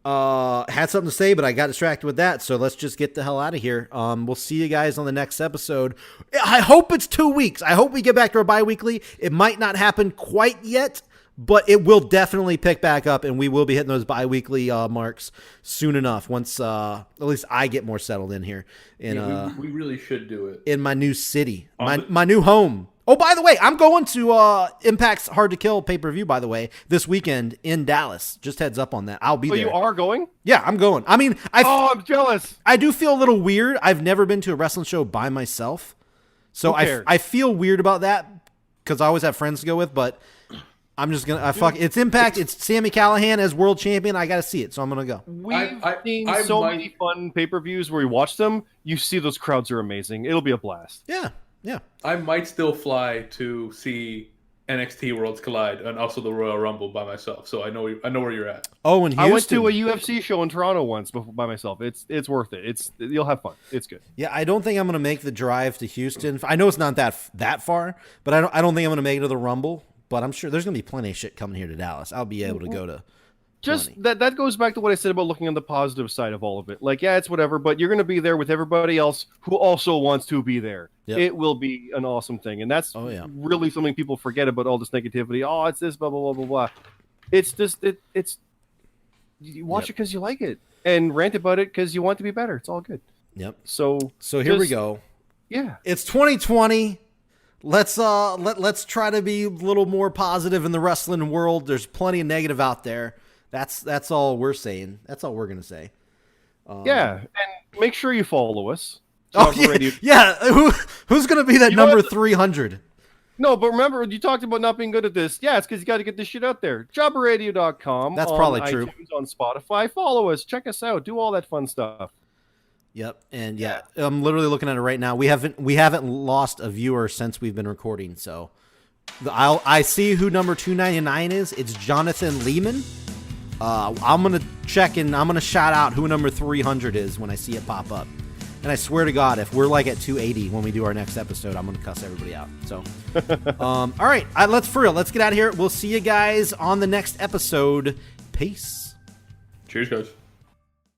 Had something to say, but I got distracted with that, so let's just get the hell out of here. We'll see you guys on the next episode. I hope it's 2 weeks. I hope we get back to our bi-weekly. It might not happen quite yet, but it will definitely pick back up, and we will be hitting those bi-weekly marks soon enough. Once at least I get more settled in here in We really should do it. in my new city, my new home. Oh, by the way, I'm going to Impact's Hard to Kill pay-per-view, by the way, this weekend in Dallas. Just heads up on that. I'll be So there. you are going? Yeah, I'm going. I mean, I'm jealous. I do feel a little weird. I've never been to a wrestling show by myself. So Who cares? I feel weird about that because I always have friends to go with, but I'm just going to, it's Impact. It's Sami Callihan as world champion. I got to see it, so I'm going to go. We've seen I so might- many fun pay-per-views where we watch them. You see those crowds are amazing. It'll be a blast. Yeah, yeah. I might still fly to see NXT Worlds Collide and also the Royal Rumble by myself. So I know where you're at. Oh, and Houston. I went to a UFC show in Toronto once by myself. It's worth it. You'll have fun. It's good. Yeah, I don't think I'm going to make the drive to Houston. I know it's not that far, but I don't think I'm going to make it to the Rumble. But I'm sure there's going to be plenty of shit coming here to Dallas. I'll be able to go to. Just plenty. that goes back to what I said about looking on the positive side of all of it. Like, yeah, it's whatever, but you're going to be there with everybody else who also wants to be there. Yep. It will be an awesome thing, and that's really something people forget about all this negativity. Oh, it's this, blah blah blah blah blah. It's just it's you watch it because you like it, and rant about it because you want to be better. It's all good. Yep. So here we go. Yeah, It's 2020. Let's try to be a little more positive in the wrestling world. There's plenty of negative out there. That's all we're saying. That's all we're gonna say. yeah, and make sure you follow us. Oh Jobber Radio. yeah. Who's gonna be that You know number what? 300? No, but remember, you talked about not being good at this. Yeah, it's because you got to get this shit out there. JobberRadio.com. That's on probably true. iTunes, on Spotify. Follow us. Check us out. Do all that fun stuff. Yep. And yeah, I'm literally looking at it right now. We haven't lost a viewer since we've been recording. So I see who number 299 is. It's Jonathan Lehman. I'm gonna check and I'm gonna shout out who number 300 is when I see it pop up. And I swear to God, if we're like at 280 when we do our next episode, I'm gonna cuss everybody out. So, all right, let's get out of here. We'll see you guys on the next episode. Peace. Cheers, guys.